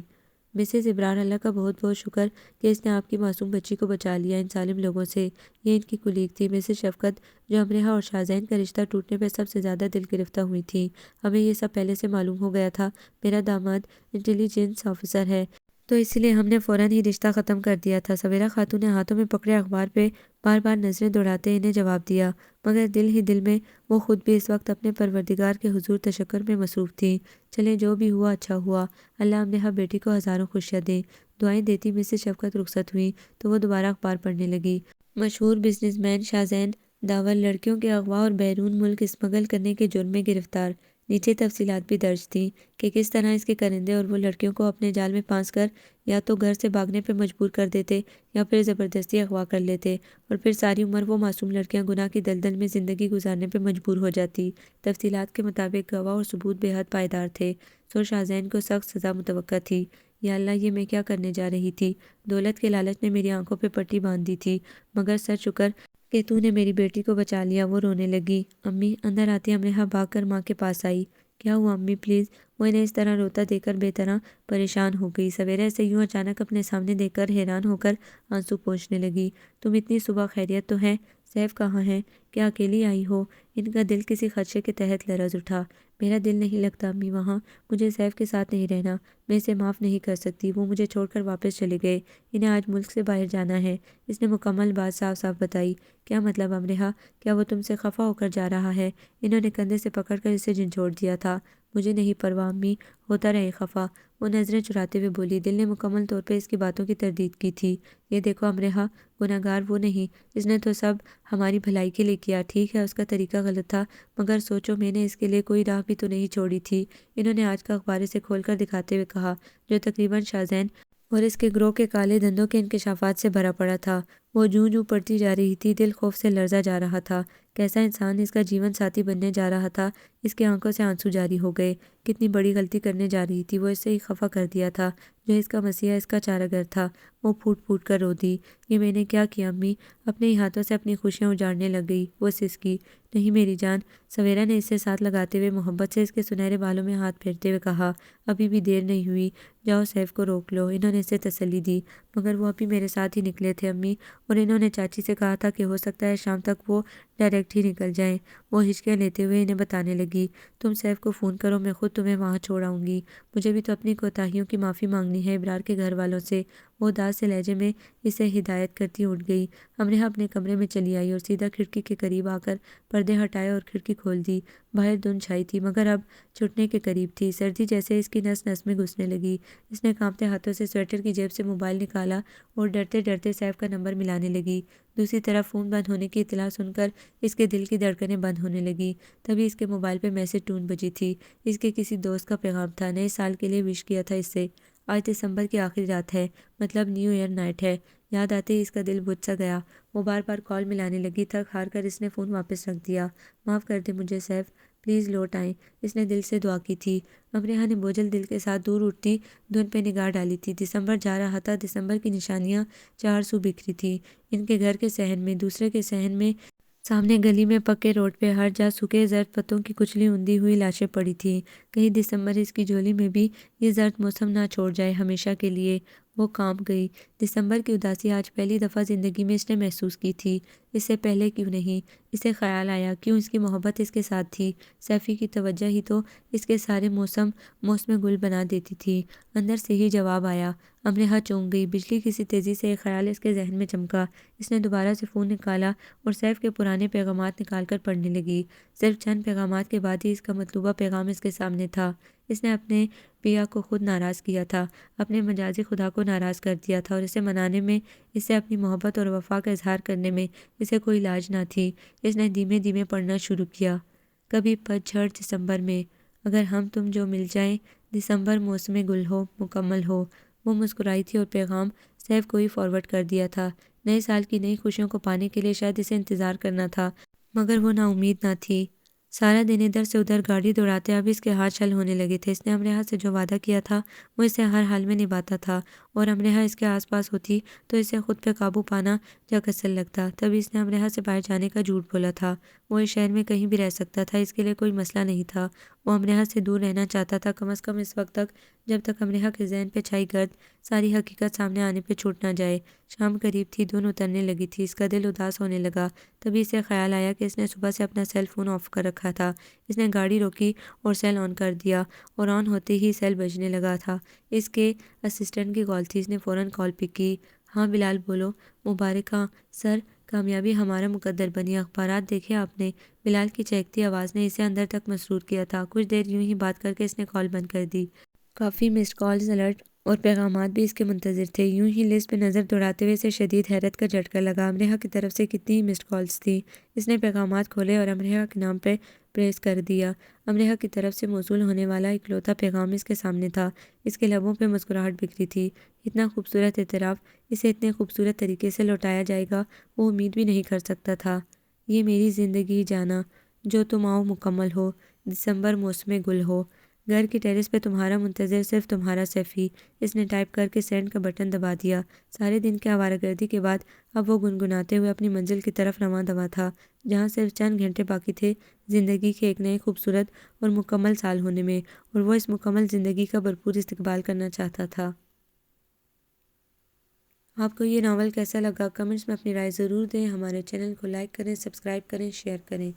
S1: مسز ابرار، اللہ کا بہت بہت شکر کہ اس نے آپ کی معصوم بچی کو بچا لیا ان ظالم لوگوں سے۔ یہ ان کی کلیگ تھی مسز شفقت، جو امرحا اور شاہزین کا رشتہ ٹوٹنے پہ سب سے زیادہ دل گرفتہ ہوئی تھیں۔ ہمیں یہ سب پہلے سے معلوم ہو گیا تھا۔ میرا داماد انٹیلیجنس آفیسر ہے، تو اس لیے ہم نے فوراً ہی رشتہ ختم کر دیا تھا۔ سویرا خاتون نے ہاتھوں میں پکڑے اخبار پہ بار بار نظریں دوڑاتے انہیں جواب دیا، مگر دل ہی دل میں وہ خود بھی اس وقت اپنے پروردگار کے حضور تشکر میں مصروف تھیں۔ چلیں جو بھی ہوا اچھا ہوا، اللہ امرحا بیٹی کو ہزاروں خوشیاں دیں۔ دعائیں دیتی مسز شفقت رخصت ہوئیں تو وہ دوبارہ اخبار پڑھنے لگی۔ مشہور بزنس مین شاہزین داور لڑکیوں کے اغوا اور بیرون ملک اسمگل کرنے کے جرم میں گرفتار۔ نیچے تفصیلات بھی درج تھیں کہ کس طرح اس کے کرندے اور وہ لڑکیوں کو اپنے جال میں پھانس کر یا تو گھر سے بھاگنے پہ مجبور کر دیتے یا پھر زبردستی اغوا کر لیتے، اور پھر ساری عمر وہ معصوم لڑکیاں گناہ کی دلدل میں زندگی گزارنے پہ مجبور ہو جاتی۔ تفصیلات کے مطابق گواہ اور ثبوت بے حد پائیدار تھے، سو شاہزین کو سخت سزا متوقع تھی۔ یا اللہ، یہ میں کیا کرنے جا رہی تھی؟ دولت کے لالچ نے میری آنکھوں پہ پٹی باندھ دی تھی، مگر سر شکر کہ تو نے میری بیٹی کو بچا لیا۔ وہ رونے لگی۔ امی، اندر آتی امرحا بھاگ کر ماں کے پاس آئی۔ کیا ہوا امی پلیز؟ وہ انہیں اس طرح روتا دیکھ کر بے طرح پریشان ہو گئی۔ سویرا اسے یوں اچانک اپنے سامنے دیکھ کر حیران ہو کر آنسو پوچھنے لگی۔ تم اتنی صبح خیریت تو ہے؟ سیف کہاں ہے؟ کیا اکیلی آئی ہو؟ ان کا دل کسی خدشے کے تحت لرز اٹھا۔ میرا دل نہیں لگتا امی وہاں، مجھے سیف کے ساتھ نہیں رہنا، میں اسے معاف نہیں کر سکتی، وہ مجھے چھوڑ کر واپس چلے گئے، انہیں آج ملک سے باہر جانا ہے۔ اس نے مکمل بات صاف صاف بتائی۔ کیا مطلب امرحا؟ کیا وہ تم سے خفا ہو کر جا رہا ہے؟ انہوں نے کندھے سے پکڑ کر اسے جھنجھوڑ دیا تھا۔ مجھے نہیں پرواہ امی، ہوتا رہے خفا۔ وہ نظریں چراتے ہوئے بولی۔ دل نے مکمل طور پہ اس کی باتوں کی تردید کی تھی۔ یہ دیکھو امرحا، گناہگار وہ نہیں، اس نے تو سب ہماری بھلائی کے لیے کیا۔ ٹھیک ہے اس کا طریقہ غلط تھا، مگر سوچو میں نے اس کے لیے کوئی راہ بھی تو نہیں چھوڑی تھی۔ انہوں نے آج کا اخبار اسے کھول کر دکھاتے ہوئے کہا، جو تقریباً شاذین اور اس کے گروہ کے کالے دندوں کے انکشافات سے بھرا پڑا تھا۔ وہ جوں جوں پڑھتی جا رہی تھی، دل خوف سے لرزا جا رہا تھا۔ کیسا انسان اس کا جیون ساتھی بننے جا رہا تھا؟ اس کی آنکھوں سے آنسو جاری ہو گئے۔ کتنی بڑی غلطی کرنے جا رہی تھی، وہ اس سے ہی خفا کر دیا تھا جو اس کا مسیحا، اس کا چارہ گر تھا۔ وہ پھوٹ پھوٹ کر رو دی۔ یہ میں نے کیا کیا امی؟ اپنے ہی ہاتھوں سے اپنی خوشیاں اجاڑنے لگ گئی، وہ سسکی۔ نہیں میری جان، سویرا نے اسے ساتھ لگاتے ہوئے محبت سے اس کے سنہرے بالوں میں ہاتھ پھیرتے ہوئے کہا، ابھی بھی دیر نہیں ہوئی، جاؤ سیف کو روک لو۔ انہوں نے اسے تسلی دی، مگر وہ ابھی میرے ساتھ ہی نکلے تھے امی، اور انہوں نے چاچی سے کہا تھا کہ ہو سکتا ہے شام تک وہ ڈائریکٹ ہی نکل جائیں۔ وہ ہچکیاں لیتے ہوئے انہیں بتانے لگی، تم سیف کو فون کرو، میں خود تمہیں وہاں چھوڑ آؤں گی۔ مجھے بھی تو اپنی کوتاہیوں کی معافی مانگنی ہے ابرار کے گھر والوں سے۔ وہ اداس سے لہجے میں اسے ہدایت کرتی اٹھ گئی۔ امرحا اپنے کمرے میں چلی آئی اور سیدھا کھڑکی کے قریب آ کر پردے ہٹائے اور کھڑکی کھول دی۔ باہر دھند چھائی تھی، مگر اب چھٹنے کے قریب تھی۔ سردی جیسے اس کی نس نس میں گھسنے لگی۔ اس نے کانپتے ہاتھوں سے سویٹر کی جیب سے موبائل نکالا اور ڈرتے ڈرتے سیف کا نمبر ملانے لگی۔ دوسری طرف فون بند ہونے کی اطلاع سن کر اس کے دل کی دھڑکنیں بند ہونے لگیں۔ تبھی اس کے موبائل پہ میسج ٹون بجی تھی۔ اس کے کسی دوست کا پیغام تھا، نئے سال کے لیے وش کیا تھا اس سے۔ آج دسمبر کی آخری رات ہے، مطلب نیو ایئر نائٹ ہے۔ یاد آتے ہی اس کا دل بجھ سا گیا۔ وہ بار بار کال ملانے لگی، تھک ہار کر اس نے فون واپس رکھ دیا۔ معاف کر دے مجھے سیف، پلیز لوٹ آئیں، اس نے دل سے دعا کی تھی۔ امرحا نے بوجھل دل کے ساتھ دور اٹھتی دھند پہ نگاہ ڈالی تھی۔ دسمبر جا رہا تھا، دسمبر کی نشانیاں چار سو بکھری تھیں۔ ان کے گھر کے صحن میں، دوسرے کے صحن میں، سامنے گلی میں، پکے روڈ پہ، ہر جا سوکھے زرد پتوں کی کچلی اوندھی ہوئی لاشیں پڑی تھیں۔ کہیں دسمبر اس کی جھولی میں بھی یہ زرد موسم نہ چھوڑ جائے ہمیشہ کے لیے۔ وہ کانپ گئی۔ دسمبر کی اداسی آج پہلی دفعہ زندگی میں اس نے محسوس کی تھی۔ اس سے پہلے کیوں نہیں؟ اسے خیال آیا، کیوں اس کی محبت اس کے ساتھ تھی؟ سیفی کی توجہ ہی تو اس کے سارے موسم گل بنا دیتی تھی۔ اندر سے ہی جواب آیا۔ امرحا چونک گئی۔ بجلی کسی تیزی سے ایک خیال اس کے ذہن میں چمکا۔ اس نے دوبارہ سے فون نکالا اور سیف کے پرانے پیغامات نکال کر پڑھنے لگی۔ صرف چند پیغامات کے بعد ہی اس کا مطلوبہ پیغام اس کے سامنے تھا۔ اس نے اپنے پیا کو خود ناراض کیا تھا، اپنے مجازی خدا کو ناراض کر دیا تھا، اور اسے منانے میں، اس سے اپنی محبت اور وفا کا اظہار کرنے میں اسے کوئی لاج نہ تھی۔ اس نے دھیمے دھیمے پڑھنا شروع کیا۔ کبھی پت جھڑ دسمبر میں، اگر ہم تم جو مل جائیں، دسمبر موسم گل ہو، مکمل ہو۔ وہ مسکرائی تھی اور پیغام سیف کو ہی فارورڈ کر دیا تھا۔ نئے سال کی نئی خوشیوں کو پانے کے لیے شاید اسے انتظار کرنا تھا، مگر وہ نا امید نہ تھی۔ سارا دن ادھر سے ادھر گاڑی دوڑاتے اب اس کے ہاتھ چھل ہونے لگے تھے۔ اس نے امرحا سے جو وعدہ کیا تھا وہ اسے ہر حال میں نبھاتا تھا، اور امرحا اس کے آس پاس ہوتی تو اسے خود پہ قابو پانا جاگسل لگتا۔ تبھی اس نے امرحا سے باہر جانے کا جھوٹ بولا تھا۔ وہ اس شہر میں کہیں بھی رہ سکتا تھا، اس کے لیے کوئی مسئلہ نہیں تھا۔ وہ امرحا سے دور رہنا چاہتا تھا، کم از کم اس وقت تک جب تک امرحا کے ذہن پہ چھائی گرد ساری حقیقت سامنے آنے پہ چھوٹ نہ جائے۔ شام قریب تھی، دھند اترنے لگی تھی، اس کا دل اداس ہونے لگا۔ تبھی اسے خیال آیا کہ اس نے صبح سے اپنا سیل فون آف کر رکھا تھا۔ اس نے گاڑی روکی اور سیل آن کر دیا، اور آن ہوتے ہی سیل بجنے لگا تھا۔ اس کے اسسٹنٹ کی کال تھی۔ اس نے فوراً کال پک کی۔ ہاں بلال بولو۔ مبارک ہاں سر، کامیابی ہمارا مقدر بنی، اخبارات دیکھے آپ نے؟ بلال کی چہکتی آواز نے اسے اندر تک مسرور کیا تھا۔ کچھ دیر یوں ہی بات کر کے اس نے کال بند کر دی۔ کافی مسڈ کالز، الرٹ اور پیغامات بھی اس کے منتظر تھے۔ یوں ہی لسٹ پہ نظر دوڑاتے ہوئے اسے شدید حیرت کا جھٹکا لگا۔ امرحا کی طرف سے کتنی ہی مسڈ کالز تھیں۔ اس نے پیغامات کھولے اور امرحا کے نام پہ پریس کر دیا۔ امرحا کی طرف سے موصول ہونے والا اکلوتا پیغام اس کے سامنے تھا۔ اس کے لبوں پہ مسکراہٹ بکھری تھی۔ اتنا خوبصورت اعتراف اسے اتنے خوبصورت طریقے سے لوٹایا جائے گا، وہ امید بھی نہیں کر سکتا تھا۔ یہ میری زندگی جانا، جو تم آؤ مکمل ہو، دسمبر موسم گل ہو، گھر کی ٹیرس پہ تمہارا منتظر، صرف تمہارا سیفی۔ اس نے ٹائپ کر کے سینڈ کا بٹن دبا دیا۔ سارے دن کی آوارہ گردی کے بعد اب وہ گنگناتے ہوئے اپنی منزل کی طرف رواں دواں تھا، جہاں صرف چند گھنٹے باقی تھے زندگی کے ایک نئے خوبصورت اور مکمل سال ہونے میں، اور وہ اس مکمل زندگی کا بھرپور استقبال کرنا چاہتا تھا۔ آپ کو یہ ناول کیسا لگا؟ کمنٹس میں اپنی رائے ضرور دیں۔ ہمارے چینل کو لائک کریں، سبسکرائب کریں، شیئر کریں۔